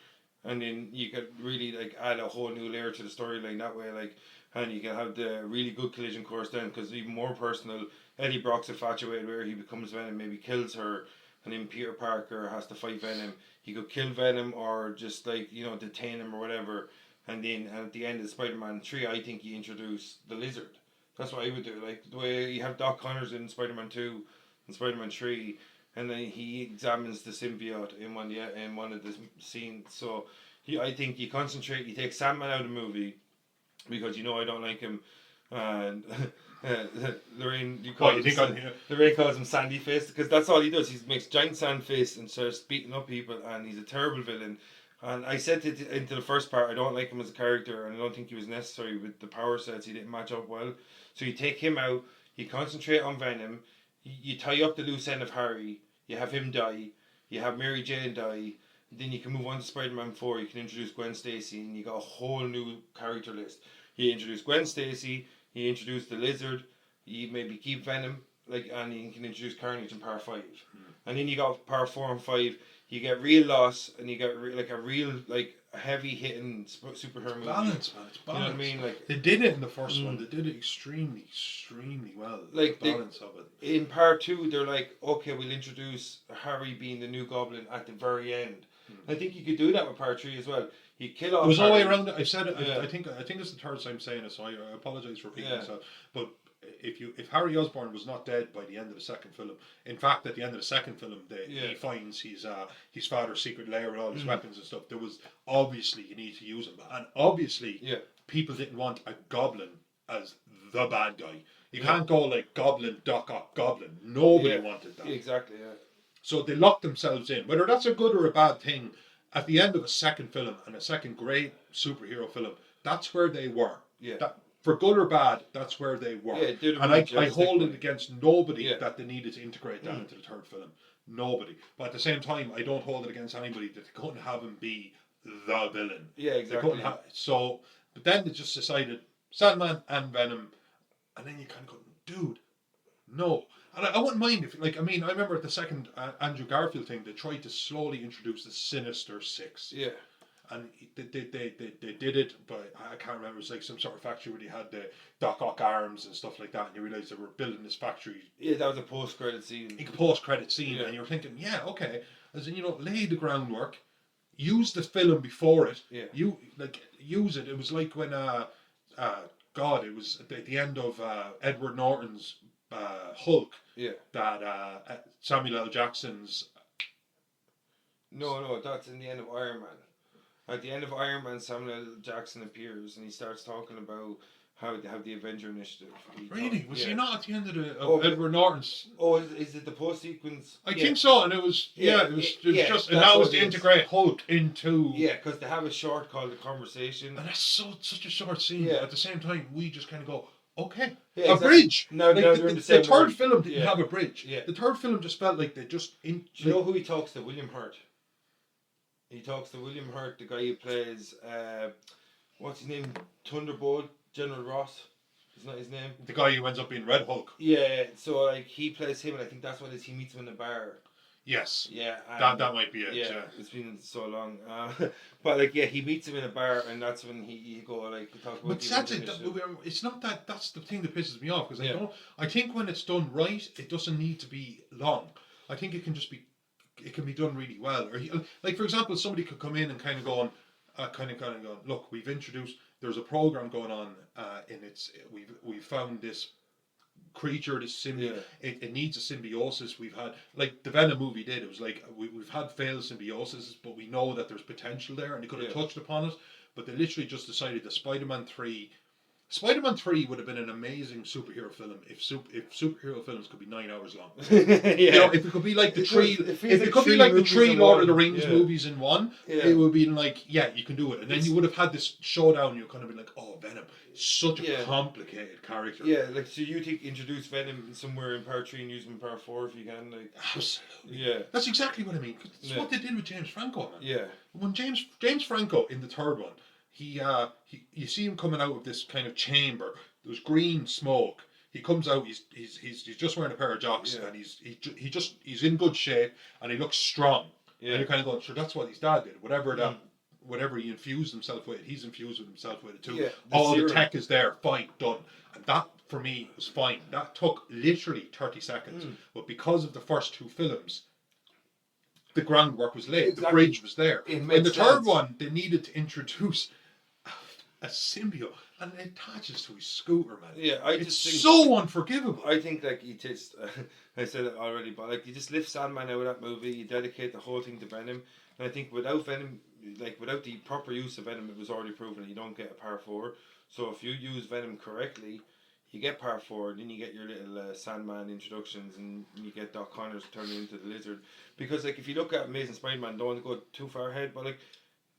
and then you could really like add a whole new layer to the storyline that way. Like. And you can have the really good collision course then, because even more personal, Eddie Brock's infatuated where he becomes Venom, maybe kills her, and then Peter Parker has to fight Venom. He could kill Venom or just like, you know, detain him or whatever. And then at the end of Spider-Man 3, I think you introduce the Lizard. That's what I would do. Like the way you have Doc Connors in Spider-Man 2 and Spider-Man 3, and then he examines the symbiote in one of the scenes. So I think you concentrate, you take Sandman out of the movie, because you know I don't like him, and Lorraine calls him Sandy Face, because that's all he does. He makes giant sand face and starts beating up people, and he's a terrible villain. And I said into the first part, I don't like him as a character, and I don't think he was necessary with the power sets. He didn't match up well. So you take him out, you concentrate on Venom, you tie up the loose end of Harry, you have him die, you have Mary Jane die. Then you can move on to Spider-Man 4. You can introduce Gwen Stacy, and you got a whole new character list. You introduce Gwen Stacy. You introduce the Lizard. You maybe keep Venom, and you can introduce Carnage in Part 5. And then you got Part 4 and 5. You get real loss, and you get a real heavy hitting superhero movie. Balance, man. It's balance. You know what I mean? Like they did it in the first one. They did it extremely well. Like the balance of it. In Part 2, they're like, okay, we'll introduce Harry being the new Goblin at the very end. I think you could do that with Part 3 as well. You kill off. It was Harry. all the way around. I've said it. Yeah. I think it's the third time saying it, so I apologise for repeating myself. But if Harry Osborn was not dead by the end of the second film, in fact, at the end of the second film, he finds his father's secret lair with all his weapons and stuff. There was obviously you need to use him, and obviously people didn't want a Goblin as the bad guy. You can't go like Goblin, Doc Ock, Goblin. Nobody wanted that. Exactly. Yeah. So they locked themselves in. Whether that's a good or a bad thing, at the end of a second film and a second great superhero film, that's where they were. Yeah. For good or bad, that's where they were. Yeah, and I hold it against nobody that they needed to integrate that into the third film. Nobody. But at the same time, I don't hold it against anybody that they couldn't have him be the villain. Yeah, exactly. But then they just decided Sandman and Venom, and then you kind of go, dude, no. And I wouldn't mind if, I remember at the second Andrew Garfield thing, they tried to slowly introduce the Sinister Six. Yeah. And they did it, but I can't remember. It was like some sort of factory where they had the Doc Ock arms and stuff like that, and you realised they were building this factory. Yeah, that was a post-credit scene. And you were thinking, yeah, okay. As in, lay the groundwork, use the film before it. Yeah. Use it. It was like when God, it was at the end of Edward Norton's Hulk Yeah. that Samuel L. Jackson's. No, that's in the end of Iron Man. At the end of Iron Man, Samuel L. Jackson appears and he starts talking about how they have the Avenger Initiative. Really? Was he not at the end of Oh, Edward Norton's? Oh, is it the post sequence? I think so, and it was it was just, and that was to integrate Hulk into. Yeah, because they have a short called The Conversation, and that's such a short scene. Yeah. But at the same time, we just kind of go, okay, yeah, a exactly. bridge. No, like no, the third film didn't have a bridge. Yeah. The third film just felt like they just. Do you know who he talks to? William Hurt. He talks to William Hurt, the guy who plays what's his name? Thunderbolt, General Ross. Isn't that his name? The guy who ends up being Red Hulk. Yeah, so like he plays him, and I think that's what it is. He meets him in the bar. Yes. Yeah. That might be it. Yeah, it's been so long. But like, yeah, he meets him in a bar, and that's when he go like he talk about. But that's it. It's not that. That's the thing that pisses me off because I think when it's done right, it doesn't need to be long. I think it can just be. It can be done really well. Or like for example, somebody could come in and kind of go on, kind of go. Look, we've introduced. There's a program going on, and we've found this creature, this symbiote. It needs a symbiosis. We've had like the Venom movie did. It was like we've had failed symbioses, but we know that there's potential there, and they could have touched upon it. But they literally just decided that Spider-Man 3 would have been an amazing superhero film if superhero films could be 9 hours long. You know, if it could be like the three Lord of the Rings movies in one, it would be like, you can do it. And then you would have had this showdown. You'd kind of be like, oh, Venom, such a complicated character. Yeah, like so you think introduce Venom somewhere in part 3 and use him in part 4 if you can, like. Absolutely. Yeah. That's exactly what I mean. That's what they did with James Franco, man. Yeah. When James Franco in the third one. He you see him coming out of this kind of chamber. There's green smoke. He comes out. He's just wearing a pair of jocks, and he's in good shape, and he looks strong. Yeah. And you're kind of going, sure, that's what his dad did. Whatever he infused himself with, he's infused with himself with it too. Yeah, all the tech is there, fine, done. And that for me was fine. That took literally 30 seconds, but because of the first two films. The groundwork was laid. Exactly. The bridge was there. In the third one, they needed to introduce a symbiote, and it attaches to his scooter, man. Yeah, it's so unforgivable. I think like he just, I said it already, but like you just lift Sandman out of that movie, you dedicate the whole thing to Venom, and I think without Venom, like without the proper use of Venom, it was already proven that you don't get a part 4. So if you use Venom correctly, you get part 4, and then you get your little Sandman introductions, and you get Doc Connors turning into the Lizard. Because like if you look at Amazing Spider-Man, don't want to go too far ahead, but like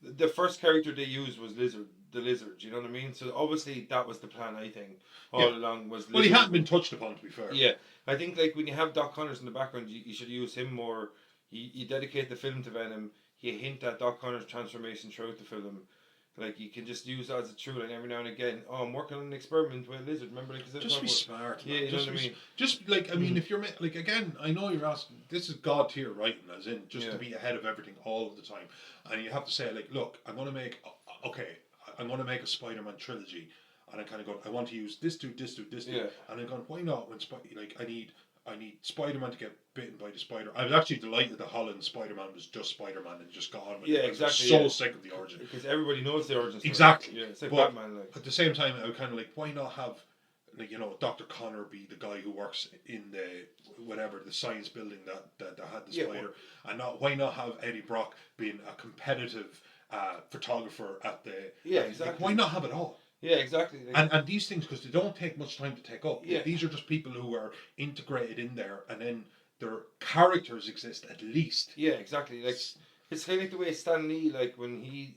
the first character they used was the Lizard. You know what I mean? So obviously that was the plan. I think all along was. Well, he hadn't been touched upon, to be fair. Yeah, I think like when you have Doc Connors in the background, you should use him more. You dedicate the film to Venom. You hint at Doc Connors' transformation throughout the film. Like you can just use that as a true line every now and again. Oh, I'm working on an experiment with a lizard. Remember, like just be smart. Man. Yeah, you know what I mean. Just like I mean, if you're like again, I know you're asking. This is God tier writing, as in just to be ahead of everything all of the time, and you have to say like, look, I'm going to make a Spider-Man trilogy, and I kind of go, I want to use this dude, and I'm going, why not? When I need Spider-Man to get bitten by the spider. I was actually delighted that Holland's Spider-Man was just Spider-Man and just got on with it. Yeah, exactly. I was so sick of the origin. Because everybody knows the origin story. Exactly. Yeah, it's like but Batman. Like. At the same time, I was kind of like, why not have, like, you know, Dr. Connor be the guy who works in the science building that had the spider, and why not have Eddie Brock being a competitive photographer at the. Yeah, exactly. Like, why not have it all? Yeah, exactly. And these things, because they don't take much time to take up. Yeah. These are just people who are integrated in there, and then their characters exist at least. Yeah, exactly. Like it's kind of like the way Stan Lee, like when he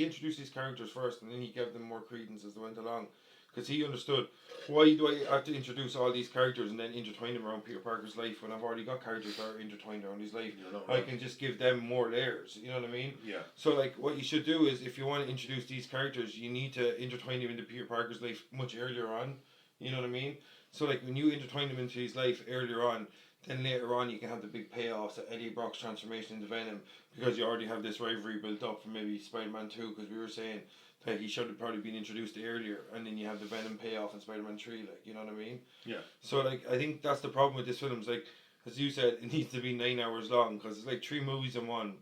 introduced these characters first, and then he gave them more credence as they went along, because he understood why do I have to introduce all these characters and then intertwine them around Peter Parker's life when I've already got characters that are intertwined around his life. I can just give them more layers. You know what I mean? Yeah. So like what you should do is if you want to introduce these characters, you need to intertwine them into Peter Parker's life much earlier on. You know what I mean? So like when you intertwine them into his life earlier on, then later on you can have the big payoffs at Eddie Brock's transformation into Venom, because you already have this rivalry built up from maybe Spider-Man 2, because we were saying that he should have probably been introduced earlier, and then you have the Venom payoff in Spider-Man 3, like, you know what I mean? Yeah. So like I think that's the problem with this film, is like, as you said, it needs to be 9 hours long, because it's like 3 movies in one.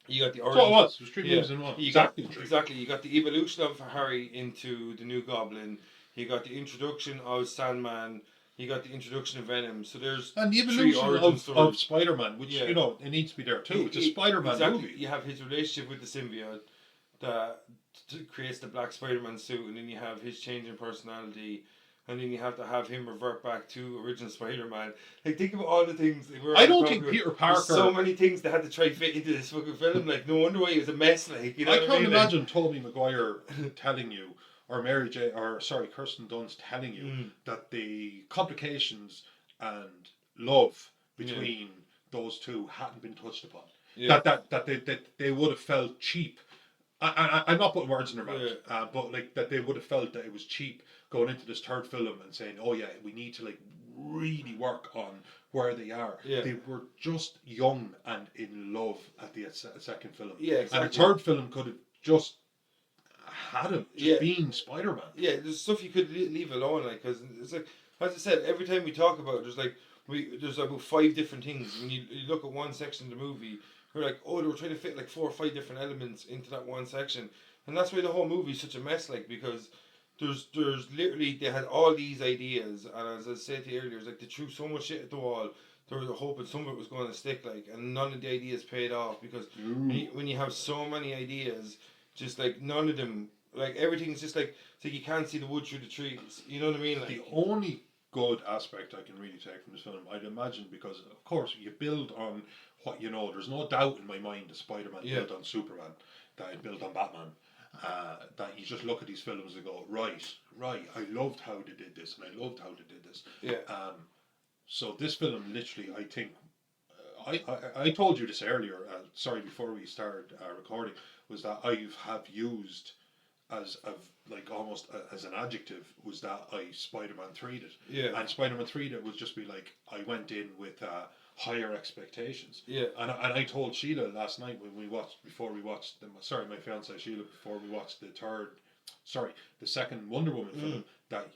You got the origin. That's what it was. It was 3 movies in one. Exactly. You got the evolution of Harry into the New Goblin. he got the introduction of Sandman, he got the introduction of Venom. So there's And the 3 evolution origin of stories. Spider-Man, which, Yeah. you know, it needs to be there too. It's a Spider-Man exactly. movie. You have his relationship with the symbiote that creates the black Spider-Man suit, and then you have his change in personality, and then you have to have him revert back to original Spider-Man. Like, think of all the things. I don't think Peter Parker... There's so many things they had to try to fit into this fucking film. Like, no wonder why it was a mess. Like, you know I what can't mean? imagine Tobey Maguire telling you, or Kirsten Dunst telling you that the complications and love between those two hadn't been touched upon. Yeah. That they would have felt cheap. I'm not putting words in their mouth, but like that they would have felt that it was cheap going into this third film and saying, "Oh yeah, we need to like really work on where they are." Yeah. They were just young and in love at the second film. Yeah, exactly. And the third film could have just had him being Spider-Man. Yeah, there's stuff you could leave alone, like, because it's like, as I said, every time we talk about it, there's about 5 different things. When you look at one section of the movie, we're like, oh, they were trying to fit like 4 or 5 different elements into that one section, and that's why the whole movie is such a mess, like, because there's literally, they had all these ideas, and as I said to you earlier, it's like they threw so much shit at the wall. There was a hope that some of it was going to stick, like, and none of the ideas paid off, because when you have so many ideas, just like none of them, like, everything's just like, it's like you can't see the wood through the trees. You know what I mean? Like, the only good aspect I can really take from this film, I'd imagine, because of course you build on what you know. There's no doubt in my mind that Spider-Man built on Superman, that it built on Batman. That you just look at these films and go, right, I loved how they did this, and I loved how they did this. Yeah. So this film, literally, I think, I told you this earlier, before we started recording, was that I have used as an adjective, was that I Spider-Man 3'd it. Yeah. And Spider-Man 3'd it would just be like, I went in with higher expectations. Yeah. And I told Sheila last night when my fiance Sheila, before we watched the second Wonder Woman film, that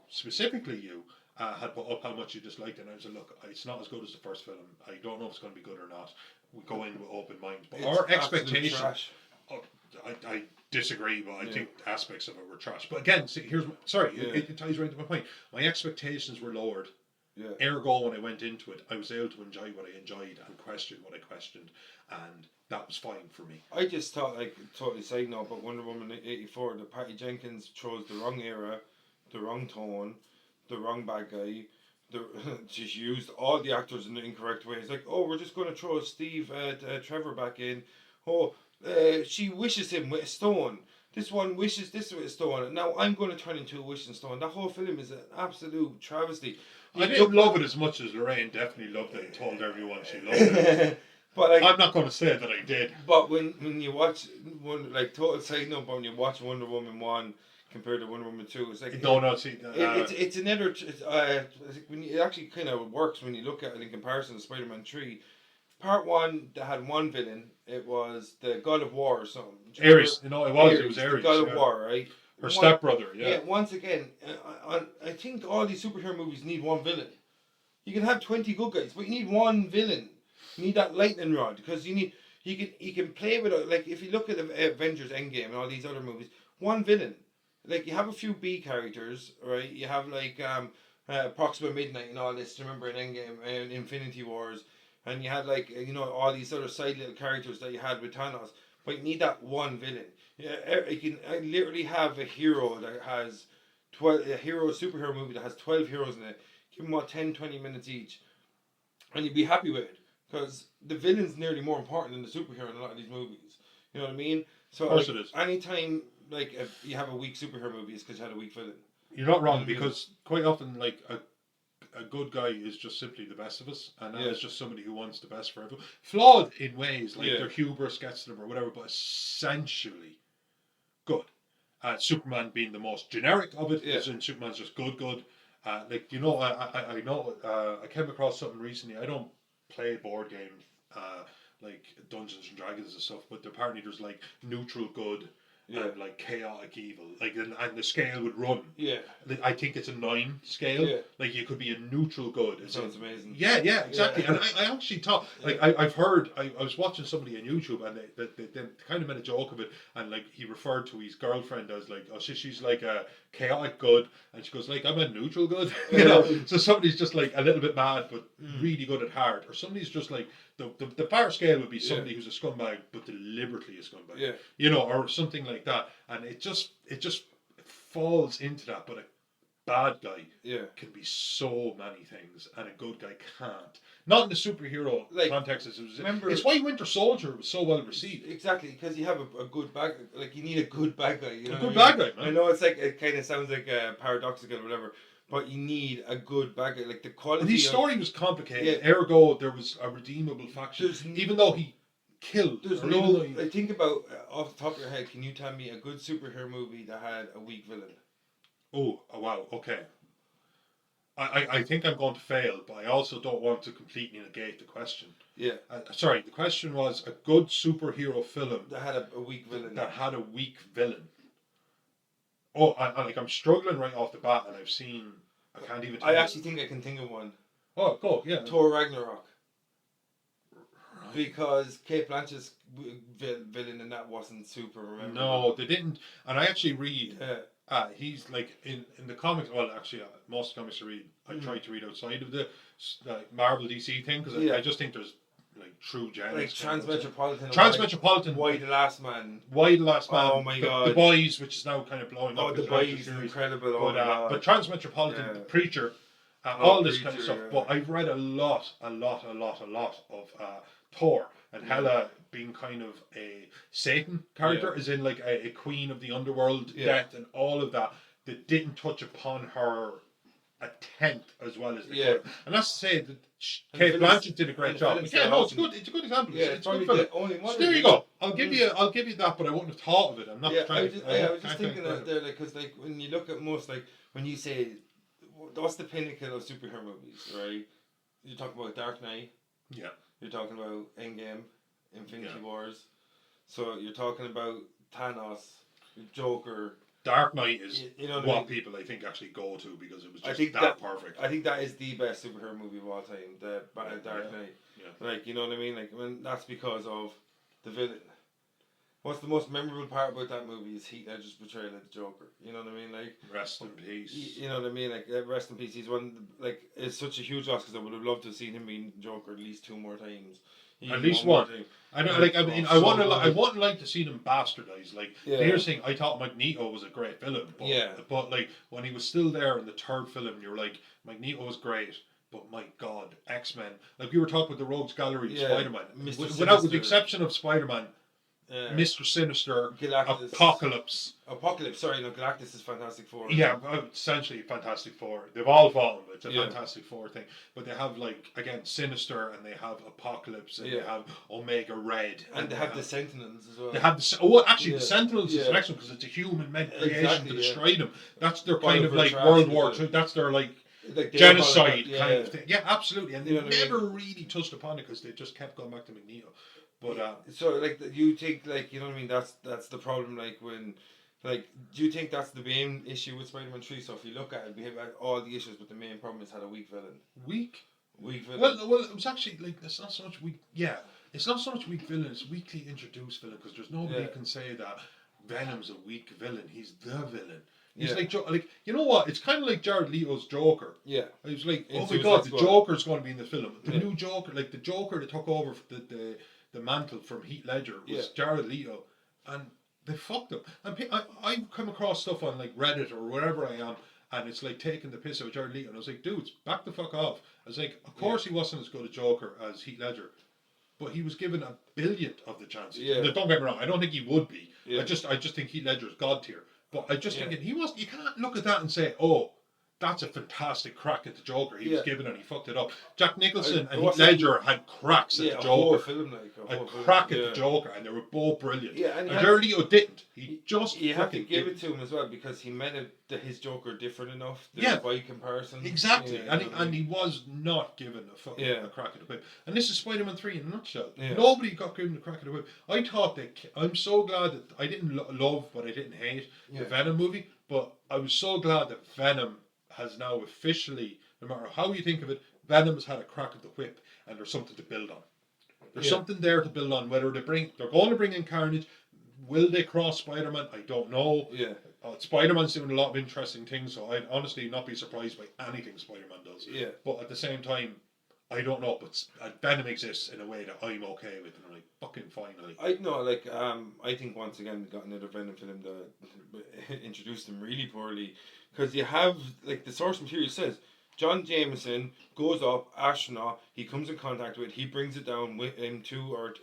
specifically you, had put up how much you disliked it, and I said, look, it's not as good as the first film. I don't know if it's going to be good or not. We go in with open minds, but our expectations. I disagree, but I think aspects of it were trash. But again, see, it ties right to my point. My expectations were lowered. Yeah. Ergo, when I went into it, I was able to enjoy what I enjoyed and question what I questioned, and that was fine for me. I just thought, like, totally side note, but Wonder Woman 84, that Patty Jenkins chose the wrong era, the wrong tone, the wrong bad guy. Just used all the actors in the incorrect way. It's like, oh, we're just going to throw Trevor back in. Oh, she wishes him with a stone. This one wishes this with a stone. And now I'm going to turn into a wishing stone. That whole film is an absolute travesty. I didn't love it as much as Lorraine definitely loved it and told everyone she loved it. But like, I'm not going to say that I did. But when you watch total side note, but when you watch Wonder Woman 1 compared to Wonder Woman 2, it's like it's another. When it actually kind of works when you look at it in comparison to Spider-Man 3. Part 1, they had one villain. It was the God of War or something. Ares. It was Ares. The God of War, right? Her stepbrother, once again, I think all these superhero movies need one villain. You can have 20 good guys, but you need one villain. You need that lightning rod, because you can play with it. Like, if you look at Avengers Endgame and all these other movies, one villain. Like, you have a few B characters, right? You have like Proxima Midnight and all this. Remember in Endgame and Infinity Wars, and you had like all these other side little characters that you had with Thanos. But you need that one villain. I literally have a hero that has superhero movie that has 12 heroes in it. Give them 10-20 minutes each, and you'd be happy with it, because the villain's nearly more important than the superhero in a lot of these movies. You know what I mean? So of course it is. Anytime if you have a weak superhero movie, it's because you had a weak villain. You're not wrong, because quite often like a good guy is just simply the best of us, and that is just somebody who wants the best for everyone. Flawed in ways, like their hubris gets to them or whatever, but essentially good. Superman being the most generic of it, and Superman's just good. I know I came across something recently. I don't play board games like Dungeons and Dragons and stuff, but apparently there's like neutral good and like chaotic evil, like and the scale would run. Yeah, I think it's a 9 scale. Yeah. Like you could be a neutral good. It sounds amazing. Yeah, exactly. Yeah. And I actually thought, like I've heard, I was watching somebody on YouTube, and they kind of made a joke of it, and like he referred to his girlfriend as like, oh, she's like a chaotic good, and she goes like, I'm a neutral good, you know. So somebody's just like a little bit mad but really good at heart, or somebody's just like the far scale would be somebody who's a scumbag but deliberately a scumbag, you know, or something like that, and it just falls into that. But a bad guy can be so many things, and a good guy can't. Not in the superhero context. It's why Winter Soldier was so well received. Exactly, because you have a good bad, like you need a good bad guy. You know, a good bad guy, man. I know it kind of sounds like paradoxical or whatever, but you need a good bad guy. Like the quality. And his story was complicated. Ergo, there was a redeemable faction, even though he killed. Like, think about off the top of your head. Can you tell me a good superhero movie that had a weak villain? Oh wow, okay. I think I'm going to fail, but I also don't want to completely negate the question. Yeah. Sorry, the question was a good superhero film that had a weak villain. That had a weak villain. Oh, I'm struggling right off the bat, and I've seen. I can't even. I actually think I can think of one. Oh, go, yeah. Thor Ragnarok. Right. Because Cate Blanchett's villain in that wasn't super. Remember? No, they didn't. And I actually read. He's like in the comics. Well, actually, most comics I read, I try to read outside of the Marvel DC thing, because I just think there's like true gems. Like Transmetropolitan. Why the Last Man? Oh my god. The Boys, which is now kind of blowing up. Oh, the Boys is incredible. But Transmetropolitan, the Preacher, all this kind of stuff. Yeah. But I've read a lot of Thor and Hela being kind of a Satan character, as in like a queen of the underworld, death, and all of that didn't touch upon her a tenth as well as they could. And that's to say that Cate Blanchett did a great job. Yeah, no, it's good. It's a good example. Yeah, it's a good film. So there you go. I'll give you that, but I wouldn't have thought of it. I'm not trying. I was just thinking out there, because like when you look at most, like when you say what's the pinnacle of superhero movies, right? You talk about Dark Knight. Yeah. You're talking about Endgame, Infinity Wars. So you're talking about Thanos, Joker. Dark Knight is what people I think actually go to, because it was just perfect. I think that is the best superhero movie of all time, the Dark Knight. Yeah. Like, you know what I mean? Like, that's because of the villain. What's the most memorable part about that movie is Heath Ledger's portrayal of the Joker. You know what I mean? Like, rest in peace. You know what I mean? Like, rest in peace. He's it's such a huge loss, because I would have loved to have seen him being Joker at least 2 more times. At least one. I wouldn't like to see them bastardized. Like, here's the thing, I thought Magneto was a great villain, but like when he was still there in the 3rd film, you're like, Magneto was great, but my God, X-Men. Like we were talking with the Rogues Gallery, Spider-Man. With the exception of Spider-Man, Mr. Sinister, Galactus. Galactus is Fantastic Four. Yeah, essentially Fantastic Four. They've all fought him. It's a Fantastic Four thing. But they have, like, again, Sinister, and they have Apocalypse, and they have Omega Red. And they have the Sentinels as well. They have the Sentinels is the next one, because it's a human-made creation to destroy them. That's their kind of, like, World War II. That's their, like genocide kind of thing. Yeah, absolutely. And they never really touched upon it, because they just kept going back to Magneto. But so like you think, like, you know what I mean, that's the problem, like when, like, do you think that's the main issue with Spider-Man 3? So if you look at it, we have all the issues, but the main problem is had a weak villain. Weak villain. Well, it was actually like, it's not so much weak. Yeah, it's not so much weak villain. It's weakly introduced villain, because there's nobody who can say that Venom's a weak villain. He's the villain. He's like you know what? It's kind of like Jared Leto's Joker. Yeah. I was like, oh my God, the Joker's going to be in the film. The new Joker, like the Joker that took over the mantle from Heath Ledger was Jared Leto, and they fucked him. And I've come across stuff on like Reddit or wherever I am, and it's like taking the piss out of Jared Leto, and I was like, dudes, back the fuck off. I was like, of course he wasn't as good a Joker as Heath Ledger, but he was given a billionth of the chances. Yeah. Don't get me wrong, I don't think he would be. Yeah. I just think Heath Ledger's god tier. But I just think he was. You can't look at that and say, oh, that's a fantastic crack at the Joker he was given, and he fucked it up. Jack Nicholson and Heath Ledger had cracks at the Joker. A crack at the Joker, and they were both brilliant. Yeah, and Jared Leto didn't. You have to give it to him as well, because he made his Joker different enough. By comparison. Exactly, and he was not given a crack at the whip. And this is Spider-Man 3 in a nutshell. Yeah. Nobody got given a crack at the whip. I thought I'm so glad that I didn't love, but I didn't hate the Venom movie. But I was so glad that Venom has now officially, no matter how you think of it, Venom's had a crack at the whip, and there's something to build on. There's something there to build on. Whether they're going to bring in Carnage, will they cross Spider-Man? I don't know. Yeah. Spider-Man's doing a lot of interesting things, so I'd honestly not be surprised by anything Spider-Man does. Yeah. But at the same time, I don't know, but Venom exists in a way that I'm okay with, and I'm like, fucking fine. I know, like, I think once again we got another Venom film that introduced him really poorly, because you have, like, the source material says John Jameson goes up, astronaut, he comes in contact with it, he brings it down with him to Earth,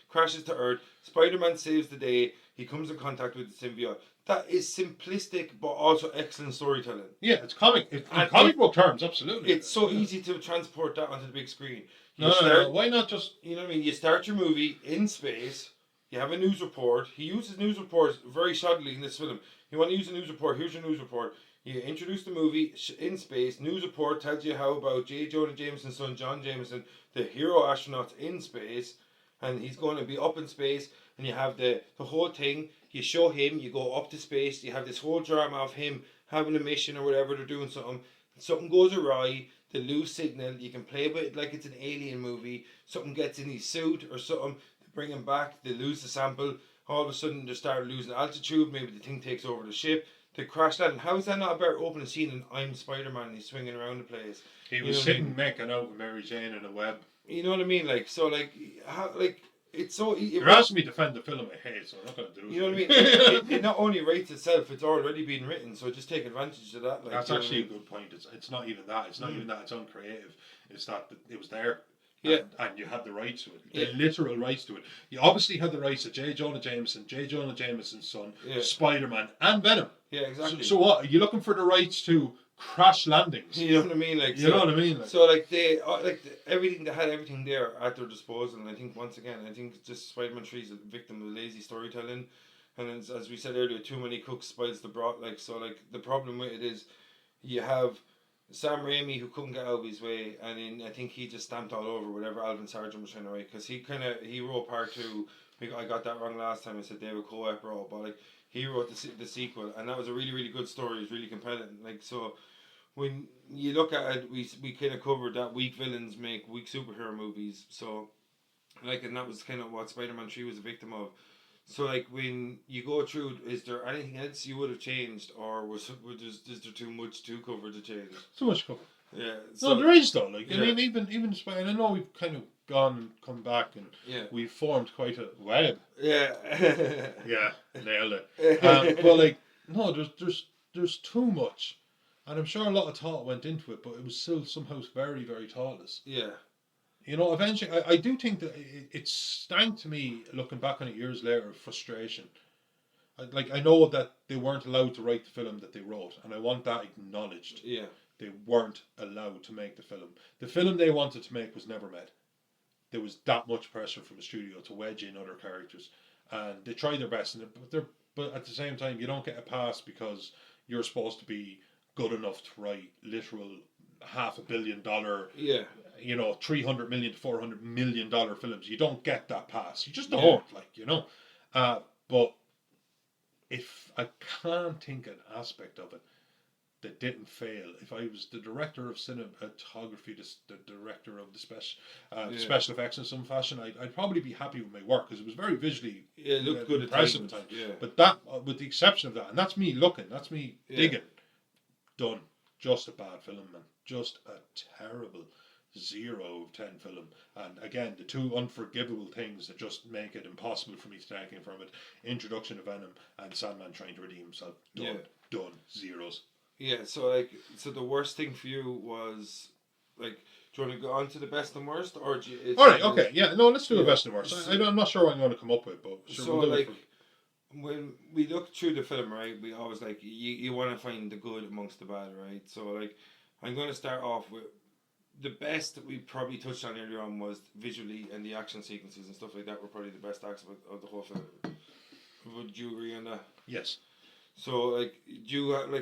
crashes to Earth, Spider-Man saves the day, he comes in contact with the symbiote. That is simplistic, but also excellent storytelling. Yeah, it's comic. In comic book terms, absolutely. It's so easy to transport that onto the big screen. No, why not just... You know what I mean? You start your movie in space, you have a news report. He uses news reports very shoddily in this film. You want to use a news report, here's your news report. You introduce the movie in space, news report tells you how about J. Jonah Jameson's son, John Jameson, the hero astronaut in space, and he's going to be up in space, and you have the whole thing. You show him, you go up to space, you have this whole drama of him having a mission or whatever, they're doing something goes awry, they lose signal, you can play with it like it's an alien movie, something gets in his suit or something, they bring him back, they lose the sample, all of a sudden they start losing altitude, maybe the thing takes over the ship, they crash that, and how is that not a better opening scene than I'm Spider-Man and he's swinging around the place? He was sitting making out with Mary Jane in a web. You know what I mean? Like, so like, how, like, it's so... You're asking me to defend the film I hate, so I'm not going to do it. You know what I mean? It not only writes itself, it's already been written, so just take advantage of that. Like, that's actually a good point. It's not even that. It's not even that it's uncreative. It's that it was there. Yeah. And you had the rights to it. The literal rights to it. You obviously had the rights to J. Jonah Jameson's son, Spider-Man, and Venom. Yeah, exactly. So what? Are you looking for the rights to crash landings? You know what I mean? Like, you know what I mean? Like, so like they everything, they had everything there at their disposal, and I think once again, just Spider-Man 3 is a victim of lazy storytelling, and as we said earlier, too many cooks spoils the broth. Like, so like the problem with it is you have Sam Raimi, who couldn't get out of his way, and then I think he just stamped all over whatever Alvin Sargent was trying to write, because he wrote part 2. I got that wrong last time. I said David Coep wrote, but like he wrote the sequel, and that was a really, really good story. It was really compelling. Like, so when you look at it, we kind of covered that weak villains make weak superhero movies. So like, and that was kind of what Spider-Man 3 was a victim of. So like, when you go through, is there anything else you would have changed, or is there too much to cover to change? Too much cover. Yeah. So, no, there is though. Like, I mean, even Spider. I know we've kind of come back, and we've formed quite a web. Yeah. Yeah, nailed it. But like, no, there's too much, and I'm sure a lot of thought went into it, but it was still somehow very, very thoughtless. Yeah. You know, eventually, I do think that it stank to me, looking back on it years later, of frustration. I know that they weren't allowed to write the film that they wrote, and I want that acknowledged. Yeah. They weren't allowed to make the film. The film they wanted to make was never made. There was that much pressure from the studio to wedge in other characters, and they tried their best. But at the same time, you don't get a pass because you're supposed to be good enough to write literal $500 million, you know, $300 million to $400 million films. You don't get that pass. You just don't, like, you know. But if I can't think an aspect of it that didn't fail, if I was the director of cinematography, the director of the special effects in some fashion, I'd probably be happy with my work, because it was very visually it looked good impressive at times. Yeah. But that, with the exception of that, and that's me looking, that's me digging, done. Just a bad film, man. Just a terrible 0 of 10 film. And again, the two unforgivable things that just make it impossible for me to take in from it: introduction of Venom and Sandman trying to redeem himself. Done. Zeros. Yeah, so the worst thing for you was, like, do you want to go on to the best and worst, or do you... Alright, okay, yeah, no, let's do the best and worst. I'm not sure what I'm going to come up with, but sure, so, we'll do like, when we look through the film, right, we always, like, you want to find the good amongst the bad, right? So, like, I'm going to start off with the best that we probably touched on earlier on was visually, and the action sequences and stuff like that were probably the best aspect of the whole film. Would you agree on that? Yes. So, like,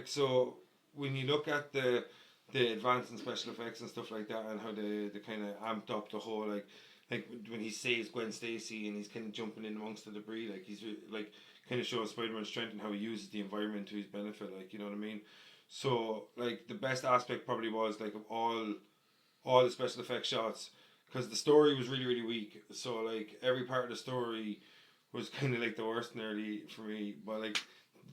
so when you look at the advance in special effects and stuff like that, and how they kind of amped up the whole, like when he saves Gwen Stacy and he's kind of jumping in amongst the debris, like, he's like kind of showing Spider-Man's strength and how he uses the environment to his benefit, like, you know what I mean? So, like, the best aspect probably was, like, of all the special effects shots, because the story was really, really weak. So, like, every part of the story was kind of like the worst nearly for me, but like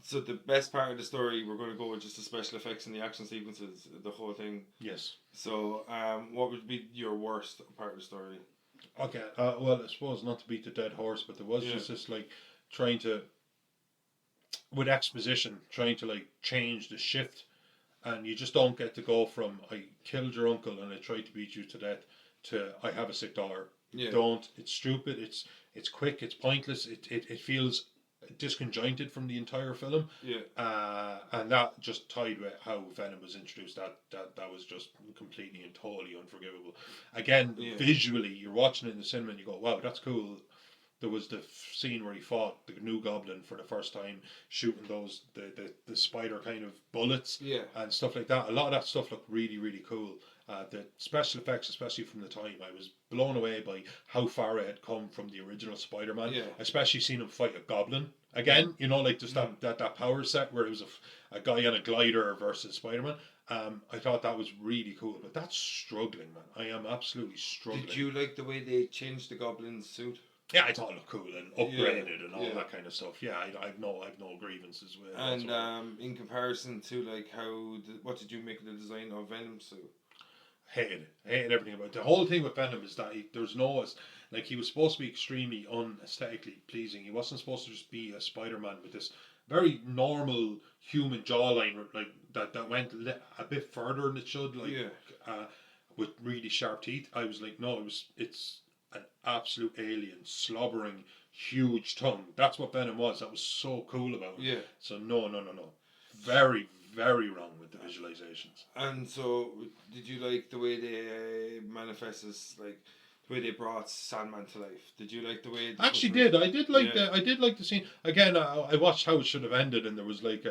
So the best part of the story, we're going to go with just the special effects and the action sequences, the whole thing. Yes. So, what would be your worst part of the story? Okay. Well, I suppose not to beat the dead horse, but there was just this like trying to, with exposition, trying to like change the shift, and you just don't get to go from I killed your uncle and I tried to beat you to death to I have a sick daughter. Yeah. Don't. It's stupid. It's quick. It's pointless. It feels disconjointed from the entire film. Yeah. And that just tied with how Venom was introduced. That was just completely and totally unforgivable. Again, visually, you're watching it in the cinema and you go, wow, that's cool. There was the scene where he fought the new Goblin for the first time, shooting those the spider kind of bullets and stuff like that. A lot of that stuff looked really, really cool. The special effects, especially from the time, I was blown away by how far it had come from the original Spider-Man. Yeah. Especially seeing him fight a Goblin again. You know, like just that power set where it was a guy on a glider versus Spider-Man. I thought that was really cool, but that's struggling, man. I am absolutely struggling. Did you like the way they changed the Goblin's suit? Yeah, I thought it looked cool and upgraded and all that kind of stuff. Yeah, I've no grievances with it. And in comparison to like what did you make of the design of Venom's suit? Hated everything about it. The whole thing with Venom is that there's no, like, he was supposed to be extremely unaesthetically pleasing. He wasn't supposed to just be a Spider-Man with this very normal human jawline, like that went a bit further than it should, like with really sharp teeth. I was like, no, it's an absolute alien, slobbering, huge tongue. That's what Venom was. That was so cool about it. Yeah. So no. Very, very wrong with the visualizations. And so, did you like the way they manifest as, like, the way they brought Sandman to life? Did you like the way? I did like the scene. Again, I watched how it should have ended, and there was like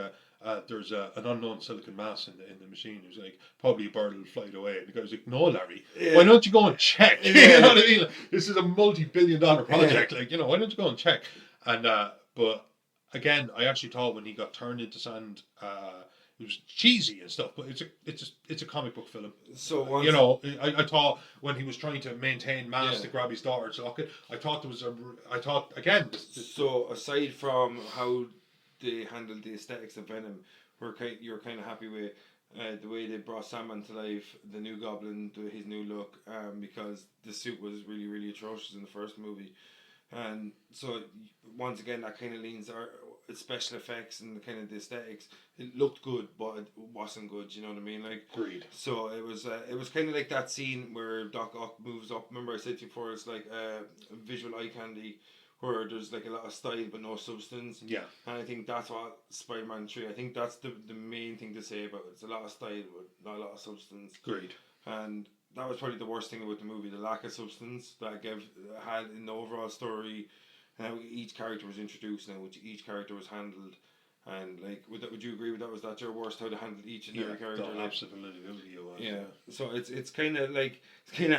there's an unknown silicon mass in the machine. It was like probably a bird will fly away, and the guy was like, "No, Larry, why don't you go and check?" You know what I mean? Like, this is a multi-billion-dollar project. Like, you know, why don't you go and check? And but again, I actually thought when he got turned into sand, it was cheesy and stuff, but it's a comic book film. So you know, I thought when he was trying to maintain mass to grab his daughter's locket, I thought again. So aside from how they handled the aesthetics of Venom, you're kind of happy with the way they brought Sandman to life, the new Goblin, his new look, because the suit was really, really atrocious in the first movie. And so once again, that kind of leans our special effects and the kind of the aesthetics. It looked good, but it wasn't good. You know what I mean? Like, agreed. So it was kind of like that scene where Doc Ock moves up. Remember I said to you before, it's like visual eye candy, where there's like a lot of style but no substance. Yeah. And I think that's what Spider-Man 3. I think that's the main thing to say about it. It's a lot of style but not a lot of substance. Agreed. And that was probably the worst thing about the movie, the lack of substance that had in the overall story, and how each character was introduced and how each character was handled. And like, would you agree with that? Was that your worst, how to handle each and every character? No, absolutely. Yeah. So it's kind of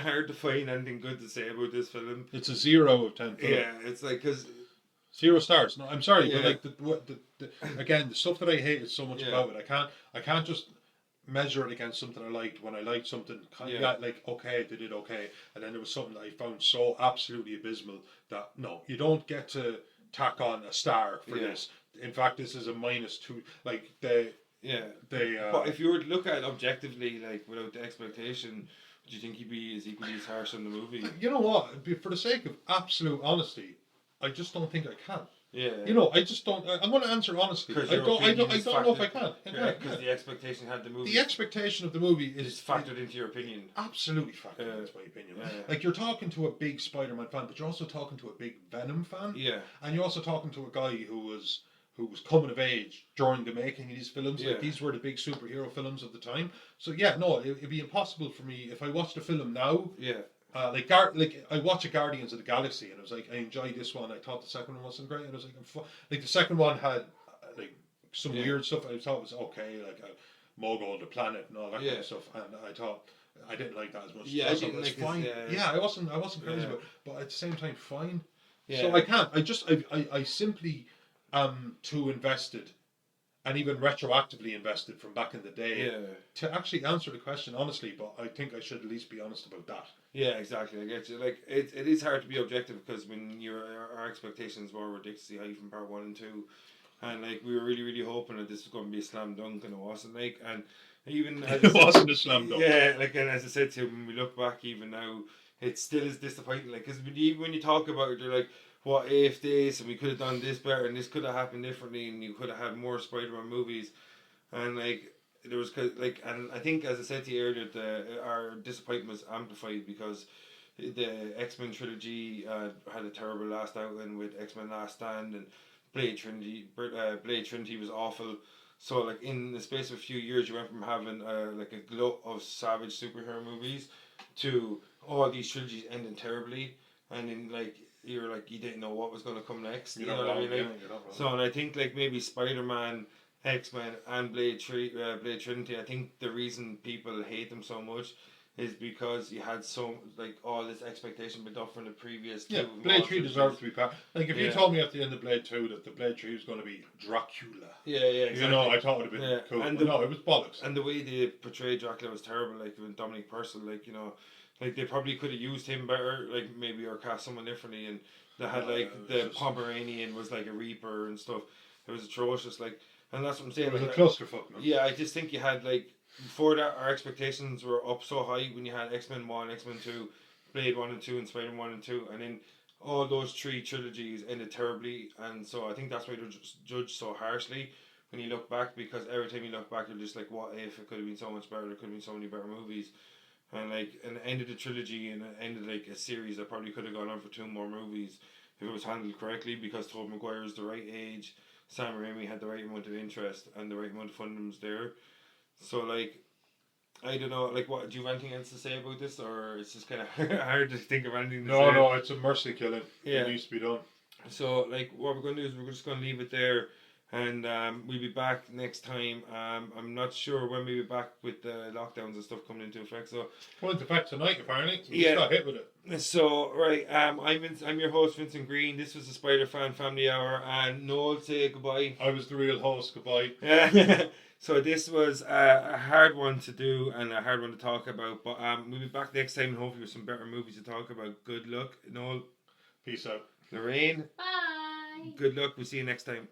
hard to find anything good to say about this film. It's a 0 out of 10 film. Yeah, it's like, because 0 stars. No, I'm sorry, but like the again, the stuff that I hate is so much about it. I can't just measure it against something I liked. When I liked something, like, okay, they did okay, and then there was something that I found so absolutely abysmal that no, you don't get to tack on a star for this. In fact, this is a -2. Like but if you were to look at it objectively, like without the expectation, do you think he'd be as equally as harsh on the movie? You know what? For the sake of absolute honesty, I just don't think I can. Yeah. You know, I just don't. I'm going to answer honestly. I don't know if I can. Because the expectation had the movie. The expectation of the movie is factored into your opinion. Absolutely factored into my opinion. Like, you're talking to a big Spider-Man fan, but you're also talking to a big Venom fan. Yeah. And you're also talking to a guy who was coming of age during the making of these films. Yeah. Like, these were the big superhero films of the time. So yeah, no, it'd be impossible for me if I watched a film now. Yeah. Like I watched Guardians of the Galaxy, and I was like, I enjoyed this one. I thought the second one wasn't great, and I was like, the second one had like some weird stuff. I thought it was okay, like a Mogul, the planet, and all that kind of stuff. And I thought I didn't like that as much. Yeah, I didn't like fine. It, I wasn't crazy about it, but at the same time, fine. Yeah. So I can't. I simply am too invested. And even retroactively invested from back in the day to actually answer the question honestly, but I think I should at least be honest about that. Yeah, exactly. I get you. Like, it is hard to be objective because when our expectations were ridiculously high from part 1 and 2, and like we were really hoping that this was going to be a slam dunk, and it wasn't. Like, and even as It wasn't a slam dunk. Yeah, like, and as I said to you, when we look back even now, it still is disappointing. Like, because even when you talk about it, you're like, what if this, and we could have done this better, and this could have happened differently, and you could have had more Spider-Man movies, and like there was like, and I think as I said to you earlier, our disappointment was amplified because the X-Men trilogy had a terrible last outing with X-Men Last Stand, and Blade Trinity was awful. So like in the space of a few years, you went from having like a glut of savage superhero movies to all these trilogies ending terribly, and then like you're like you didn't know what was going to come next. You know what I mean? Like, so and I think like maybe Spider-Man, X-Men, and Blade Trinity. I think the reason people hate them so much is because you had so like all this expectation built up from the previous. Yeah, Blade 3 deserves to be part. Like if you told me at the end of Blade 2 that the Blade 3 was going to be Dracula. Yeah, exactly. You know, I thought it would have been cool. And no, it was bollocks. And the way they portrayed Dracula was terrible. Like with Dominic Purcell, like you know, like they probably could have used him better, like maybe or cast someone differently. And they had like the Pomeranian was like a Reaper and stuff. It was atrocious. Like, and that's what I'm saying. It was like, a clusterfuck, man. Yeah, I just think you had like. Before that, our expectations were up so high when you had X-Men 1, X-Men 2, Blade 1 and 2, and Spider-Man 1 and 2, and then all those three trilogies ended terribly, and so I think that's why they're judged so harshly when you look back, because every time you look back, you're just like, what if it could have been so much better, there could have been so many better movies, and like, and it ended the trilogy, and it ended like a series that probably could have gone on for 2 more movies if it was handled correctly, because Tobey Maguire was the right age, Sam Raimi had the right amount of interest, and the right amount of funding was there. So like, I don't know, like, what do you have anything else to say about this, or it's just kind of hard to think of anything to say? No, it's a mercy killing. Yeah. It needs to be done. So like, what we're going to do is we're just going to leave it there, and we'll be back next time. I'm not sure when we'll be back with the lockdowns and stuff coming into effect. So went into effect tonight apparently. So we just got hit with it. So right, I'm your host Vincent Green. This was the Spider Fan Family Hour, and Noel, say goodbye. I was the real host. Goodbye. So this was a hard one to do and a hard one to talk about, but we'll be back next time and hopefully with some better movies to talk about. Good luck, Noel. Peace out. Lorraine. Bye. Good luck. We'll see you next time.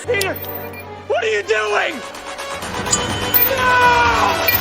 Peter! What are you doing? No!